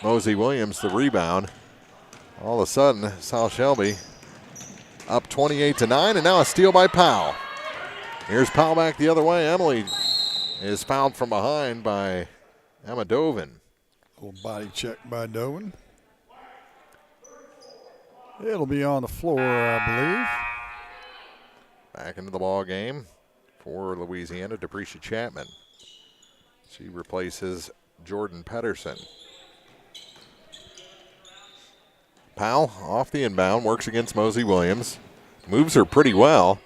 Mosey Williams the rebound. All of a sudden, South Shelby up 28-9, and now a steal by Powell. Here's Powell back the other way. Emily is fouled from behind by Emma Dovin. Little body check by Dovin. It'll be on the floor, I believe. Back into the ball game for Louisiana, Deprecia Chapman. She replaces Jordan Pedersen. Powell off the inbound, works against Mosey Williams. Moves her pretty well.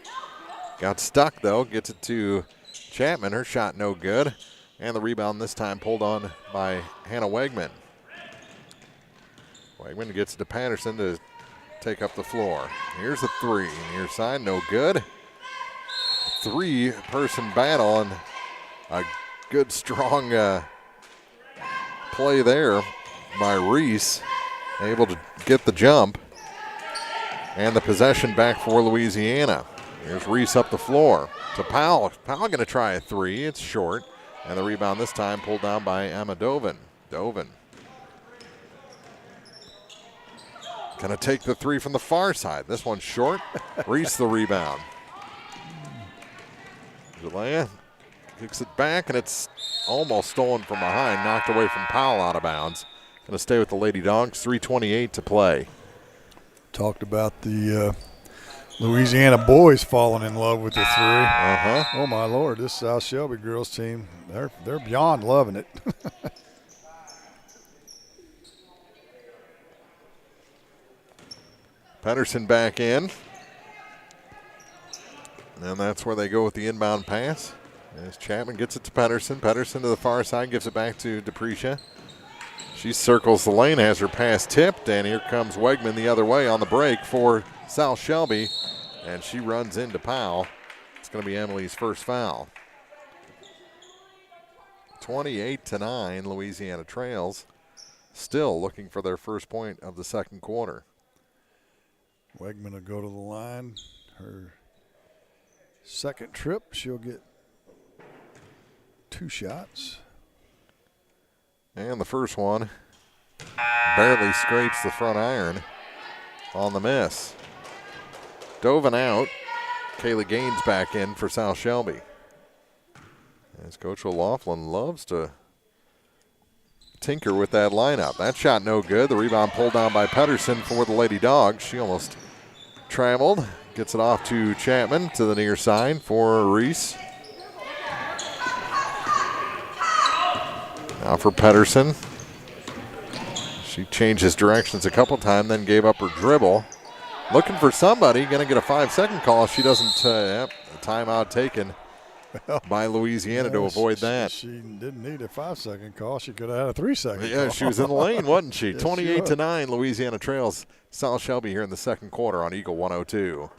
Got stuck, though. Gets it to Chapman. Her shot no good. And the rebound this time pulled on by Hannah Wegman. Wegman gets it to Patterson to take up the floor. Here's a three. Near side, no good. Three-person battle and a good, strong play there by Reese. Able to get the jump. And the possession back for Louisiana. Here's Reese up the floor to Powell. Powell going to try a three. It's short. And the rebound this time pulled down by Emma Dovin. Dovin going to take the three from the far side. This one's short. Reese the rebound. Jalea kicks it back, and it's almost stolen from behind. Knocked away from Powell out of bounds. Going to stay with the Lady Dogs. 3:28 to play. Talked about the Louisiana boys falling in love with the three. Oh, my Lord, this South Shelby girls team, they're beyond loving it. Pedersen back in. And that's where they go with the inbound pass. As Chapman gets it to Pedersen. Pedersen to the far side, gives it back to Deprecia. She circles the lane, has her pass tipped, and here comes Wegman the other way on the break for South Shelby. And she runs into Powell. It's going to be Emily's first foul. 28-9, Louisiana trails. Still looking for their first point of the second quarter. Wegman will go to the line. Her second trip, she'll get 2 shots. And the first one barely scrapes the front iron on the miss. Dovin out. Kaylee Gaines back in for South Shelby. As Coach O'Laughlin loves to tinker with that lineup. That shot no good. The rebound pulled down by Pedersen for the Lady Dogs. She almost traveled. Gets it off to Chapman to the near side for Reese. Now for Pedersen. She changes directions a couple times, then gave up her dribble. Looking for somebody, going to get a 5-second call. She doesn't, a timeout taken by Louisiana to avoid that. She didn't need a 5-second call. She could have had a 3-second call. She was in the lane, wasn't she? Yes, 28-9, Louisiana trails South Shelby here in the second quarter on Eagle 102.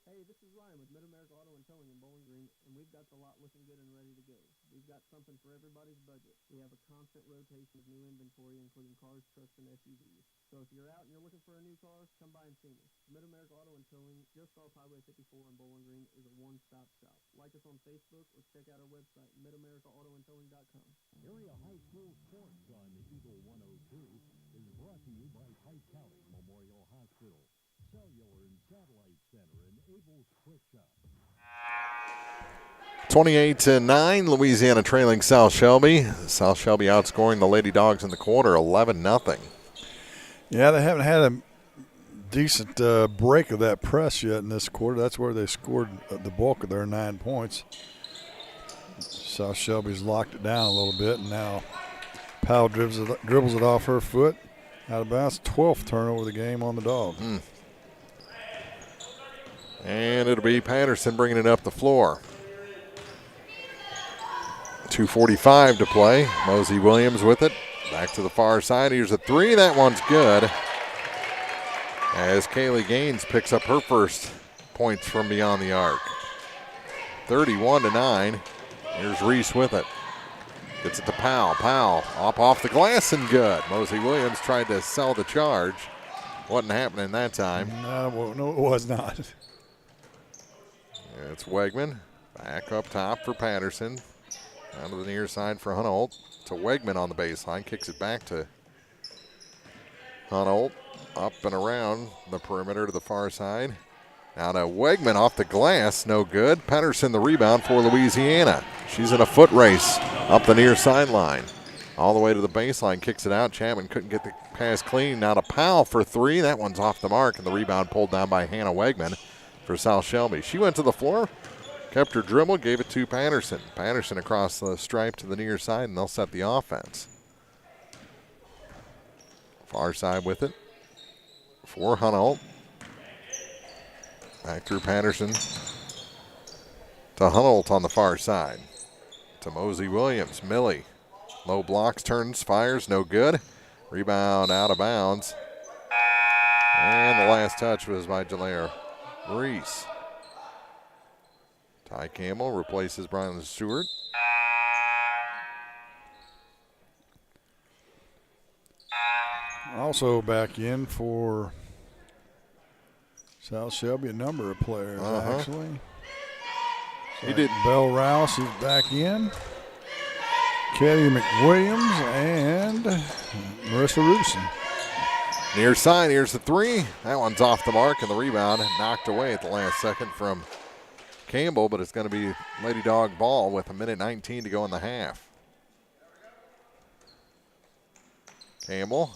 Hey, this is Ryan with Mid-America Auto and Towing in Bowling Green, and we've got the lot looking good and ready to go. We've got something for everybody's budget. We have a constant rotation of new inventory, including cars, trucks, and SUVs. So if you're out and you're looking for a new car, come by and see me. Mid-America Auto and Towing, just off Highway 54 in Bowling Green, is a one-stop shop. Like us on Facebook or check out our website, midamericaautoandtowing.com. Area High School Sports on Eagle 102 is brought to you by Pike County Memorial Hospital, Cellular and Satellite Center, and Abel's Quick Shop. 28-9, Louisiana trailing South Shelby. South Shelby outscoring the Lady Dogs in the quarter, 11-0. Yeah, they haven't had a decent break of that press yet in this quarter. That's where they scored the bulk of their 9 points. South Shelby's locked it down a little bit, and now Powell dribbles it off her foot out of bounds. 12th turnover of the game on the Dogs. And it'll be Patterson bringing it up the floor. 2:45 to play. Mosey Williams with it. Back to the far side. Here's a three. That one's good. As Kaylee Gaines picks up her first points from beyond the arc. 31-9. Here's Reese with it. Gets it to Powell. Powell up off the glass and good. Mosey Williams tried to sell the charge. Wasn't happening that time. No, it was not. It's Wegman. Back up top for Patterson. Down to the near side for Hunolt. To Wegman on the baseline. Kicks it back to Hunolt. Up and around the perimeter to the far side. Now to Wegman off the glass. No good. Patterson the rebound for Louisiana. She's in a foot race up the near sideline. All the way to the baseline. Kicks it out. Chapman couldn't get the pass clean. Now to Powell for three. That one's off the mark. And the rebound pulled down by Hannah Wegman. for South Shelby. She went to the floor, kept her dribble, gave it to Patterson. Patterson across the stripe to the near side, and they'll set the offense. Far side with it for Hunolt. Back through Patterson to Hunolt on the far side. To Mosey Williams. Millie. Low blocks, turns, fires, no good. Rebound out of bounds. And the last touch was by Jalaire Reese. Ty Campbell replaces Brian Stewart. Also back in for South Shelby, a number of players, actually. He did. Belle Rouse is back in. Kelly McWilliams and Marissa Rubeson. Near side, here's the three. That one's off the mark, and the rebound knocked away at the last second from Campbell, but it's going to be Lady Dog ball with 1:19 to go in the half. Campbell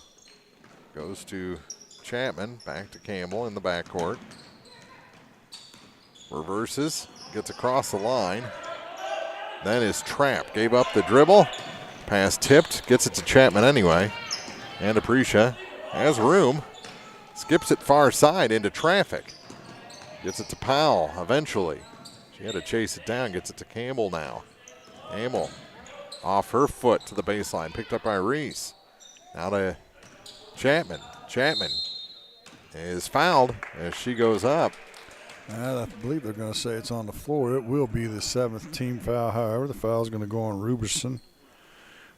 goes to Chapman, back to Campbell in the backcourt. Reverses, gets across the line. Then is trapped, gave up the dribble. Pass tipped, gets it to Chapman anyway. And Apricia has room, skips it far side into traffic. Gets it to Powell eventually. She had to chase it down, gets it to Campbell now. Campbell off her foot to the baseline, picked up by Reese. Now to Chapman. Chapman is fouled as she goes up. I believe they're going to say it's on the floor. It will be the 7th team foul. However, the foul is going to go on Ruberson.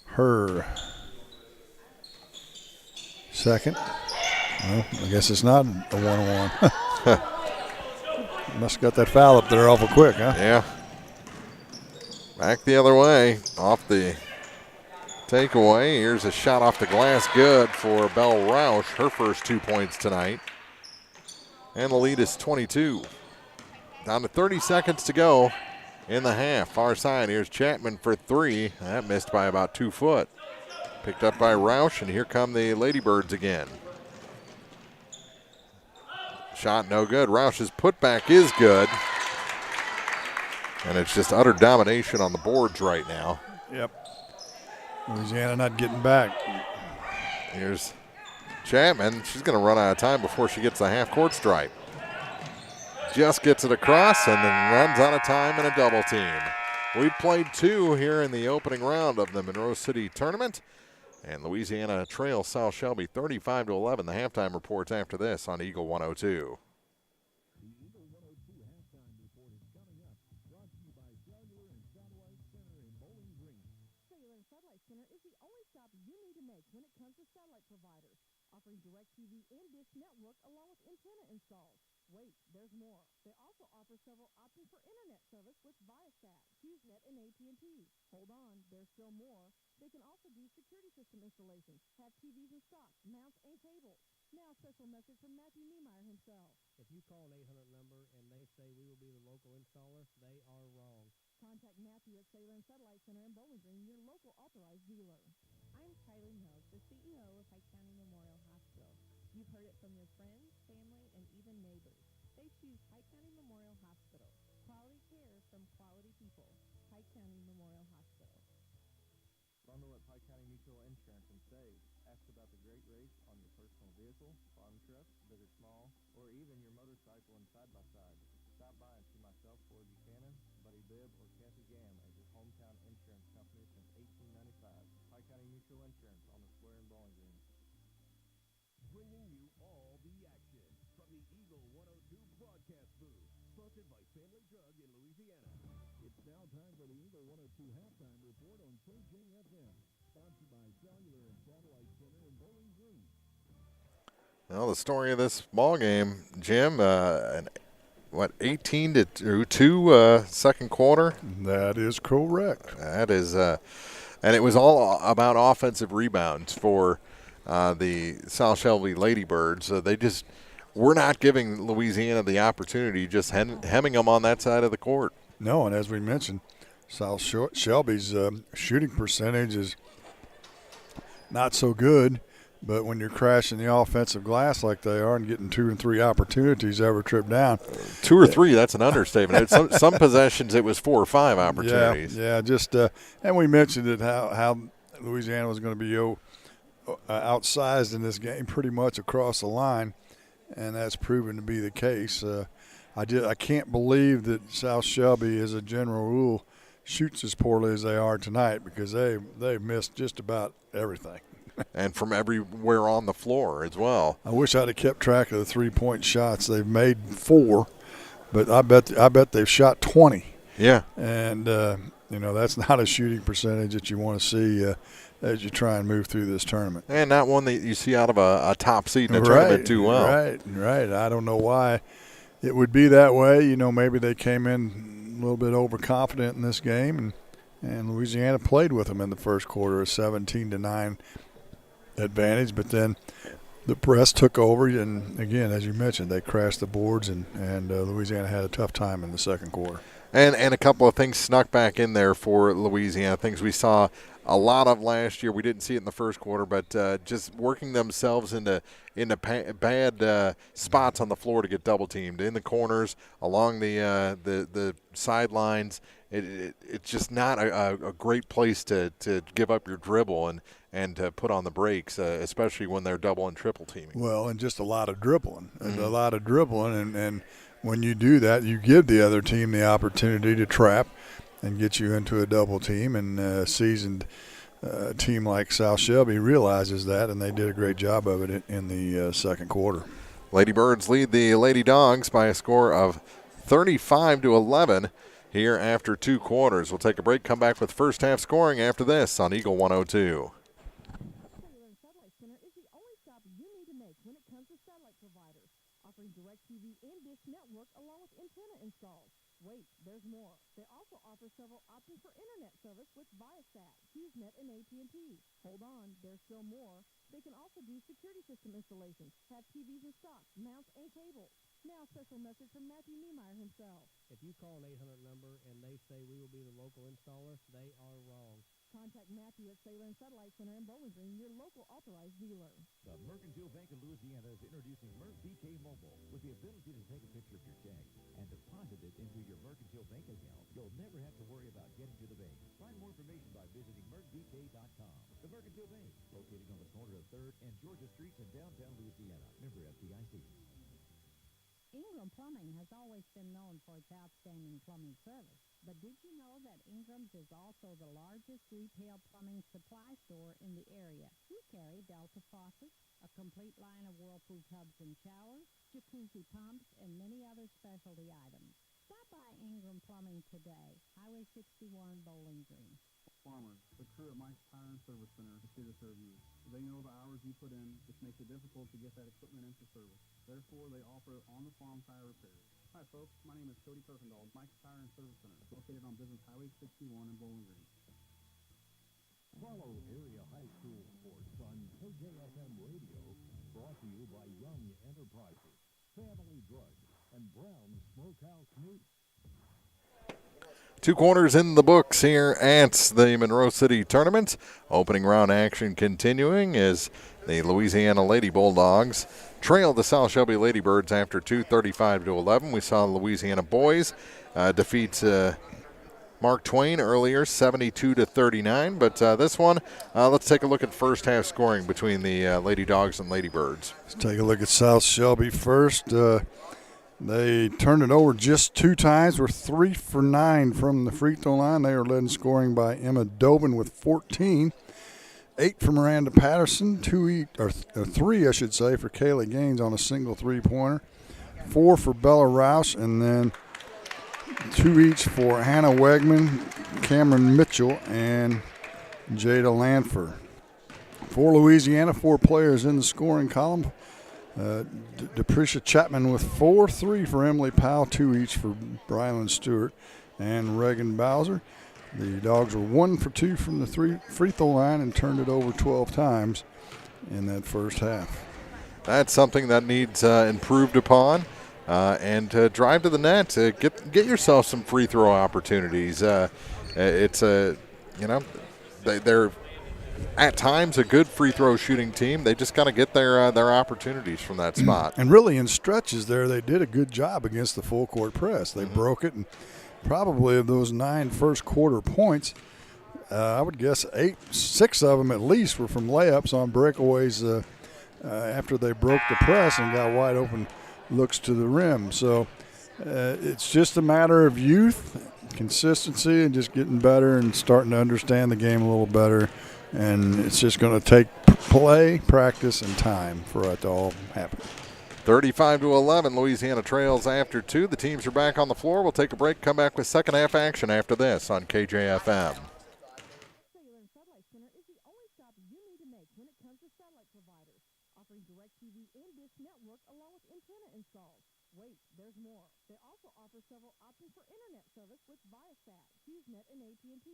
Her second. Well, I guess it's not a one-on-one. Must have got that foul up there awful quick, huh? Yeah. Back the other way. Off the takeaway. Here's a shot off the glass. Good for Belle Roush. Her first 2 points tonight. And the lead is 22. Down to 30 seconds to go in the half. Far side, here's Chapman for three. That missed by about 2 foot. Picked up by Roush, and here come the Lady Birds again. Shot no good. Roush's putback is good. And it's just utter domination on the boards right now. Yep. Louisiana not getting back. Here's Chapman. She's going to run out of time before she gets the half-court stripe. Just gets it across and then runs out of time in a double team. We've played 2 here in the opening round of the Monroe City Tournament. And Louisiana trails South Shelby 35-11. The halftime reports after this on Eagle 102. The Eagle 102 halftime report is coming up. Brought to you by Cellular and Satellite Center in Bowling Green. Cellular and Satellite Center is the only stop you need to make when it comes to satellite providers, offering DirecTV and Dish Network along with antenna installs. Wait, there's more. They also offer several options for internet service with Viasat, HughesNet, and AT&T. Hold on, there's still more. They can also do security system installations, have TVs in stock, mounts, and cables. Now, a special message from Matthew Niemeyer himself. If you call an 800 number and they say we will be the local installer, they are wrong. Contact Matthew at Cellular and Satellite Center in Bowling Green, your local authorized dealer. I'm Kylie Mills, the CEO of Pike County Memorial Hospital. You've heard it from your friends, family, and even neighbors. They choose Pike County Memorial Hospital. Quality care from quality people. Pike County Memorial Hospital. Bundle at Pike County Mutual Insurance and save. Ask about the great rates on your personal vehicle, farm truck, big or small, or even your motorcycle and side-by-side. Stop by and see myself, Ford Buchanan, Buddy Bibb, or Kathy Gam as your hometown insurance company since 1895. Pike County Mutual Insurance on the square in Bowling Green. Bringing you all the action from the Eagle 102 broadcast booth, sponsored by Family Drug in Louisiana. It's now time for the Eagle 102 halftime report on KJFM, sponsored by Cellular and Satellite Center in Bowling Green. Well, the story of this ball game, Jim, 18-2 second quarter? That is correct. That is, and it was all about offensive rebounds for the South Shelby Lady Birds. They just were not giving Louisiana the opportunity, just hemming them on that side of the court. No, and as we mentioned, South Shelby's shooting percentage is not so good. But when you're crashing the offensive glass like they are and getting 2 and 3 opportunities every trip down. 2 or 3, that's an understatement. Some possessions it was 4 or 5 opportunities. Yeah, just and we mentioned it how Louisiana was going to be outsized in this game pretty much across the line, and that's proven to be the case. I can't believe that South Shelby, as a general rule, shoots as poorly as they are tonight, because they've missed just about everything. And from everywhere on the floor as well. I wish I'd have kept track of the 3-point shots. They've made 4, but I bet they've shot 20. Yeah. And that's not a shooting percentage that you want to see as you try and move through this tournament. And not one that you see out of a top seed in a tournament too well. Right. I don't know why it would be that way. Maybe they came in a little bit overconfident in this game, and Louisiana played with them in the first quarter, a 17-9 advantage, but then the press took over, and again, as you mentioned, they crashed the boards, and Louisiana had a tough time in the second quarter. And a couple of things snuck back in there for Louisiana, things we saw a lot of last year. We didn't see it in the first quarter, but just working themselves into bad spots on the floor to get double teamed in the corners, along the sidelines. It's just not a great place to give up your dribble and to put on the brakes, especially when they're double and triple teaming. Well, and just a lot of dribbling, and when you do that, you give the other team the opportunity to trap and get you into a double team, and a seasoned team like South Shelby realizes that, and they did a great job of it in the second quarter. Lady Birds lead the Lady Dogs by a score of 35-11 here after 2 quarters. We'll take a break, come back with first half scoring after this on Eagle 102. Satellite Center is the only stop you need to make when it comes to satellite providers, offering DirecTV and Dish Network along with antenna installs. Wait, there's more. They also offer several options for internet service with Viasat, HughesNet, and AT&T. Hold on, there's still more. They can also do security system installations, have TVs in stock, mounts, and cables. Now, special message from Matthew Niemeyer himself. If you call an 800 number and they say we will be the local installer, they are wrong. Contact Matthew at Sailor and Satellite Center in Bowling Green, your local authorized dealer. The Mercantile Bank of Louisiana is introducing Merc BK Mobile with the ability to take a picture of your check and deposit it into your Mercantile Bank account. You'll never have to worry about getting to the bank. Find more information by visiting mercbk.com. The Mercantile Bank, located on the corner of 3rd and Georgia Streets in downtown Louisiana. Member FDIC. Ingram Plumbing has always been known for its outstanding plumbing service. But did you know that Ingram's is also the largest retail plumbing supply store in the area? We carry Delta faucets, a complete line of Whirlpool tubs and showers, jacuzzi pumps, and many other specialty items. Stop by Ingram Plumbing today, Highway 61, Bowling Green. Farmers, the crew at Mike's Tire and Service Center is here to serve you. They know the hours you put in, which makes it difficult to get that equipment in for service. Therefore, they offer on-the-farm tire repairs. Hi, folks. My name is Cody Kirkendall, Mike's Tire and Service Center, located on Business Highway 61 in Bowling Green. Follow area high school sports on KJFM Radio, brought to you by Young Enterprises, Family Drugs, and Brown Smokehouse Meat. 2 quarters in the books here at the Monroe City Tournament. Opening round action continuing as the Louisiana Lady Bulldogs trailed the South Shelby Lady Birds after 2, 35-11. We saw Louisiana boys defeat Mark Twain earlier, 72-39. But this one, let's take a look at first half scoring between the Lady Dogs and Lady Birds. Let's take a look at South Shelby first. They turned it over just 2 times. Were 3 for 9 from the free throw line. They were led in scoring by Emma Dobin with 14. 8 for Miranda Patterson, 3 for Kaylee Gaines on a single 3-pointer. 4 for Bella Rouse, and then 2 each for Hannah Wegman, Cameron Mitchell, and Jada Lanford. For Louisiana, 4 players in the scoring column. Depresha Chapman with 4, 3 for Emily Powell, 2 each for Brylan Stewart and Reagan Bowser. The Dogs were 1 for 2 from the free throw line and turned it over 12 times in that first half. That's something that needs improved upon, and drive to the net. Get yourself some free throw opportunities. They're at times a good free throw shooting team. They just got to get their opportunities from that spot. And really in stretches there, they did a good job against the full court press. They broke it, and probably of those 9 first quarter points, I would guess 6 of them at least were from layups on breakaways after they broke the press and got wide open looks to the rim. So it's just a matter of youth, consistency, and just getting better and starting to understand the game a little better. And it's just going to take play, practice, and time for it to all happen. 35-11, Louisiana trails after 2. The teams are back on the floor. We'll take a break, come back with second half action after this on KJFM. Cellular Satellite Center is the only stop you need to make when it comes to satellite providers, offering DirecTV and Dish Network along with antenna installs. Wait, there's more. They also offer several options for internet service with Viasat, HughesNet, and AT&T.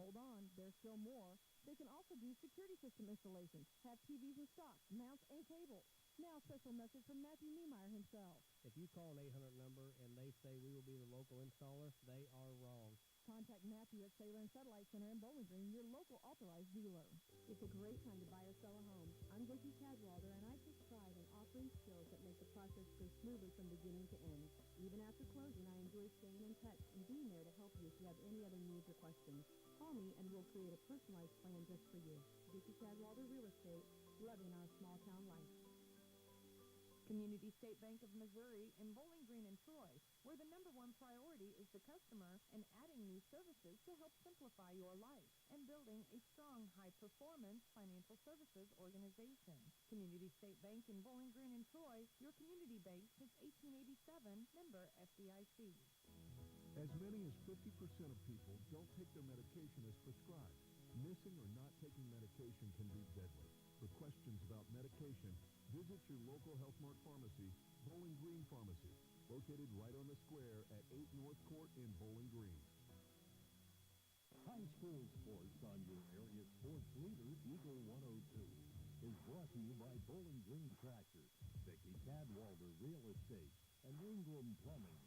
Hold on, there's still more. They can also do security system installations, have TVs in stock, mounts, and cables. Now, special message from Matthew Niemeyer himself. If you call an 800 number and they say we will be the local installer, they are wrong. Contact Matthew at Cellular and Satellite Center in Bowling Green, your local authorized dealer. It's a great time to buy or sell a home. I'm Vicki Cadwalder, and I take pride in offering skills that make the process go smoothly from beginning to end. Even after closing, I enjoy staying in touch and being there to help you if you have any other needs or questions. Call me, and we'll create a personalized plan just for you. Vicki Cadwalder Real Estate, loving our small town life. Community State Bank of Missouri in Bowling Green and Troy, where the #1 priority is the customer and adding new services to help simplify your life and building a strong, high-performance financial services organization. Community State Bank in Bowling Green and Troy, your community bank since 1887, member FDIC. As many as 50% of people don't take their medication as prescribed. Missing or not taking medication can be deadly. For questions about medication, visit your local Health Mart pharmacy, Bowling Green Pharmacy, located right on the square at 8 North Court in Bowling Green. High school sports on your area sports leader, Eagle 102, is brought to you by Bowling Green Tractor, Vicki Cadwalder Real Estate, and Ingram Plumbing.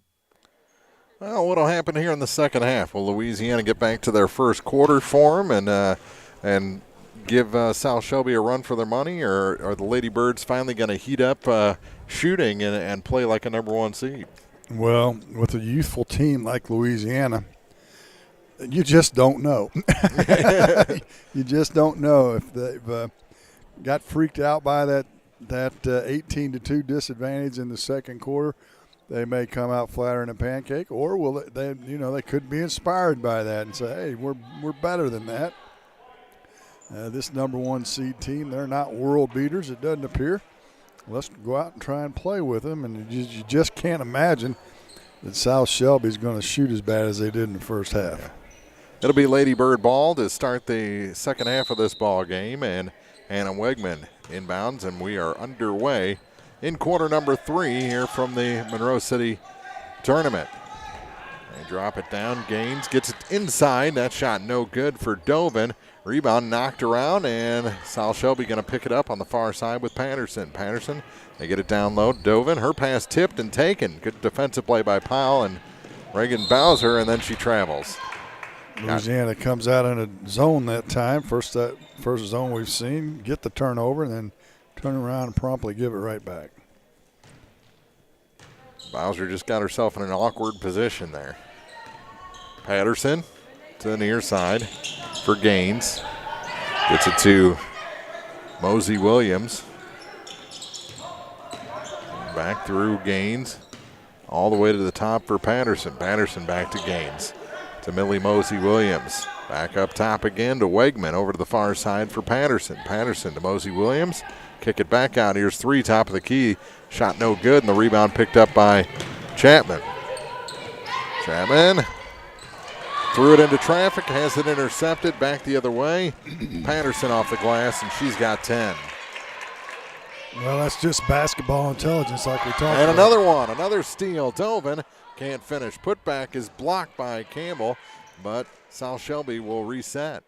Well, what'll happen here in the second half? Will Louisiana get back to their first quarter form and give South Shelby a run for their money, or are the Lady Birds finally going to heat up shooting and play like a #1 seed? Well, with a youthful team like Louisiana, you just don't know. You just don't know if they've got freaked out by that 18-2 disadvantage in the second quarter. They may come out flatter than a pancake, or will they could be inspired by that and say, "Hey, we're better than that." This #1 seed team, they're not world beaters, it doesn't appear. Let's go out and try and play with them, and you just can't imagine that South Shelby's going to shoot as bad as they did in the first half. Yeah. It'll be Lady Bird ball to start the second half of this ball game, and Hannah Wegman inbounds, and we are underway in quarter number 3 here from the Monroe City Tournament. They drop it down. Gaines gets it inside. That shot no good for Dovin. Rebound knocked around, and South Shelby going to pick it up on the far side with Patterson. Patterson, they get it down low. Dovin, her pass tipped and taken. Good defensive play by Powell and Reagan Bowser, and then she travels. Louisiana comes out in a zone that time. First zone we've seen. Get the turnover, and then turn around and promptly give it right back. Bowser just got herself in an awkward position there. Patterson to the near side for Gaines. Gets it to Mosey Williams. Back through Gaines. All the way to the top for Patterson. Patterson back to Gaines. To Millie Mosey Williams. Back up top again to Wegman. Over to the far side for Patterson. Patterson to Mosey Williams. Kick it back out. Here's 3, top of the key. Shot no good, and the rebound picked up by Chapman. Chapman threw it into traffic, has it intercepted, back the other way. Patterson off the glass, and she's got 10. Well, that's just basketball intelligence like we talked about. And another one, another steal. Dovin can't finish. Putback is blocked by Campbell, but South Shelby will reset.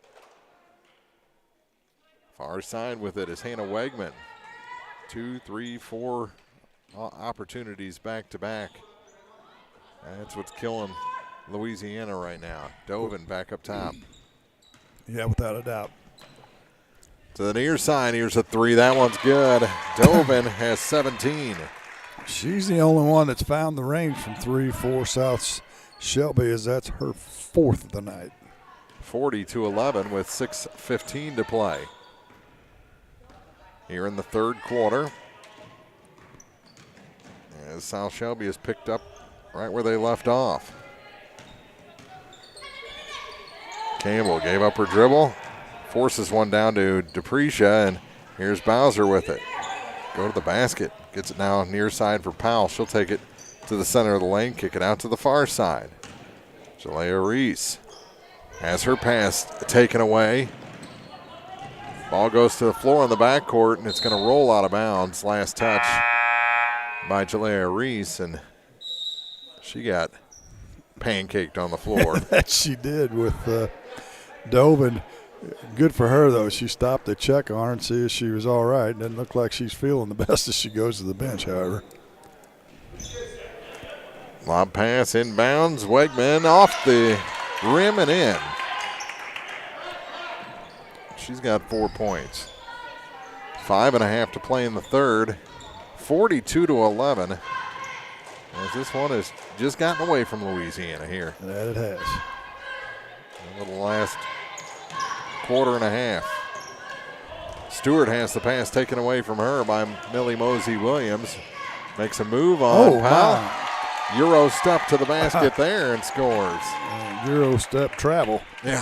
Far side with it is Hannah Wegman. 2, 3, 4 opportunities back to back. That's what's killing Louisiana right now. Dovin back up top. Yeah, without a doubt. To the near side, here's a three. That one's good. Dovin has 17. She's the only one that's found the range from 3-4 South Shelby, as that's her 4th of the night. 40-11 with 6:15 to play. Here in the third quarter, as South Shelby has picked up right where they left off. Campbell gave up her dribble, forces one down to Deprecia, and here's Bowser with it. Go to the basket. Gets it now near side for Powell. She'll take it to the center of the lane, kick it out to the far side. Jalea Reese has her pass taken away. Ball goes to the floor in the backcourt, and it's going to roll out of bounds. Last touch by Jalea Reese, and she got pancaked on the floor. That she did with Dovin. Good for her, though. She stopped to check on her and see if she was all right. Doesn't look like she's feeling the best as she goes to the bench, however. Lob pass inbounds. Wegman off the rim and in. She's got 4 points. 5.5 to play in the third. 42-11. As this one has just gotten away from Louisiana here. That it has. Over the last quarter and a half. Stewart has the pass taken away from her by Millie Mosey Williams. Makes a move on Powell. Wow. Euro step to the basket there and scores. Euro step travel. Yeah.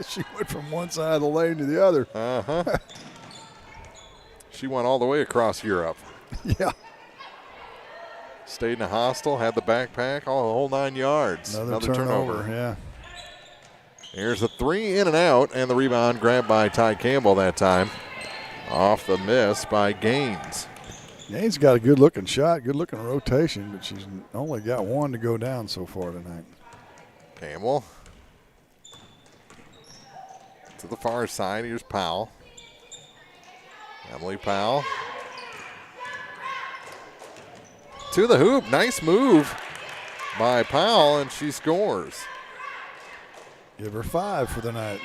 She went from one side of the lane to the other. Uh-huh. She went all the way across Europe. Yeah. Stayed in a hostel, had the backpack, all the whole 9 yards. Another turnover, yeah. Here's a three in and out, and the rebound grabbed by Ty Campbell that time. Off the miss by Gaines. Gaines got a good-looking shot, good-looking rotation, but she's only got one to go down so far tonight. Campbell. To the far side, here's Powell. Emily Powell. To the hoop, nice move by Powell, and she scores. Give her 5 for the night.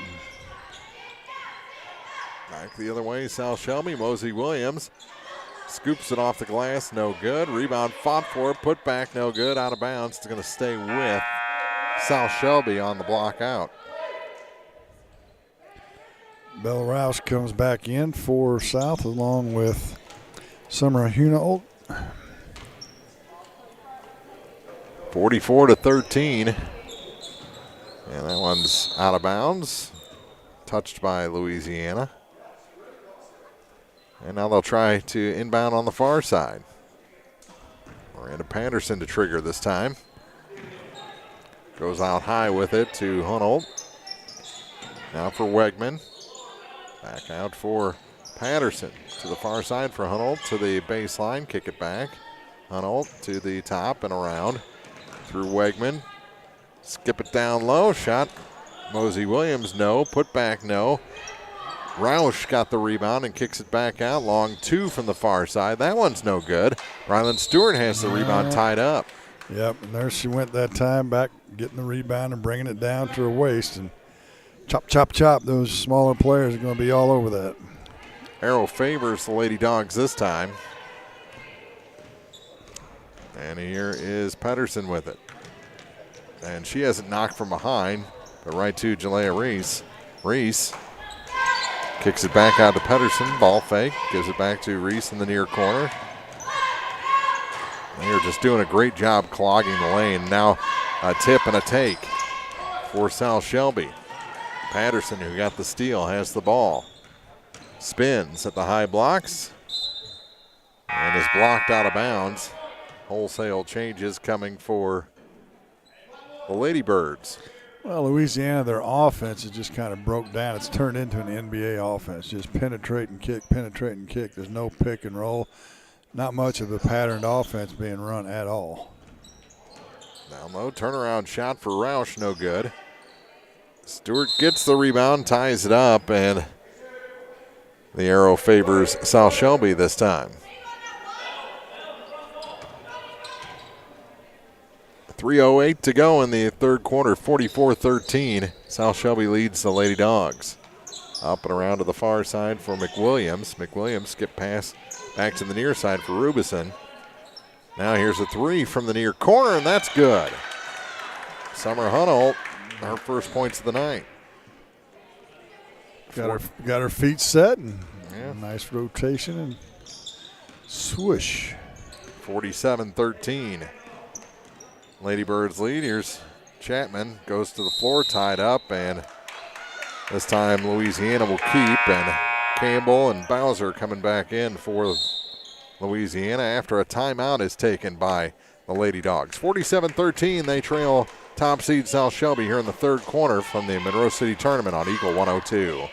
Back the other way, South Shelby. Mosey Williams scoops it off the glass, no good. Rebound fought for, put back, no good. Out of bounds. It's going to stay with South Shelby on the block out. Bella Roush comes back in for South along with Summer Hunold. 44-13. And that one's out of bounds. Touched by Louisiana. And now they'll try to inbound on the far side. Miranda Patterson to trigger this time. Goes out high with it to Hunold. Now for Wegman. Back out for Patterson. To the far side for Hunold. To the baseline. Kick it back. Hunold to the top and around. Through Wegman. Skip it down low. Shot. Mosey Williams, no. Put back, no. Roush got the rebound and kicks it back out. Long two from the far side. That one's no good. Ryland Stewart has the rebound tied up. Yep, and there she went that time, back getting the rebound and bringing it down to her waist. And chop, chop, chop. Those smaller players are going to be all over that. Arrow favors the Lady Dogs this time. And here is Pedersen with it. And she hasn't knocked from behind, but right to Jalea Reese. Reese kicks it back out to Pedersen. Ball fake. Gives it back to Reese in the near corner. They're just doing a great job clogging the lane. Now a tip and a take for South Shelby. Patterson, who got the steal, has the ball. Spins at the high blocks and is blocked out of bounds. Wholesale changes coming for the Lady Birds. Well, Louisiana, their offense has just kind of broke down. It's turned into an NBA offense. Just penetrate and kick, penetrate and kick. There's no pick and roll. Not much of a patterned offense being run at all. Down low, turnaround shot for Roush, no good. Stewart gets the rebound, ties it up, and the arrow favors South Shelby this time. 3:08 to go in the third quarter, 44-13. South Shelby leads the Lady Dogs. Up and around to the far side for McWilliams. McWilliams skip pass back to the near side for Rubison. Now here's a three from the near corner, and that's good. Summer Hunnell, her first points of the night. Got her feet set, and nice rotation and swoosh. 47-13. Lady Birds lead. Here's Chapman, goes to the floor, tied up, and this time Louisiana will keep, and Campbell and Bowser coming back in for Louisiana after a timeout is taken by the Lady Dogs. 47-13, they trail top seed South Shelby here in the third quarter from the Monroe City Tournament on Eagle 102.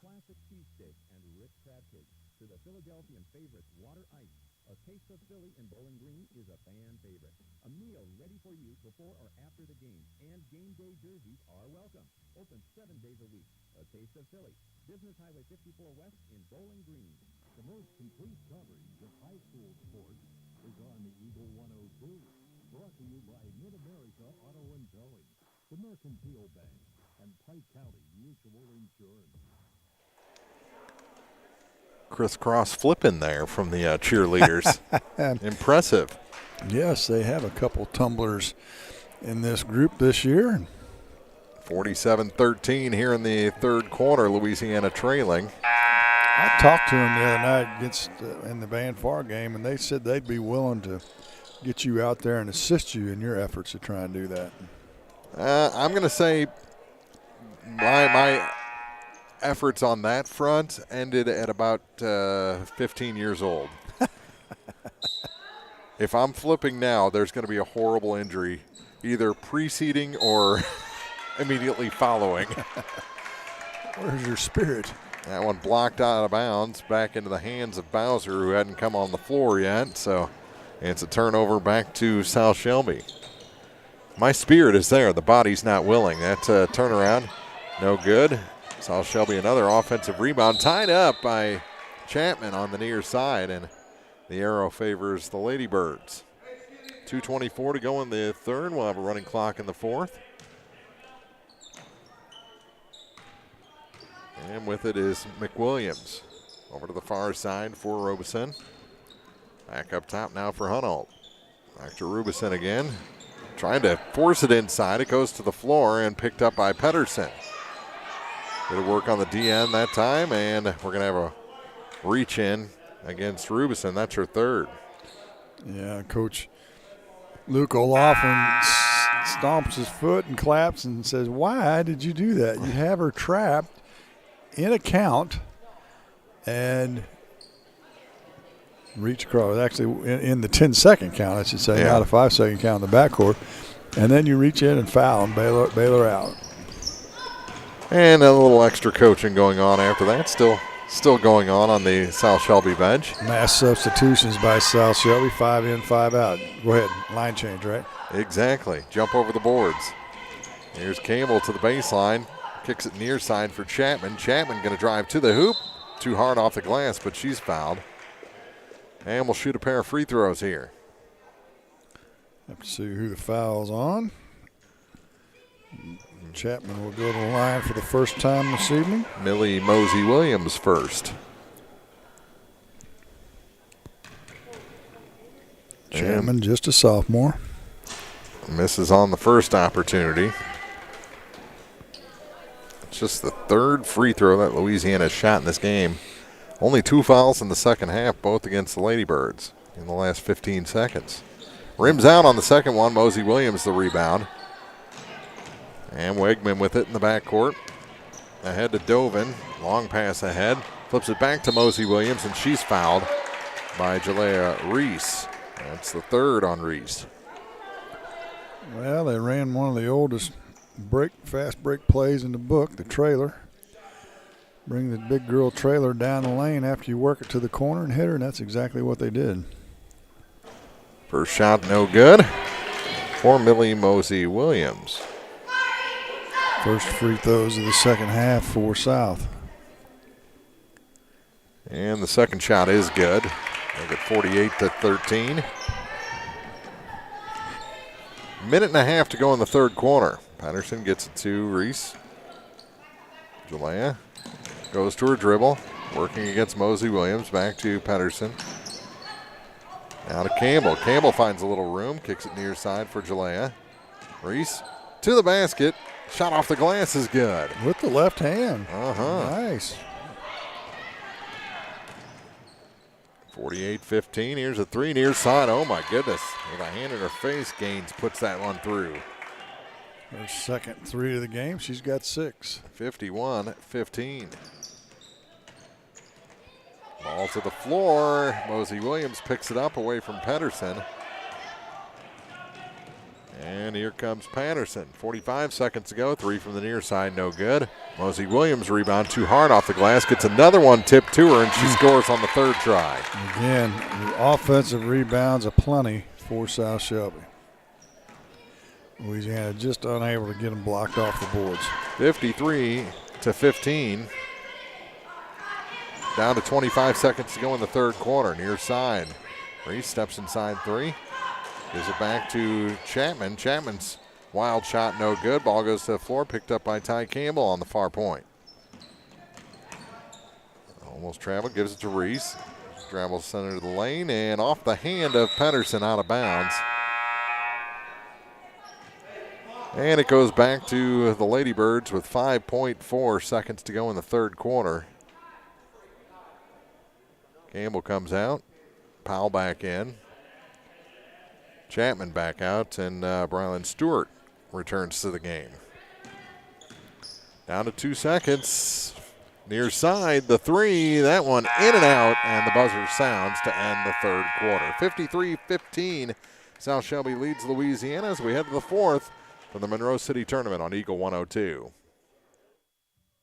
Classic cheesesteak and rich crab cake to the Philadelphian favorites Water Ice. A taste of Philly in Bowling Green is a fan favorite. A meal ready for you before or after the game, and game day jerseys are welcome. Open 7 days a week. A taste of Philly. Business Highway 54 West in Bowling Green. The most complete coverage of high school sports is on the Eagle 102. Brought to you by Mid-America Auto and Towing, the Mercantile Bank, and Pike County Mutual Insurance. Crisscross flipping there from the cheerleaders. Impressive. Yes, they have a couple tumblers in this group this year. 47-13 here in the third quarter, Louisiana trailing. I talked to them the other night in the Van Far game, and they said they'd be willing to get you out there and assist you in your efforts to try and do that. I'm going to say my efforts on that front ended at about 15 years old. If I'm flipping now, there's going to be a horrible injury, either preceding or immediately following. Where's your spirit? That one blocked out of bounds, back into the hands of Bowser, who hadn't come on the floor yet. So it's a turnover back to South Shelby. My spirit is there. The body's not willing. That's a turnaround. No good. South Shelby another offensive rebound. Tied up by Chapman on the near side, and the arrow favors the Lady Birds. 2:24 to go in the third. We'll have a running clock in the fourth. And with it is McWilliams. Over to the far side for Robeson. Back up top now for Hunnell. Back to Rubison again. Trying to force it inside. It goes to the floor and picked up by Pedersen. Good work on the DN that time, and we're going to have a reach in against Rubison. That's her third. Yeah, Coach Luke O'Loughlin stomps his foot and claps and says, "Why did you do that? You have her trapped in a count and reach across." Actually, in the 10-second count, I should say, not a 5-second count in the backcourt. And then you reach in and foul and bail her out. And a little extra coaching going on after that. Still going on the South Shelby bench. Mass substitutions by South Shelby. 5 in, 5 out. Go ahead. Line change, right? Exactly. Jump over the boards. Here's Campbell to the baseline. Kicks it near side for Chapman. Chapman going to drive to the hoop. Too hard off the glass, but she's fouled. And we'll shoot a pair of free throws here. Have to see who the foul's on. Chapman will go to the line for the first time this evening. Millie Mosey Williams first. Chapman, just a sophomore. Misses on the first opportunity. It's just the third free throw that Louisiana shot in this game. Only 2 fouls in the second half, both against the Lady Birds in the last 15 seconds. Rims out on the second one. Mosey Williams the rebound. And Wegman with it in the backcourt. Ahead to Dovin. Long pass ahead. Flips it back to Mosey Williams, and she's fouled by Jalea Reese. That's the third on Reese. Well, they ran one of the oldest fast break plays in the book, the trailer. Bring the big girl trailer down the lane after you work it to the corner and hit her, and that's exactly what they did. First shot no good for Millie Mosey Williams. First free throws of the second half for South. And the second shot is good. Make it 48-13. Minute and a half to go in the third quarter. Patterson gets it to Reese. Jalea goes to her dribble, working against Mosey Williams. Back to Pedersen. Now to Campbell. Campbell finds a little room, kicks it near side for Jalea. Reese to the basket. Shot off the glass is good. With the left hand. Nice. 48-15. Here's a three near side. Oh, my goodness. With a hand in her face, Gaines puts that one through. Her second three of the game. She's got 6. 51-15. Ball to the floor. Mosey Williams picks it up away from Pedersen. And here comes Patterson. 45 seconds to go. Three from the near side, no good. Mosey Williams rebound too hard off the glass. Gets another one tipped to her, and she scores on the third try. Again, the offensive rebounds aplenty for South Shelby. Louisiana just unable to get them blocked off the boards. 53-15. Down to 25 seconds to go in the third quarter. Near side. Reese steps inside three. Gives it back to Chapman. Chapman's wild shot, no good. Ball goes to the floor, picked up by Ty Campbell on the far point. Almost traveled, gives it to Reese. Travels center to the lane, and off the hand of Pedersen, out of bounds. And it goes back to the Lady Birds with 5.4 seconds to go in the third quarter. Campbell comes out. Powell back in. Chapman back out, and Brylan Stewart returns to the game. Down to 2 seconds. Near side, the three. That one in and out, and the buzzer sounds to end the third quarter. 53-15. South Shelby leads Louisiana as we head to the fourth for the Monroe City Tournament on Eagle 102.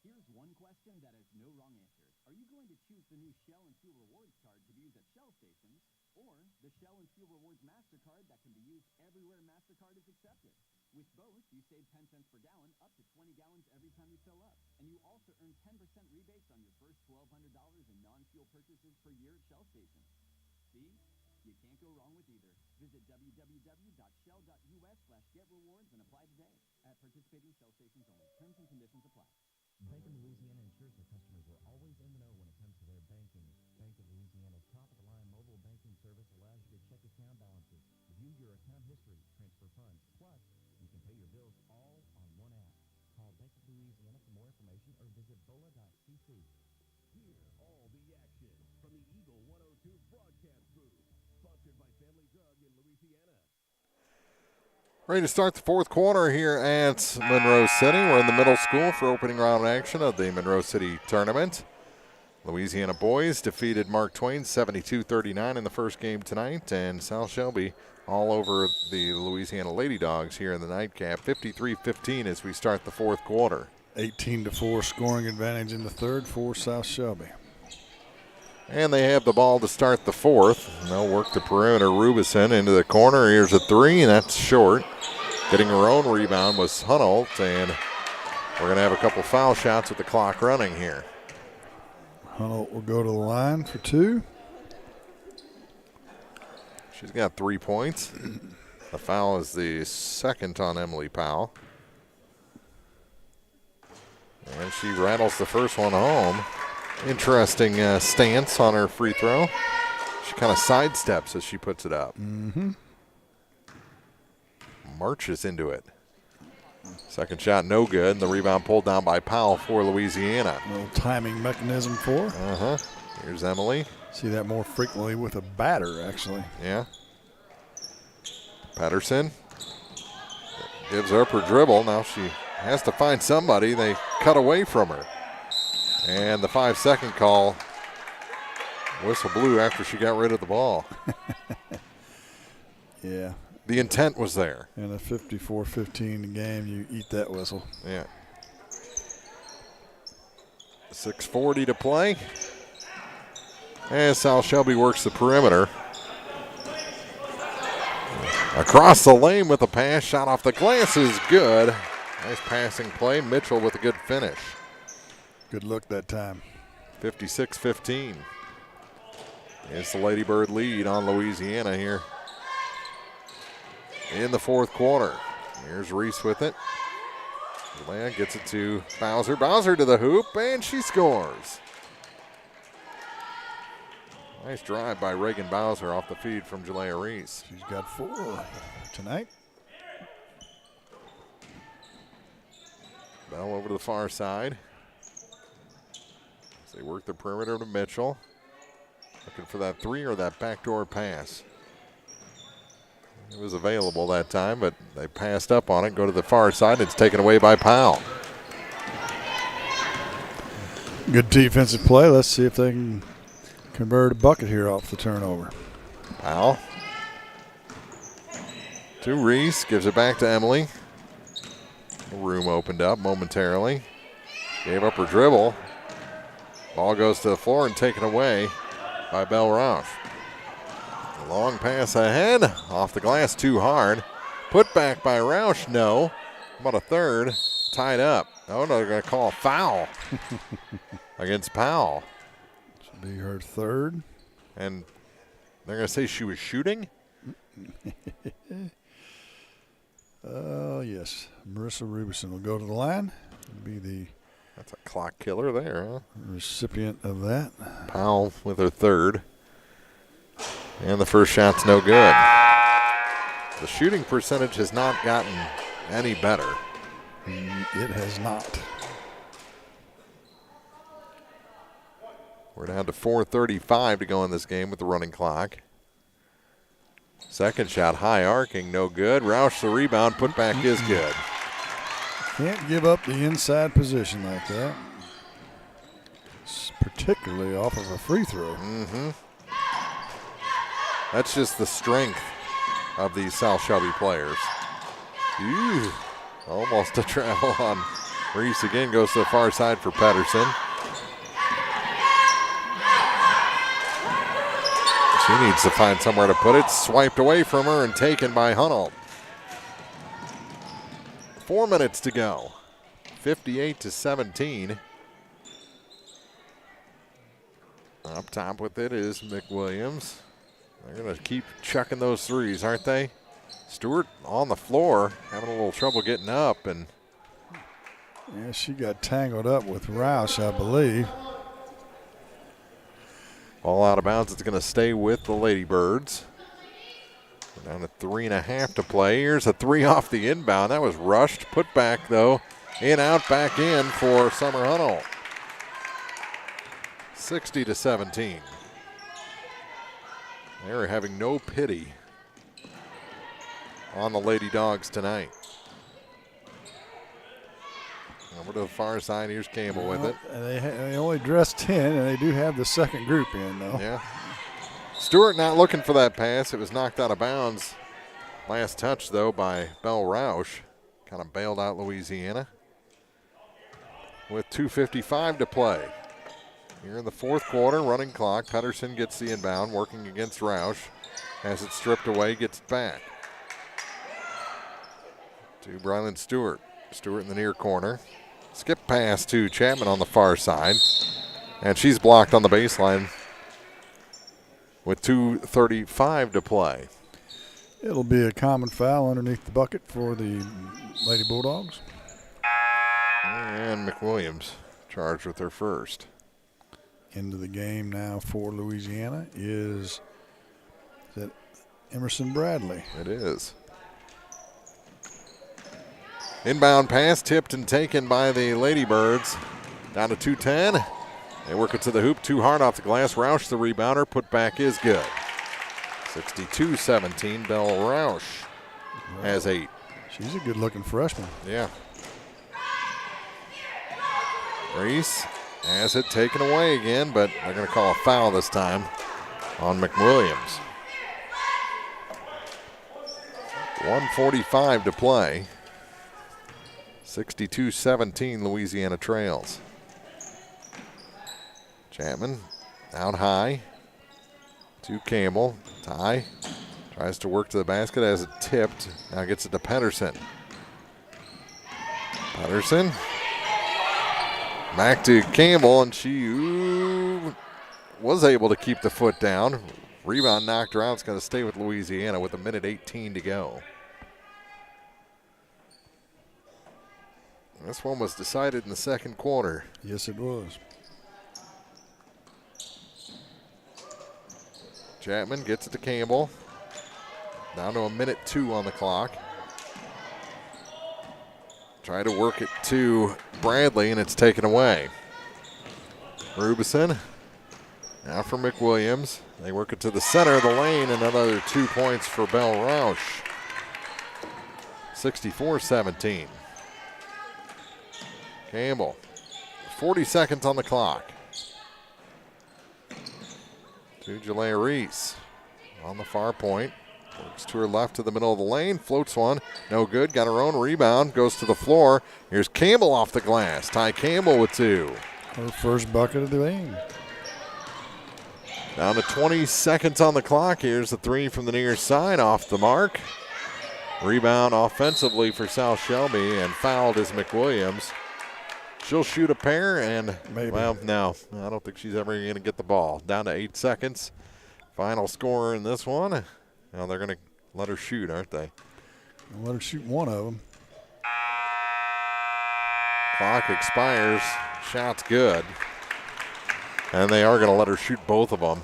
Here's one question that has no wrong answer. Are you going to choose the new Shell and Fuel Rewards card to be used at Shell stations, or the Shell and Fuel Rewards MasterCard that can be used everywhere MasterCard is accepted? With both, you save 10 cents per gallon up to 20 gallons every time you fill up. And you also earn 10% rebates on your first $1,200 in non-fuel purchases per year at Shell stations. See? You can't go wrong with either. Visit www.shell.us/getrewards and apply today. At participating Shell stations only. Terms and conditions apply. Bank of Louisiana ensures their customers are always in the know when it comes to their banking. Bank of Louisiana's top-of-the-line mobile banking service allows you to check account balances, review your account history, transfer funds. Plus, you can pay your bills all on one app. Call Bank of Louisiana for more information or visit bola.cc. Hear all the action from the Eagle 102 broadcast booth. Sponsored by Family Drug in Louisiana. Ready to start the fourth quarter here at Monroe City. We're in the middle school for opening round action of the Monroe City Tournament. Louisiana boys defeated Mark Twain 72-39 in the first game tonight, and South Shelby all over the Louisiana Lady Dogs here in the nightcap. 53-15 as we start the fourth quarter. 18-4 scoring advantage in the third for South Shelby. And they have the ball to start the fourth. And they'll work the perimeter. Rubison into the corner. Here's a three, and that's short. Getting her own rebound was Hunolt, and we're going to have a couple foul shots with the clock running here. Hunolt will go to the line for two. She's got 3 points. The foul is the second on Emily Powell. And she rattles the first one home. Interesting stance on her free throw. She kind of sidesteps as she puts it up. Marches into it. Second shot, no good. And the rebound pulled down by Powell for Louisiana. A little timing mechanism for her. Here's Emily. See that more frequently with a batter, actually. Yeah. Pedersen gives up her dribble. Now she has to find somebody. They cut away from her. And the 5-second call. Whistle blew after she got rid of the ball. Yeah. The intent was there. In a 54-15 game, you eat that whistle. Yeah. 6:40 to play. As South Shelby works the perimeter. Across the lane with a pass. Shot off the glass is good. Nice passing play. Mitchell with a good finish. Good look that time. 56-15. It's the Lady Bird lead on Louisiana here in the fourth quarter. Here's Reese with it. Jalea gets it to Bowser. Bowser to the hoop, and she scores. Nice drive by Reagan Bowser off the feed from Jalea Reese. She's got 4 tonight. Bell over to the far side. As they work the perimeter to Mitchell. Looking for that 3 or that backdoor pass. It was available that time, but they passed up on it. Go to the far side. It's taken away by Powell. Good defensive play. Let's see if they can convert a bucket here off the turnover. Powell to Reese. Gives it back to Emily. The room opened up momentarily. Gave up her dribble. Ball goes to the floor and taken away by Belle Roush. Long pass ahead. Off the glass too hard. Put back by Roush. No. About a third. Tied up. Oh, no, they're going to call a foul against Powell. Should be her 3rd. And they're going to say she was shooting? Oh, yes. Marissa Rubison will go to the line. That's a clock killer there, huh? Recipient of that. Powell with her 3rd. And the first shot's no good. The shooting percentage has not gotten any better. It has not. We're down to 4:35 to go in this game with the running clock. Second shot high arcing, no good. Roush the rebound, put back is good. Can't give up the inside position like that. Particularly off of a free throw. Mm-hmm. That's just the strength of these South Shelby players. Ew. Almost a travel on Reese again. Goes to the far side for Patterson. She needs to find somewhere to put it. Swiped away from her and taken by Hunnell. 4 minutes to go. 58-17. Up top with it is McWilliams. They're going to keep chucking those threes, aren't they? Stewart on the floor, having a little trouble getting up. And yeah, she got tangled up with Roush, I believe. Ball out of bounds. It's going to stay with the Lady Birds. We're down to 3.5 to play. Here's a 3 off the inbound. That was rushed. Put back, though. In, out, back in for Summer Hunnell. 60-17. They're having no pity on the Lady Dogs tonight. Over to the far side. Here's Campbell with it. They only dressed 10, and they do have the second group in, though. Yeah. Stewart not looking for that pass. It was knocked out of bounds. Last touch, though, by Belle Roush. Kind of bailed out Louisiana. With 2:55 to play. Here in the fourth quarter, running clock. Pedersen gets the inbound, working against Roush. Has it stripped away, gets it back. To Brylan Stewart. Stewart in the near corner. Skip pass to Chapman on the far side. And she's blocked on the baseline with 2:35 to play. It'll be a common foul underneath the bucket for the Lady Bulldogs. And McWilliams charged with her first. Into the game now for Louisiana is that Emerson Bradley. It is. Inbound pass tipped and taken by the Lady Birds. Down to 2:10. They work it to the hoop, too hard off the glass. Roush the rebounder, put back is good. 62-17, Belle Roush has 8. She's a good-looking freshman. Yeah. Reese has it taken away again, but they're going to call a foul this time on McWilliams. 1:45 to play. 62-17, Louisiana trails. Chapman out high to Campbell. Ty tries to work to the basket as it tipped. Now gets it to Pedersen. Pedersen back to Campbell, and she was able to keep the foot down. Rebound knocked her out. It's going to stay with Louisiana with 1:18 to go. This one was decided in the second quarter. Yes, it was. Chapman gets it to Campbell. Down to 1:02 on the clock. Try to work it to Bradley, and it's taken away. Rubison. Now for McWilliams. They work it to the center of the lane. Another 2 points for Bell Roush. 64-17. Campbell. 40 seconds on the clock. To Jalea Reese. On the far point. Works to her left to the middle of the lane. Floats one. No good. Got her own rebound. Goes to the floor. Here's Campbell off the glass. Ty Campbell with 2. Her first bucket of the game. Down to 20 seconds on the clock. Here's the 3 from the near side. Off the mark. Rebound offensively for South Shelby. And fouled is McWilliams. She'll shoot a pair and, maybe. Well, no. I don't think she's ever going to get the ball. Down to 8 seconds. Final score in this one. Now they're going to let her shoot, aren't they? Let her shoot one of them. Clock expires. Shot's good. And they are going to let her shoot both of them.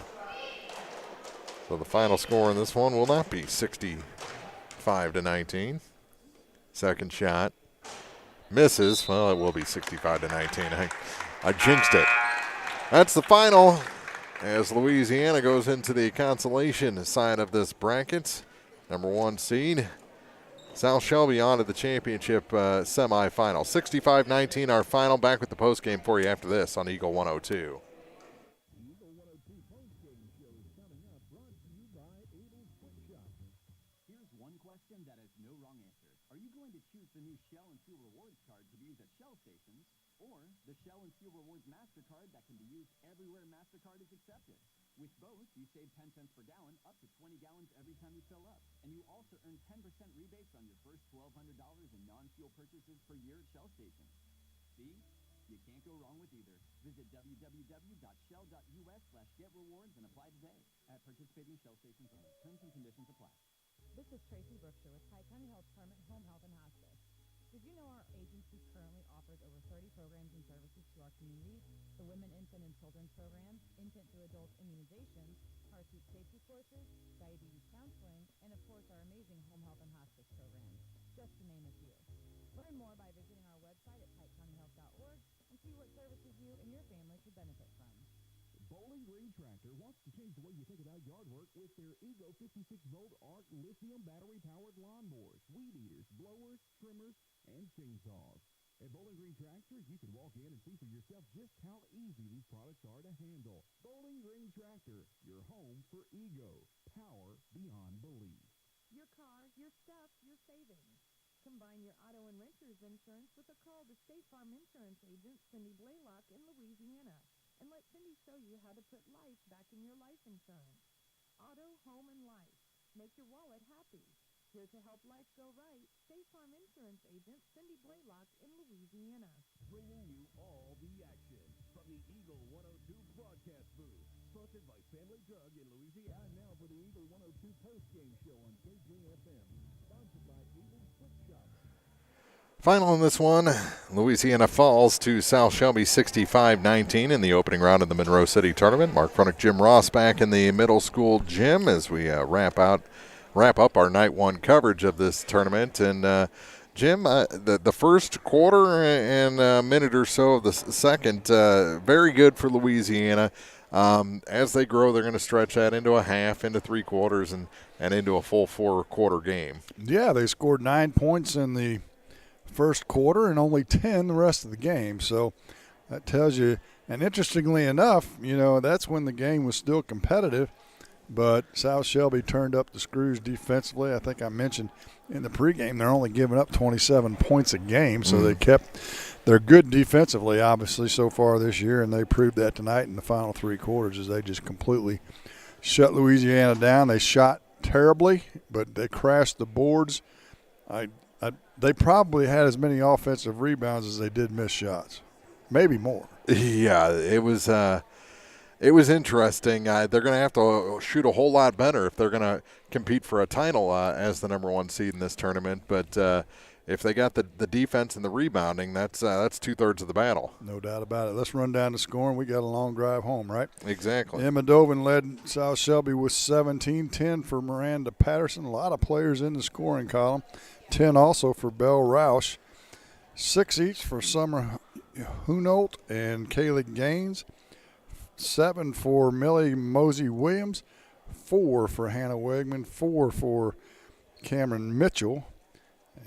So the final score in this one will not be 65-19. Second shot. Misses. Well, it will be 65-19. I jinxed it. That's the final. As Louisiana goes into the consolation side of this bracket, number 1 seed. South Shelby on to the championship semifinal. 65-19 our final. Back with the postgame for you after this on Eagle 102. Eagle 102 postgame show is coming up, brought to you by Abel's Foot Shop. Here's one question that has no wrong answer. Are you going to choose the new Shell and Fuel Rewards card to be used at Shell stations, or the Shell and Fuel Rewards MasterCard that can be used everywhere MasterCard is accepted? With both, you save 10 cents per gallon, up to 20 gallons every time you fill up. And you also earn 10% rebates on your first $1,200 in non-fuel purchases per year at Shell stations. See? You can't go wrong with either. Visit www.shell.us/getrewards and apply today at participating Shell stations only. Terms and conditions apply. This is Tracy Brookshire with Pike County Health Department Home Health and Hospice. Did you know our agency currently offers over 30 programs and services to our community? The Women, Infant, and Children's programs, infant to adult immunizations, car seat safety courses, diabetes counseling, and of course our amazing home health and hospice programs, just to name a few. Learn more by visiting our website at pikecountyhealth.org and see what services you and your family could benefit from. Bowling Green Tractor wants to change the way you think about yard work with their Ego 56-volt ARC lithium battery-powered lawnmowers, weed eaters, blowers, trimmers, and chainsaws. At Bowling Green Tractor, you can walk in and see for yourself just how easy these products are to handle. Bowling Green Tractor, your home for Ego. Power beyond belief. Your car, your stuff, your savings. Combine your auto and renter's insurance with a call to State Farm Insurance agent Cindy Blaylock in Louisiana. And let Cindy show you how to put life back in your life insurance. Auto, home, and life. Make your wallet happy. Here to help life go right, State Farm Insurance agent Cindy Blaylock in Louisiana. Bringing you all the action from the Eagle 102 broadcast booth. Sponsored by Family Drug in Louisiana. Now for the Eagle 102 postgame show on KJFM. Sponsored by Abel's Foot Shop. Final in this one, Louisiana falls to South Shelby 65-19 in the opening round of the Monroe City Tournament. Mark Fronick, Jim Ross back in the middle school gym as we wrap up our night one coverage of this tournament. And Jim, the first quarter and a minute or so of the second, very good for Louisiana. As they grow, they're going to stretch that into a half, into 3 quarters, and into a full 4-quarter game. Yeah, they scored 9 points in the first quarter and only 10 the rest of the game. So that tells you, and interestingly enough, that's when the game was still competitive, but South Shelby turned up the screws defensively. I think I mentioned in the pregame they're only giving up 27 points a game, so they're good defensively, obviously, so far this year, and they proved that tonight in the final 3 quarters as they just completely shut Louisiana down. They shot terribly, but they crashed the boards. They probably had as many offensive rebounds as they did miss shots, maybe more. Yeah, it was interesting. They're going to have to shoot a whole lot better if they're going to compete for a title as the number 1 seed in this tournament. But if they got the defense and the rebounding, that's 2/3 of the battle. No doubt about it. Let's run down the scoring. We got a long drive home, right? Exactly. Emma Dovin led South Shelby with 17, 10 for Miranda Patterson. A lot of players in the scoring column. 10 also for Belle Roush. 6 each for Summer Hunolt and Kaylee Gaines. 7 for Millie Mosey Williams. 4 for Hannah Wegman. 4 for Cameron Mitchell.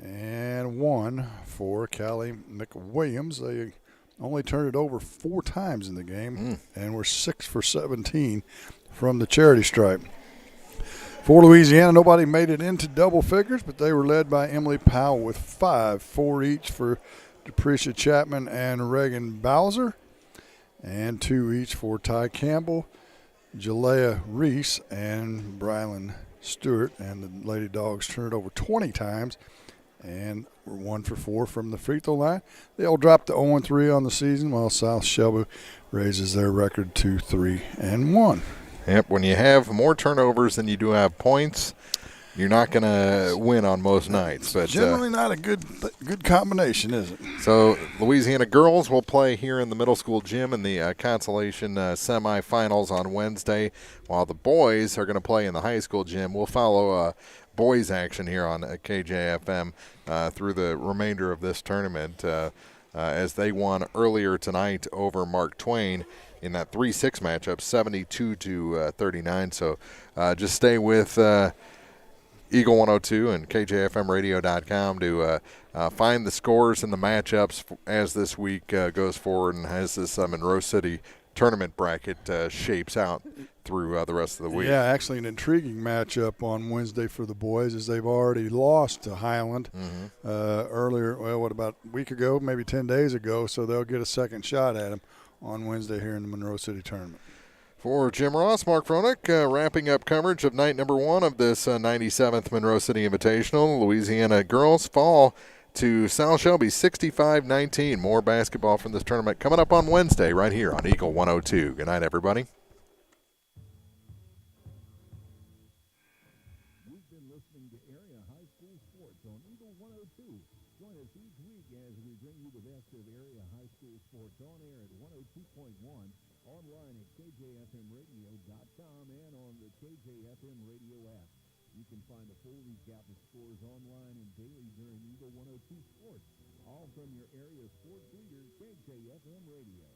And 1 for Callie McWilliams. They only turned it over 4 times in the game and were 6 for 17 from the charity stripe. For Louisiana, nobody made it into double figures, but they were led by Emily Powell with 5, 4 each for Deprecia Chapman and Reagan Bowser, and 2 each for Ty Campbell, Jalea Reese, and Brylan Stewart. And the Lady Dogs turned it over 20 times and were 1 for 4 from the free throw line. They all dropped to 0-3 on the season, while South Shelby raises their record to 3-1. Yep, when you have more turnovers than you do have points, you're not going to win on most nights. But generally not a good combination, is it? So Louisiana girls will play here in the middle school gym in the consolation semifinals on Wednesday, while the boys are going to play in the high school gym. We'll follow boys action here on KJFM through the remainder of this tournament as they won earlier tonight over Mark Twain in that 3-6 matchup, 72-39. So just stay with Eagle 102 and KJFMradio.com to find the scores and the matchups as this week goes forward and as this Monroe City tournament bracket shapes out through the rest of the week. Yeah, actually an intriguing matchup on Wednesday for the boys, as they've already lost to Highland earlier, about a week ago, maybe 10 days ago, so they'll get a second shot at them on Wednesday here in the Monroe City tournament. For Jim Ross, Mark Froelich, wrapping up coverage of night number 1 of this 97th Monroe City Invitational. Louisiana girls fall to South Shelby 65-19. More basketball from this tournament coming up on Wednesday right here on Eagle 102. Good night, everybody. You've been listening to Area High School Sports on Eagle 102. Join us each week as we bring you the best of area high school sports on air at 102.1, online at KJFMradio.com, and on the KJFM radio app. You can find a full recap of scores online and daily during Eagle 102 Sports, all from your area sports leader, KJFM Radio.